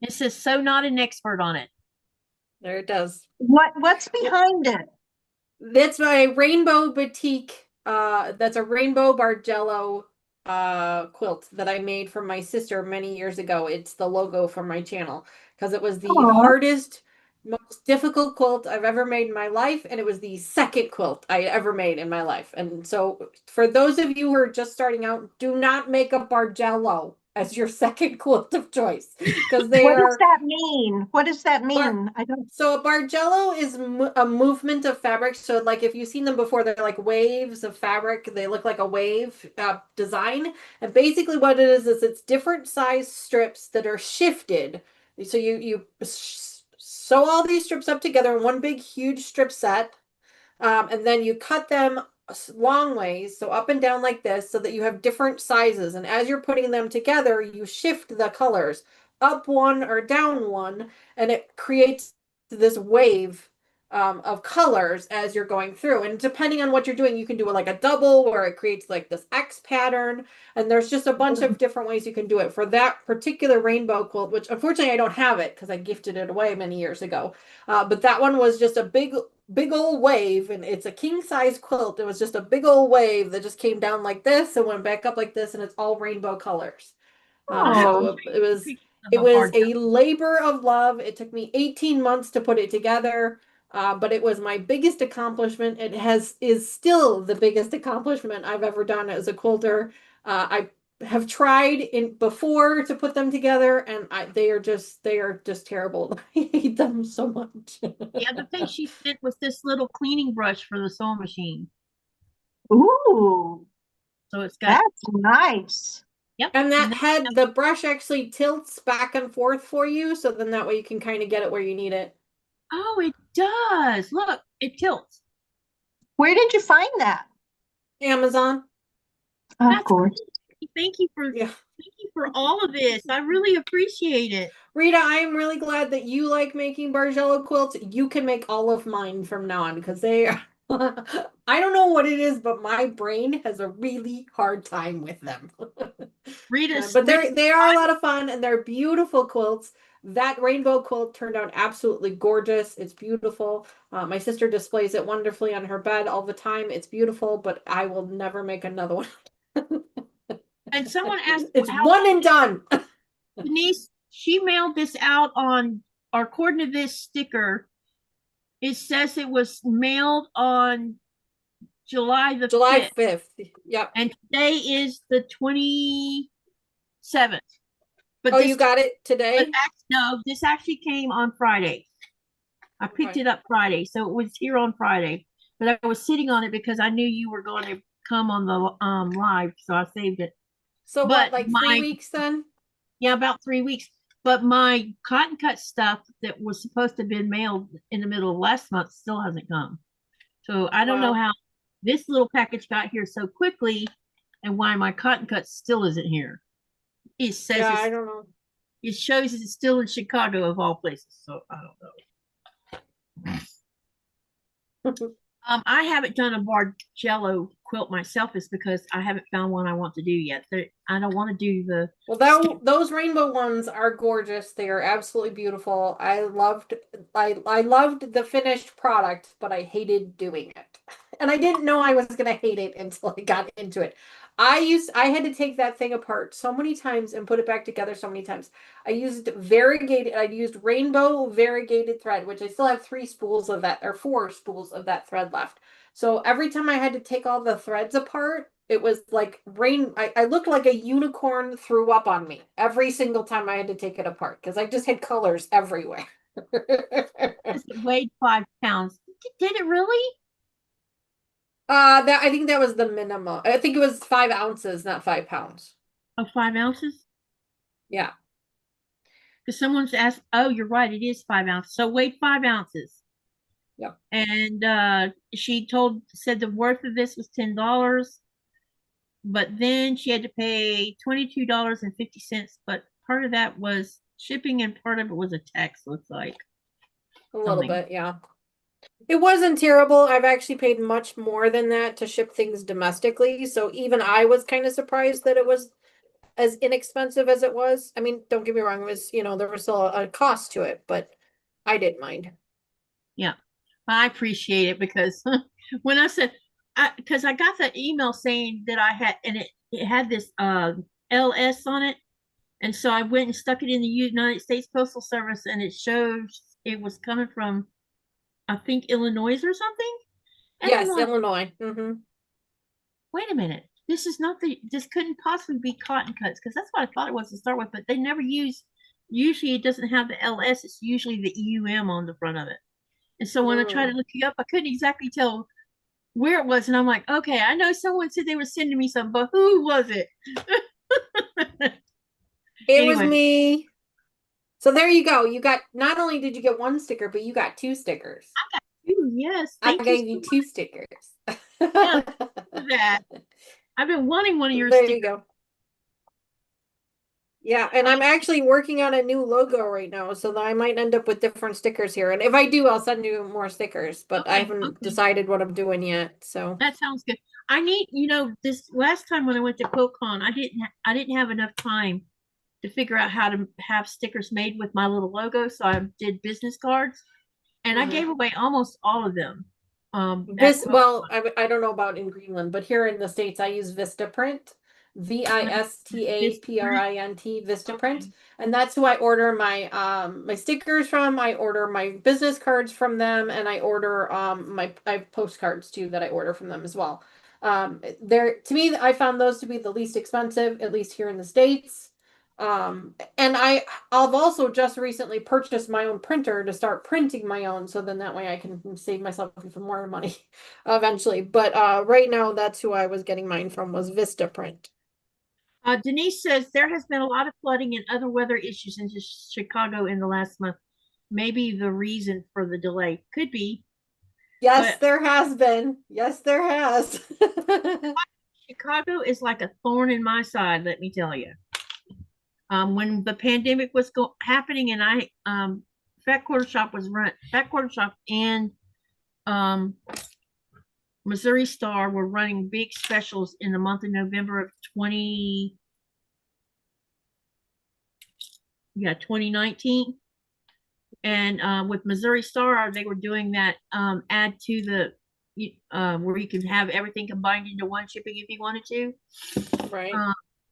It says "So not an expert" on it. There it does. What's behind it? That's my rainbow batik. That's a rainbow Bargello quilt that I made for my sister many years ago. It's the logo for my channel because it was the Oh, hardest, most difficult quilt I've ever made in my life, and it was the second quilt I ever made in my life. And so, for those of you who are just starting out, do not make a Bargello as your second quilt of choice because they what does are that mean? What does that Bar mean? I don't. so a Bargello is a movement of fabric. So like if you've seen them before, they're like waves of fabric. They look like a wave design. And basically what it is it's different size strips that are shifted. So you sew all these strips up together in one big huge strip set. And then you cut them long ways, so up and down like this, so that you have different sizes. And as you're putting them together, you shift the colors up one or down one, and it creates this wave of colors as you're going through. And depending on what you're doing, you can do it like a double where it creates like this X pattern. And there's just a bunch of different ways you can do it. For that particular rainbow quilt, which unfortunately I don't have it because I gifted it away many years ago. But that one was just a big old wave, and it's a king size quilt. It was just a big old wave that just came down like this and went back up like this, and it's all rainbow colors. Oh, It was a labor of love. It took me 18 months to put it together, but it was my biggest accomplishment. Is still the biggest accomplishment I've ever done as a quilter. I have tried in before to put them together, and they are just terrible. I hate them so much. The other thing she sent was this little cleaning brush for the sewing machine. ooh, So it's got, that's nice. Yep. And that then- head, the brush actually tilts back and forth for you, so then that way you can kind of get it where you need it. Oh, it does. Look, it tilts. Where did you find that? Amazon. Of That's course. Thank you for Yeah. thank you for all of this. I really appreciate it. Rita, I am really glad that you like making Bargello quilts. You can make all of mine from now on because they are, I don't know what it is, but my brain has a really hard time with them. But they are a lot of fun and they're beautiful quilts. That rainbow quilt turned out absolutely gorgeous. It's beautiful. My sister displays it wonderfully on her bed all the time. It's beautiful, but I will never make another one. And someone asked It's how one and done. Denise, she mailed this out on, or according to this sticker, it says it was mailed on July the July 5th. 5th. Yep. And today is the 27th. But Oh, this, you got it today? no, this actually came on Friday. I picked Okay. it up Friday, so it was here on Friday. But I was sitting on it because I knew you were going to come on the live, so I saved it. So But what, like 3 weeks then? Yeah, about 3 weeks. But my cotton cut stuff that was supposed to have been mailed in the middle of last month still hasn't come. So I don't know Wow. how this little package got here so quickly and why my cotton cut still isn't here. It says Yeah, I don't know. it shows it's still in Chicago of all places. So I don't know. I haven't done a Bargello quilt myself is because I haven't found one I want to do yet. I don't want to do the Well, those rainbow ones are gorgeous. They are absolutely beautiful. I loved the finished product, but I hated doing it. And I didn't know I was gonna hate it until I got into it. I had to take that thing apart so many times and put it back together so many times. I used rainbow variegated thread, which I still have 3 spools of that, or 4 spools of that thread left. So every time I had to take all the threads apart, it was like I looked like a unicorn threw up on me every single time I had to take it apart because I just had colors everywhere. it weighed 5 pounds. Did it really? I think that was the minimum. I think it was 5 ounces, not 5 pounds. Oh, 5 ounces? Yeah. Because someone's asked, oh, you're right, it is 5 ounces. So it weighed 5 ounces. Yep. And she said the worth of this was $10, but then she had to pay $22.50. But part of that was shipping and part of it was a tax, looks like. A little bit, yeah. It wasn't terrible. I've actually paid much more than that to ship things domestically. So even I was kind of surprised that it was as inexpensive as it was. I mean, don't get me wrong, it was, there was still a cost to it, but I didn't mind. Yeah, I appreciate it because when I said, because I got that email saying that I had, and it had this LS on it. And so I went and stuck it in the United States Postal Service and it shows it was coming from, I think, Illinois or something. And Yes, I'm like, Illinois. Mm-hmm. wait a minute. This couldn't possibly be cotton cuts because that's what I thought it was to start with, but they never usually it doesn't have the LS, it's usually the EUM on the front of it. And so when I tried to look you up, I couldn't exactly tell where it was. And I'm like, okay, I know someone said they were sending me something, but who was it? It Anyway. was me. So there you go. You got, not only did you get 1 sticker, but you got 2 stickers. Ooh, yes. I gave you 2 stickers. Yeah, that. I've been wanting one of your There stickers. you go. Yeah, and I'm actually working on a new logo right now, so that I might end up with different stickers here. And if I do, I'll send you more stickers, but I haven't decided what I'm doing yet. So that sounds good. I need, this last time when I went to QuiltCon, I didn't have enough time to figure out how to have stickers made with my little logo, so I did business cards, and I gave away almost all of them. well, I don't know about in Greenland, but here in the States, I use Vistaprint, Vistaprint, Vistaprint, and that's who I order my stickers from. I order my business cards from them, and I order I have postcards too that I order from them as well. To me, I found those to be the least expensive, at least here in the States. And I've also just recently purchased my own printer to start printing my own, so then that way I can save myself even more money eventually. But right now, that's who I was getting mine from, was Vistaprint. Denise says there has been a lot of flooding and other weather issues in Chicago in the last month. Maybe the reason for the delay could be, Yes, but there has been. Yes, there has. Chicago is like a thorn in my side, let me tell you. When the pandemic was happening and Fat Quarter Shop and um, Missouri Star were running big specials in the month of November of 2019. And with Missouri Star, they were doing that add to the where you can have everything combined into one shipping if you wanted to. Right.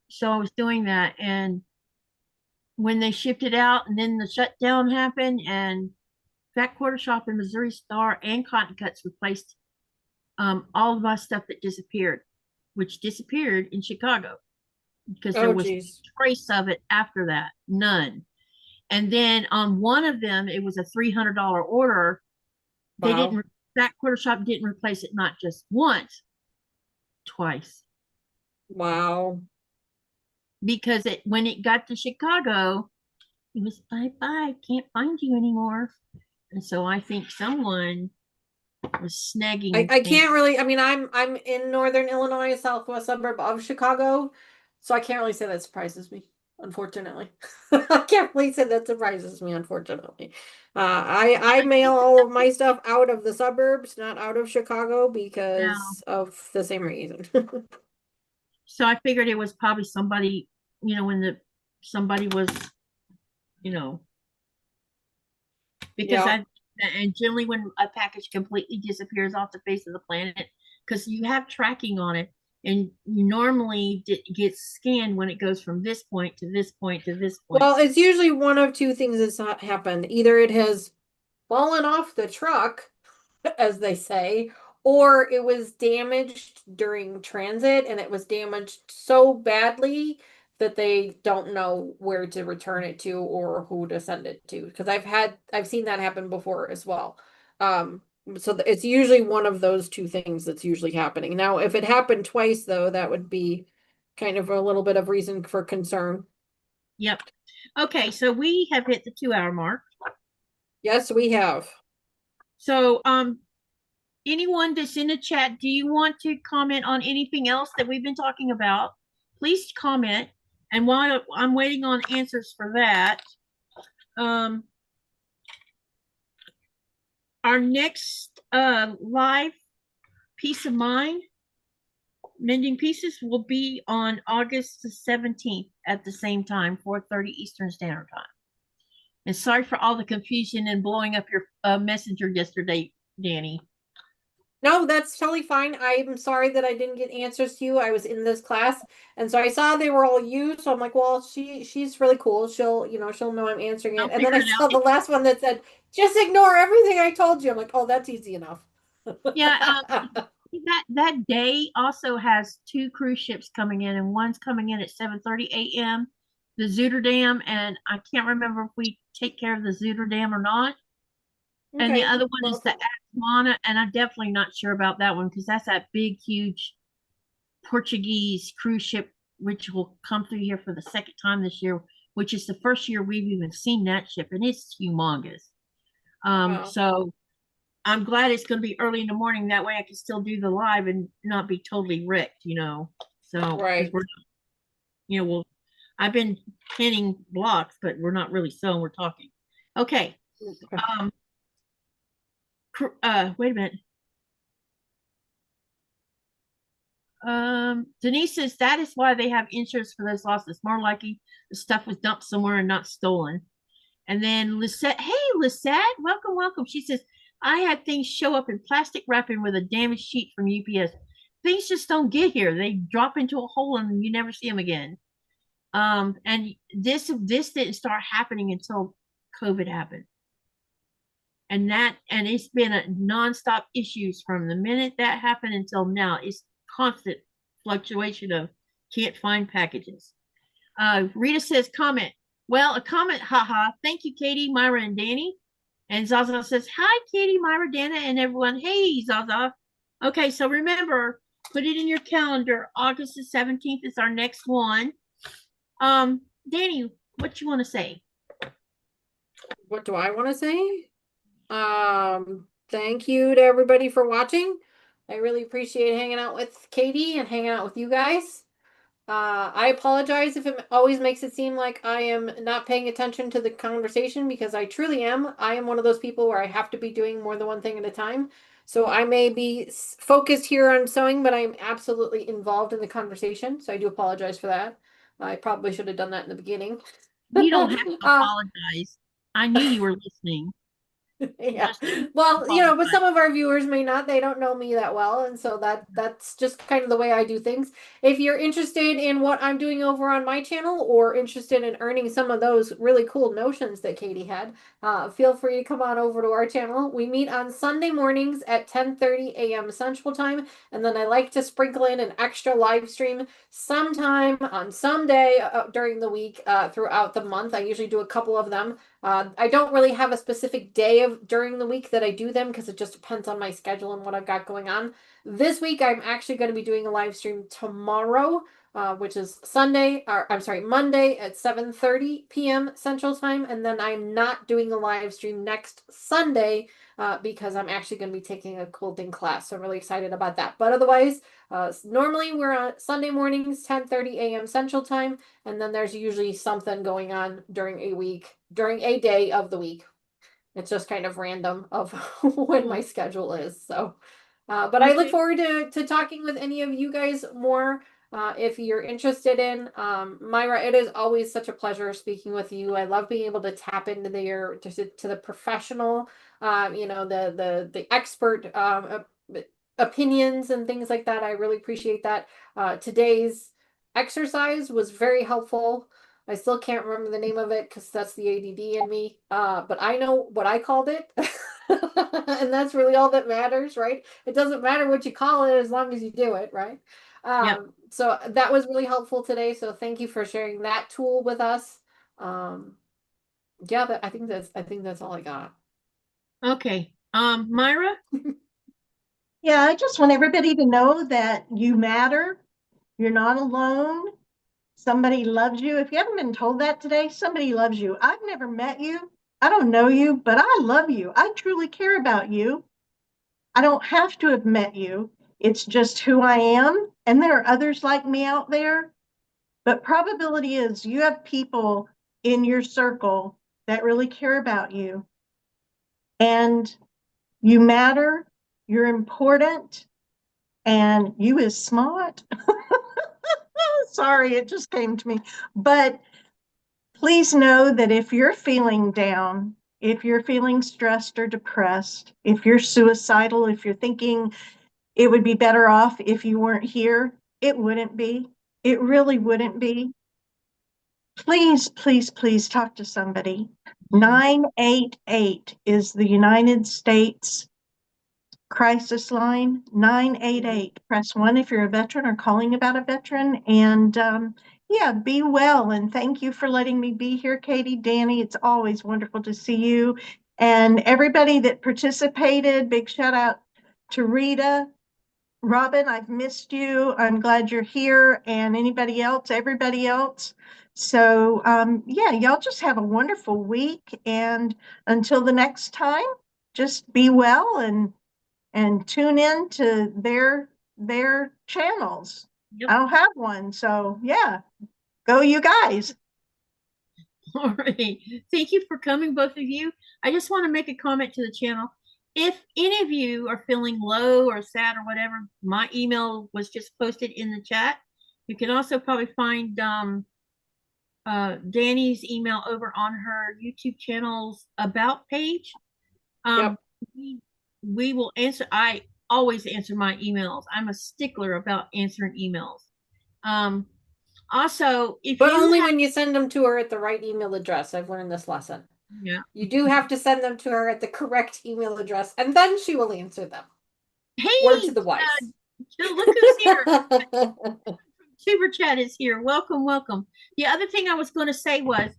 So I was doing that, and when they shipped it out, and then the shutdown happened, and Fat Quarter Shop and Missouri Star and Cotton Cuts replaced all of my stuff that disappeared, which disappeared in Chicago because there Oh, was geez. no trace of it after that, none. And then on one of them, it was a $300 order. They Wow. didn't. That Quarter Shop didn't replace it not just once, twice. Wow. Because when it got to Chicago, it was bye bye. Can't find you anymore. And so I think someone was snagging. I can't really. I mean, I'm in northern Illinois, southwest suburb of Chicago, so I can't really say that surprises me. Unfortunately, I can't really say that surprises me. Unfortunately, I mail all of my stuff out of the suburbs, not out of Chicago, because of the same reason. So I figured it was probably somebody, when somebody was, because Yeah. and generally when a package completely disappears off the face of the planet, because you have tracking on it, and you normally gets scanned when it goes from this point to this point to this point. Well, it's usually one of two things that's not happened. Either it has fallen off the truck, as they say, or it was damaged during transit, and it was damaged so badly that they don't know where to return it to or who to send it to. Because I've seen that happen before as well. So it's usually one of those two things that's usually happening. Now, if it happened twice, though, that would be kind of a little bit of reason for concern. Yep. Okay, so we have hit the 2-hour mark. Yes, we have. So, anyone that's in the chat, do you want to comment on anything else that we've been talking about? Please comment. And while I'm waiting on answers for that, our next live Peace of Mind, Mending Pieces, will be on August the 17th at the same time, 4:30 Eastern Standard Time. And sorry for all the confusion and blowing up your messenger yesterday, Danny. No, that's totally fine. I'm sorry that I didn't get answers to you. I was in this class, and so I saw they were all you. So I'm like, well, she's really cool. She'll know I'm answering it. And then I saw the last one that said, just ignore everything I told you. I'm like, oh, that's easy enough. Yeah, that day also has 2 cruise ships coming in, and one's coming in at 7:30 a.m. the Zutterdam, and I can't remember if we take care of the Zutterdam or not. Okay. And the other one is the Asmana, and I'm definitely not sure about that one because that's that big, huge Portuguese cruise ship, which will come through here for the second time this year, which is the first year we've even seen that ship, and it's humongous. Wow. So I'm glad it's going to be early in the morning. That way I can still do the live and not be totally wrecked, So, right. I've been pinning blocks, but we're not really sewing. We're talking. Okay. Wait a minute. Denise says that is why they have insurance for those losses. More likely the stuff was dumped somewhere and not stolen. And then Lisette, hey Lisette, welcome. She says, I had things show up in plastic wrapping with a damaged sheet from UPS. Things just don't get here. They drop into a hole and you never see them again. And this didn't start happening until COVID happened. And it's been a nonstop issues from the minute that happened until now. It's constant fluctuation of can't find packages. Rita says, comment. Well, a comment, haha. Thank you, Katie, Myra, and Danny. And Zaza says, hi, Katie, Myra, Dana, and everyone. Hey, Zaza. Okay, so remember, put it in your calendar. August the 17th is our next one. Dani, what you want to say? What do I want to say? Thank you to everybody for watching. I really appreciate hanging out with Katie and hanging out with you guys. I apologize if it always makes it seem like I am not paying attention to the conversation, because I truly am. I am one of those people where I have to be doing more than one thing at a time. So I may be focused here on sewing, but I'm absolutely involved in the conversation. So I do apologize for that. I probably should have done that in the beginning. You don't have to apologize. I knew you were listening. Yeah. Just Well, but apologize. some of our viewers may not. They don't know me that well, and so that's just kind of the way I do things. If you're interested in what I'm doing over on my channel, or interested in earning some of those really cool notions that Katie had, feel free to come on over to our channel. We meet on Sunday mornings at 10:30 a.m. Central Time, and then I like to sprinkle in an extra live stream sometime on some day during the week throughout the month. I usually do a couple of them. I don't really have a specific day during the week that I do them, because it just depends on my schedule and what I've got going on. This week, I'm actually going to be doing a live stream tomorrow, which is Monday at 7:30 p.m. Central Time. And then I'm not doing a live stream next Sunday because I'm actually going to be taking a quilting class. So I'm really excited about that. But otherwise, normally we're on Sunday mornings, 10:30 a.m. Central Time. And then there's usually something going on during a day of the week. It's just kind of random of when my schedule is. So, but I look forward to talking with any of you guys more. If you're interested in Myra, it is always such a pleasure speaking with you. I love being able to tap into to the professional, the expert opinions and things like that. I really appreciate that. Today's exercise was very helpful. I still can't remember the name of it because that's the ADD in me. But I know what I called it. And that's really all that matters, right? It doesn't matter what you call it as long as you do it, right? Yep. So that was really helpful today. So thank you for sharing that tool with us. Yeah, I think that's all I got. Okay. Myra? Yeah, I just want everybody to know that you matter. You're not alone. Somebody loves you. If you haven't been told that today, somebody loves you. I've never met you. I don't know you, but I love you. I truly care about you. I don't have to have met you. It's just who I am. And there are others like me out there. But probability is you have people in your circle that really care about you. And you matter. You're important. And you is smart. Sorry, it just came to me. But please know that if you're feeling down, if you're feeling stressed or depressed, if you're suicidal, if you're thinking it would be better off if you weren't here, it wouldn't be. It really wouldn't be. Please, please, please talk to somebody. 988 is the United States crisis line. 988. Press 1 if you're a veteran or calling about a veteran. And yeah, be well. And thank you for letting me be here, Katie, Dani. It's always wonderful to see you. And everybody that participated, big shout out to Rita. Robin, I've missed you. I'm glad you're here. And anybody else, everybody else. So yeah, y'all just have a wonderful week. And until the next time, just be well and tune in to their channels. Yep. I don't have one. So yeah, go you guys. All right. Thank you for coming, both of you. I just want to make a comment to the channel. If any of you are feeling low or sad or whatever, my email was just posted in the chat. You can also probably find Dani's email over on her YouTube channel's about page. Yep. We will answer. I always answer my emails. I'm a stickler about answering emails. Also, if But you only when you send them to her at the right email address. I've learned this lesson. Yeah. You do have to send them to her at the correct email address, and then she will answer them. Hey, word to the wise. Look who's here. Super Chat is here. Welcome, welcome. The other thing I was going to say was,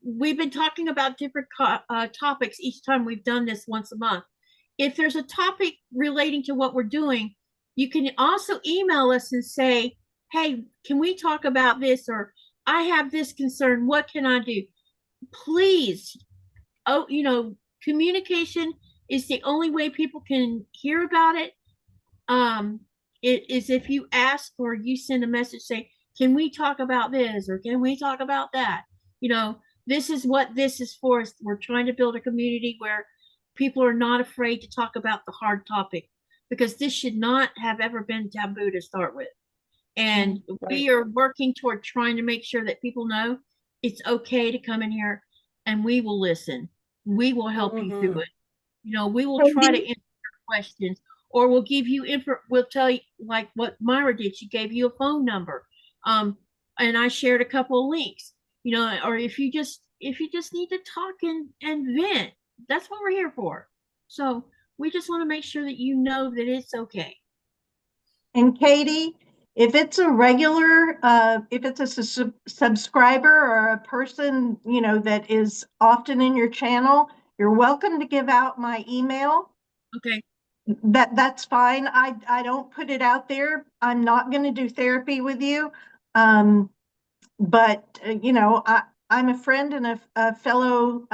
we've been talking about different topics each time we've done this once a month. If there's a topic relating to what we're doing, You can also email us and say, hey, can we talk about this? Or I have this concern. What can I do? Please. Oh, communication is the only way people can hear about it. It is if you ask or you send a message, say, can we talk about this? Or can we talk about that? This is what this is for. We're trying to build a community where people are not afraid to talk about the hard topic, because this should not have ever been taboo to start with. And we are working toward trying to make sure that people know it's okay to come in here, and we will listen. We will help you through it. We will try to answer your questions, or we'll give you info. We'll tell you, like what Myra did. She gave you a phone number. And I shared a couple of links, or if you just need to talk and vent, that's what we're here for. So we just want to make sure that you know that it's okay. And Katie, if it's a regular, if it's a subscriber or a person, that is often in your channel, you're welcome to give out my email. Okay. That's fine. I don't put it out there. I'm not going to do therapy with you. But I'm a friend and a fellow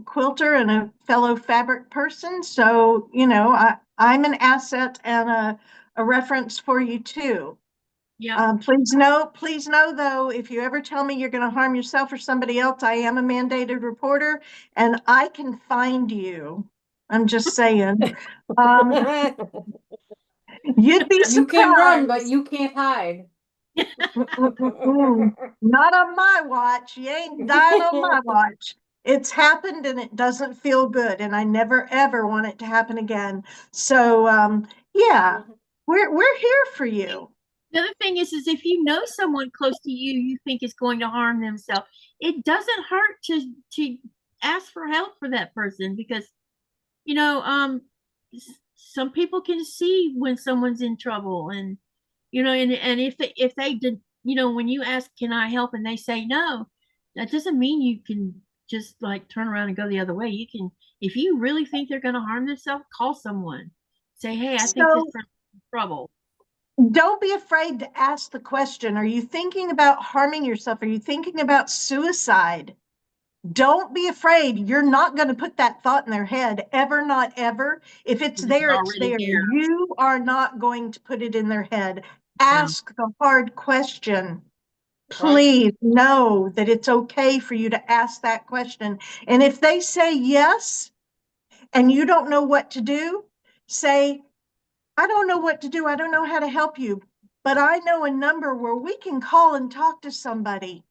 quilter and a fellow fabric person. So, I'm an asset and a reference for you too. Yeah. Please know though, if you ever tell me you're going to harm yourself or somebody else, I am a mandated reporter and I can find you. I'm just saying. You'd be surprised. You can run, but you can't hide. Not on my watch. You ain't dying on my watch. It's happened and it doesn't feel good, and I never ever want it to happen again. So yeah, we're here for you. The other thing is if you know someone close to you think is going to harm themselves, it doesn't hurt to ask for help for that person, because some people can see when someone's in trouble, and and if they did, when you ask, can I help, and they say no, that doesn't mean you can just like turn around and go the other way. You can, if you really think they're going to harm themselves, call someone, say, hey, I think this person's in trouble. Don't be afraid to ask the question. Are you thinking about harming yourself? Are you thinking about suicide? Don't be afraid. You're not going to put that thought in their head, ever, not ever. If it's there, it's there. You are not going to put it in their head. Ask the hard question. Please know that it's okay for you to ask that question. And if they say yes, and you don't know what to do, say, I don't know what to do. I don't know how to help you, but I know a number where we can call and talk to somebody.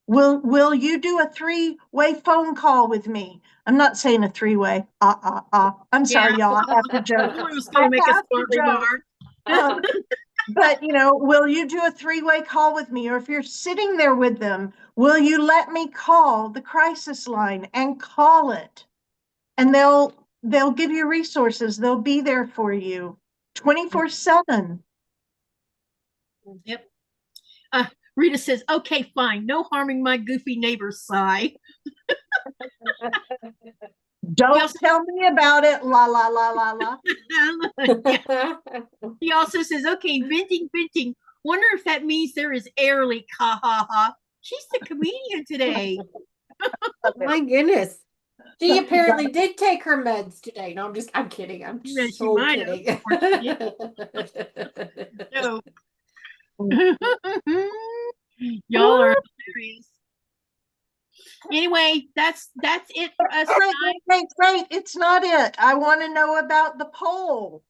Will you do a 3-way phone call with me? I'm not saying a 3-way. I'm sorry, y'all. I have to joke. But will you do a 3-way call with me? Or if you're sitting there with them, will you let me call the crisis line and call it? And they'll give you resources. They'll be there for you 24/7. Yep. Rita says, okay, fine. No harming my goofy neighbor's sigh. Don't tell me about it. La, la, la, la, la. He also says, okay, venting. Wonder if that means there is air leak. Ha, ha, ha. She's the comedian today. My goodness. She apparently did take her meds today. No, I'm kidding. I'm so kidding. No. Y'all are hilarious. Anyway, that's it for us. Wait, it's not it. I want to know about the poll.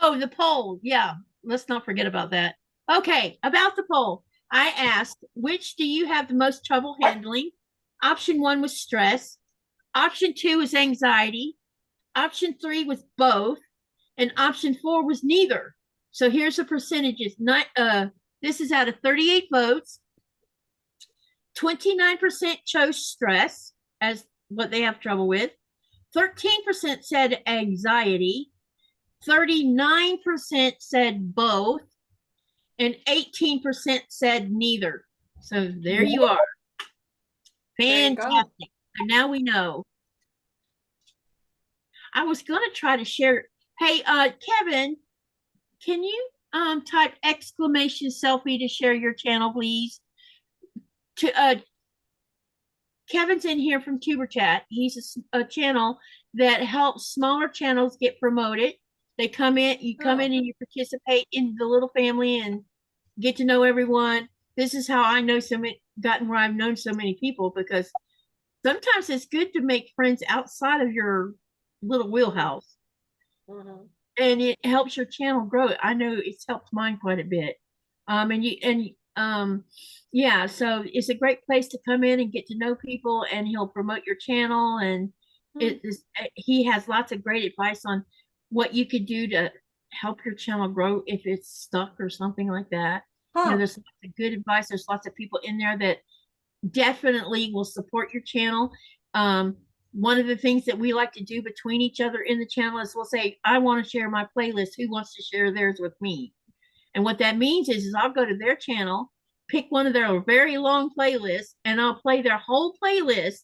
Oh, the poll. Yeah, let's not forget about that. Okay, about the poll. I asked, which do you have the most trouble handling? Option 1 was stress. Option 2 was anxiety. Option 3 was both. And option 4 was neither. So here's the percentages. This is out of 38 votes. 29% chose stress as what they have trouble with. 13% said anxiety. 39% said both. And 18% said neither. So there you are. Fantastic. And now we know. I was going to try to share. Hey, Kevin, can you type exclamation selfie to share your channel, please? To Kevin's in here from Tuber Chat. He's a channel that helps smaller channels get promoted. They come in, you come in and you participate in the little family and get to know everyone. This is how I know gotten where I've known so many people, because sometimes it's good to make friends outside of your little wheelhouse. Mm-hmm. And it helps your channel grow. I know it's helped mine quite a bit. Yeah, so it's a great place to come in and get to know people, and he'll promote your channel, and he has lots of great advice on what you could do to help your channel grow if it's stuck or something like that. There's lots of good advice. There's lots of people in there that definitely will support your channel. One of the things that we like to do between each other in the channel is we'll say, I want to share my playlist. Who wants to share theirs with me? And what that means is I'll go to their channel, pick one of their very long playlists, and I'll play their whole playlist.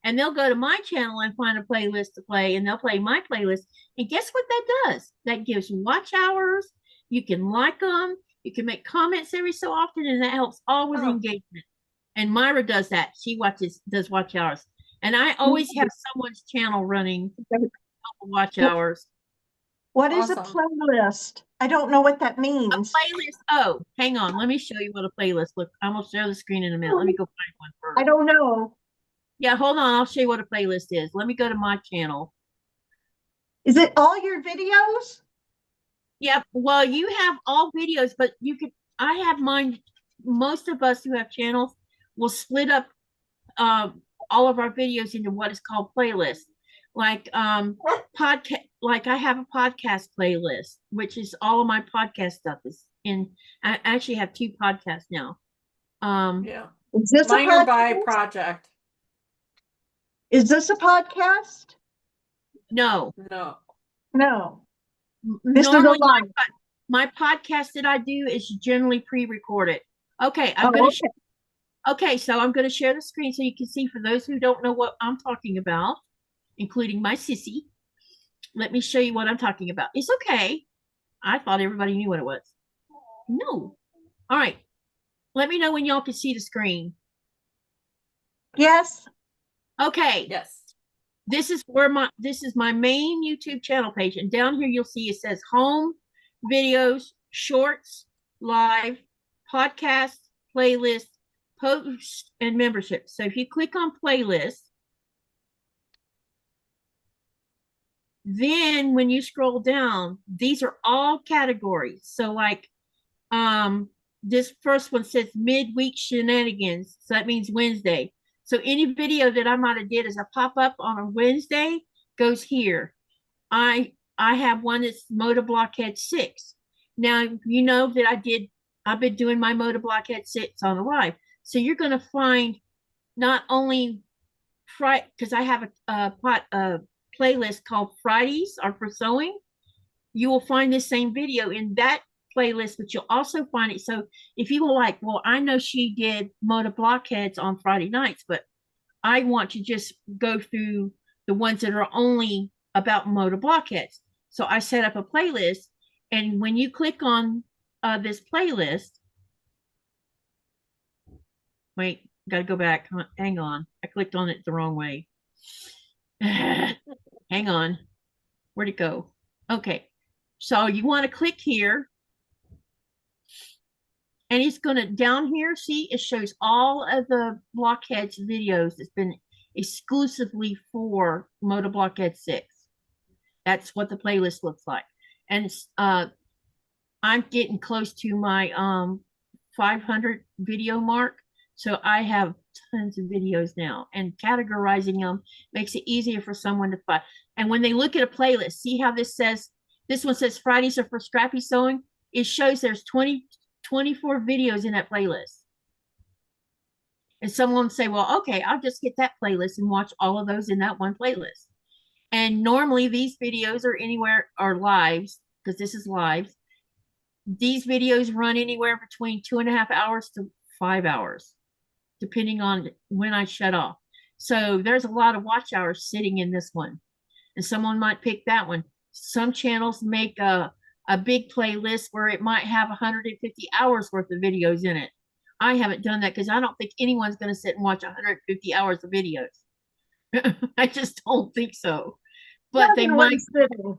And they'll go to my channel and find a playlist to play, and they'll play my playlist. And guess what that does? That gives watch hours. You can like them. You can make comments every so often, and that helps all with engagement. And Myra does that. She does watch hours. And I always have someone's channel running watch hours. What is a playlist? I don't know what that means. A playlist. Oh, hang on. Let me show you what a playlist looks. I'm going to share the screen in a minute. Let me go find one first. I don't know. Yeah, hold on. I'll show you what a playlist is. Let me go to my channel. Is it all your videos? Yeah, well, you have all videos, but I have mine. Most of us who have channels will split up all of our videos into what is called playlists. Like podcast, like I have a podcast playlist, which is all of my podcast stuff is in. I actually have 2 podcasts now. Yeah. Is this Mine are by project. Is this a podcast? No. Normally, my podcast that I do is generally pre-recorded. Okay, Okay, so I'm going to share the screen so you can see, for those who don't know what I'm talking about, including my sissy. Let me show you what I'm talking about. It's okay. I thought everybody knew what it was. No. All right. Let me know when y'all can see the screen. Yes. Okay. Yes. This is my main YouTube channel page, and down here you'll see it says home, videos, shorts, live, podcast, playlist, post, and membership. So if you click on playlist, then when you scroll down, these are all categories. So like this first one says midweek shenanigans, so that means Wednesday. So any video that I might have did as a pop-up on a Wednesday goes here. I have one that's Motor Blockhead 6. Now you know that I've been doing my Motor Blockhead 6 on the live. So you're going to find not only Friday, because I have a playlist called Fridays are for sewing. You will find this same video in that playlist, but you'll also find it. So if you were like, well, I know she did Motor Blockheads on Friday nights, but I want to just go through the ones that are only about Motor Blockheads. So I set up a playlist, and when you click on this playlist, wait, gotta go back. Hang on. I clicked on it the wrong way. Hang on. Where'd it go? Okay. So you want to click here. And it's going to, down here, see, it shows all of the Blockheads videos that's been exclusively for Motor Blockhead 6. That's what the playlist looks like. And I'm getting close to my 500 video mark. So I have tons of videos now, and categorizing them makes it easier for someone to find. And when they look at a playlist, see how this one says Fridays are for scrappy sewing. It shows there's 24 videos in that playlist. And someone say, well, okay, I'll just get that playlist and watch all of those in that one playlist. And normally these videos are lives, because this is lives. These videos run anywhere between 2.5 hours to 5 hours, depending on when I shut off. So there's a lot of watch hours sitting in this one, and someone might pick that one. Some channels make a big playlist where it might have 150 hours worth of videos in it. I haven't done that because I don't think anyone's going to sit and watch 150 hours of videos. I just don't think so. But Not in one sitting.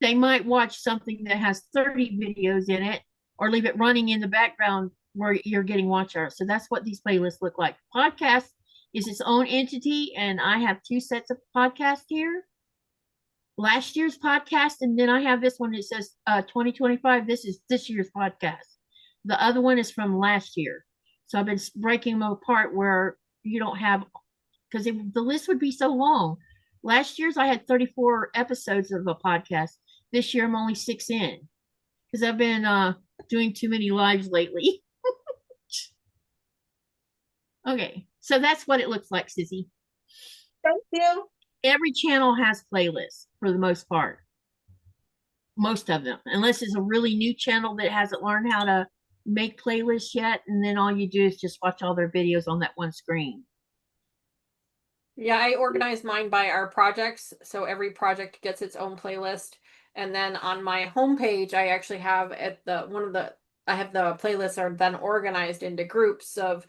they might watch something that has 30 videos in it or leave it running in the background where you're getting watch hours. So that's what these playlists look like. Podcast is its own entity, and I have two sets of podcasts here. Last year's podcast, and then I have this one that says 2025. This is this year's podcast. The other one is from last year. So I've been breaking them apart where you don't have, because the list would be so long. Last year's I had 34 episodes of a podcast. This year I'm only 6 in because I've been doing too many lives lately. Okay, so that's what it looks like, Sissy. Thank you. Every channel has playlists for the most part. Most of them, unless it's a really new channel that hasn't learned how to make playlists yet, and then all you do is just watch all their videos on that one screen. Yeah, I organize mine by our projects, so every project gets its own playlist. And then on my homepage, I actually have at I have the playlists are then organized into groups of,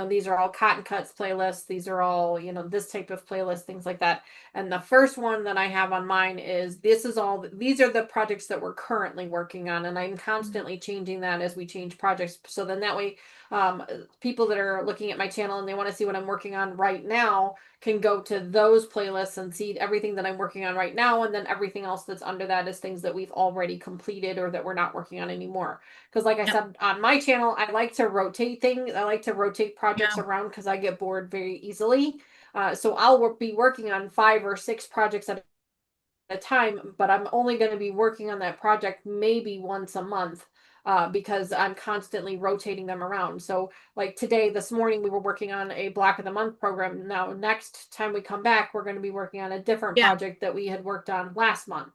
these are all cotton cuts playlists, these are all, this type of playlist, things like that. And the first one that I have on mine is these are the projects that we're currently working on, and I'm constantly changing that as we change projects. So then that way, people that are looking at my channel and they want to see what I'm working on right now can go to those playlists and see everything that I'm working on right now, and then everything else that's under that is things that we've already completed or that we're not working on anymore. Because like I said, on my channel, I like to rotate things. I like to rotate projects around because I get bored very easily. So I'll be working on 5 or 6 projects at a time, but I'm only going to be working on that project maybe once a month. Because I'm constantly rotating them around. So like this morning, we were working on a Black of the Month program. Now, next time we come back, we're going to be working on a different project that we had worked on last month.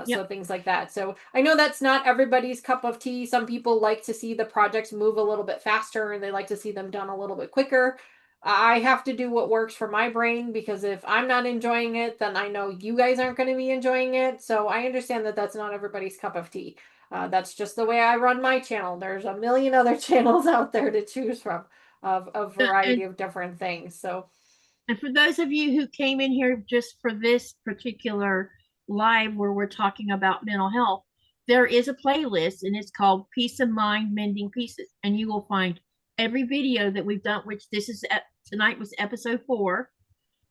So things like that. So I know that's not everybody's cup of tea. Some people like to see the projects move a little bit faster and they like to see them done a little bit quicker. I have to do what works for my brain, because if I'm not enjoying it, then I know you guys aren't going to be enjoying it. So I understand that that's not everybody's cup of tea. That's just the way I run my channel. There's a million other channels out there to choose from of a variety of different things. So, and for those of you who came in here just for this particular live where we're talking about mental health, there is a playlist and it's called Peace of Mind Mending Pieces. And you will find every video that we've done, which this is tonight was episode 4.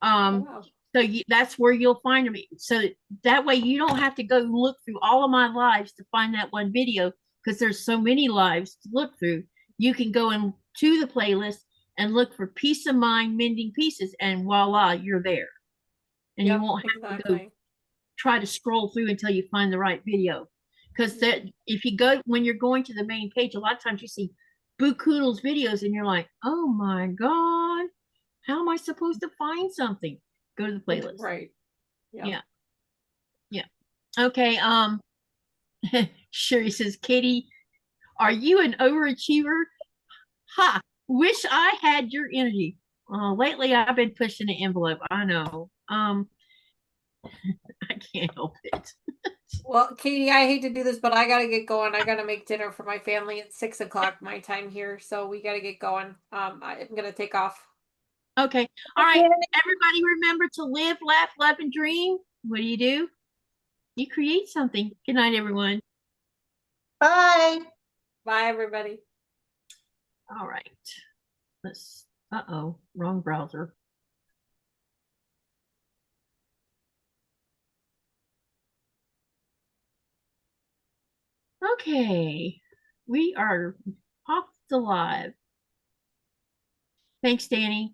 wow. So that's where you'll find me. So that way you don't have to go look through all of my lives to find that one video, because there's so many lives to look through. You can go into the playlist and look for Peace of Mind Mending Pieces, and voila, you're there. And you won't have to go try to scroll through until you find the right video. Because that if you go when you're going to the main page, a lot of times you see Boo Koodle's videos and you're like, oh my God, how am I supposed to find something? Go to the playlist. Right. Yeah. Okay. Sherry says, Katie, are you an overachiever? Ha! Wish I had your energy. Lately I've been pushing the envelope. I know. I can't help it. Well, Katie, I hate to do this, but I gotta get going. I gotta make dinner for my family at 6 o'clock my time here, so we gotta get going. I'm gonna take off. Okay. All right. Everybody remember to live, laugh, love, and dream. What do? You create something. Good night, everyone. Bye. Bye, everybody. All right. Wrong browser. Okay. We are off the live. Thanks, Danny.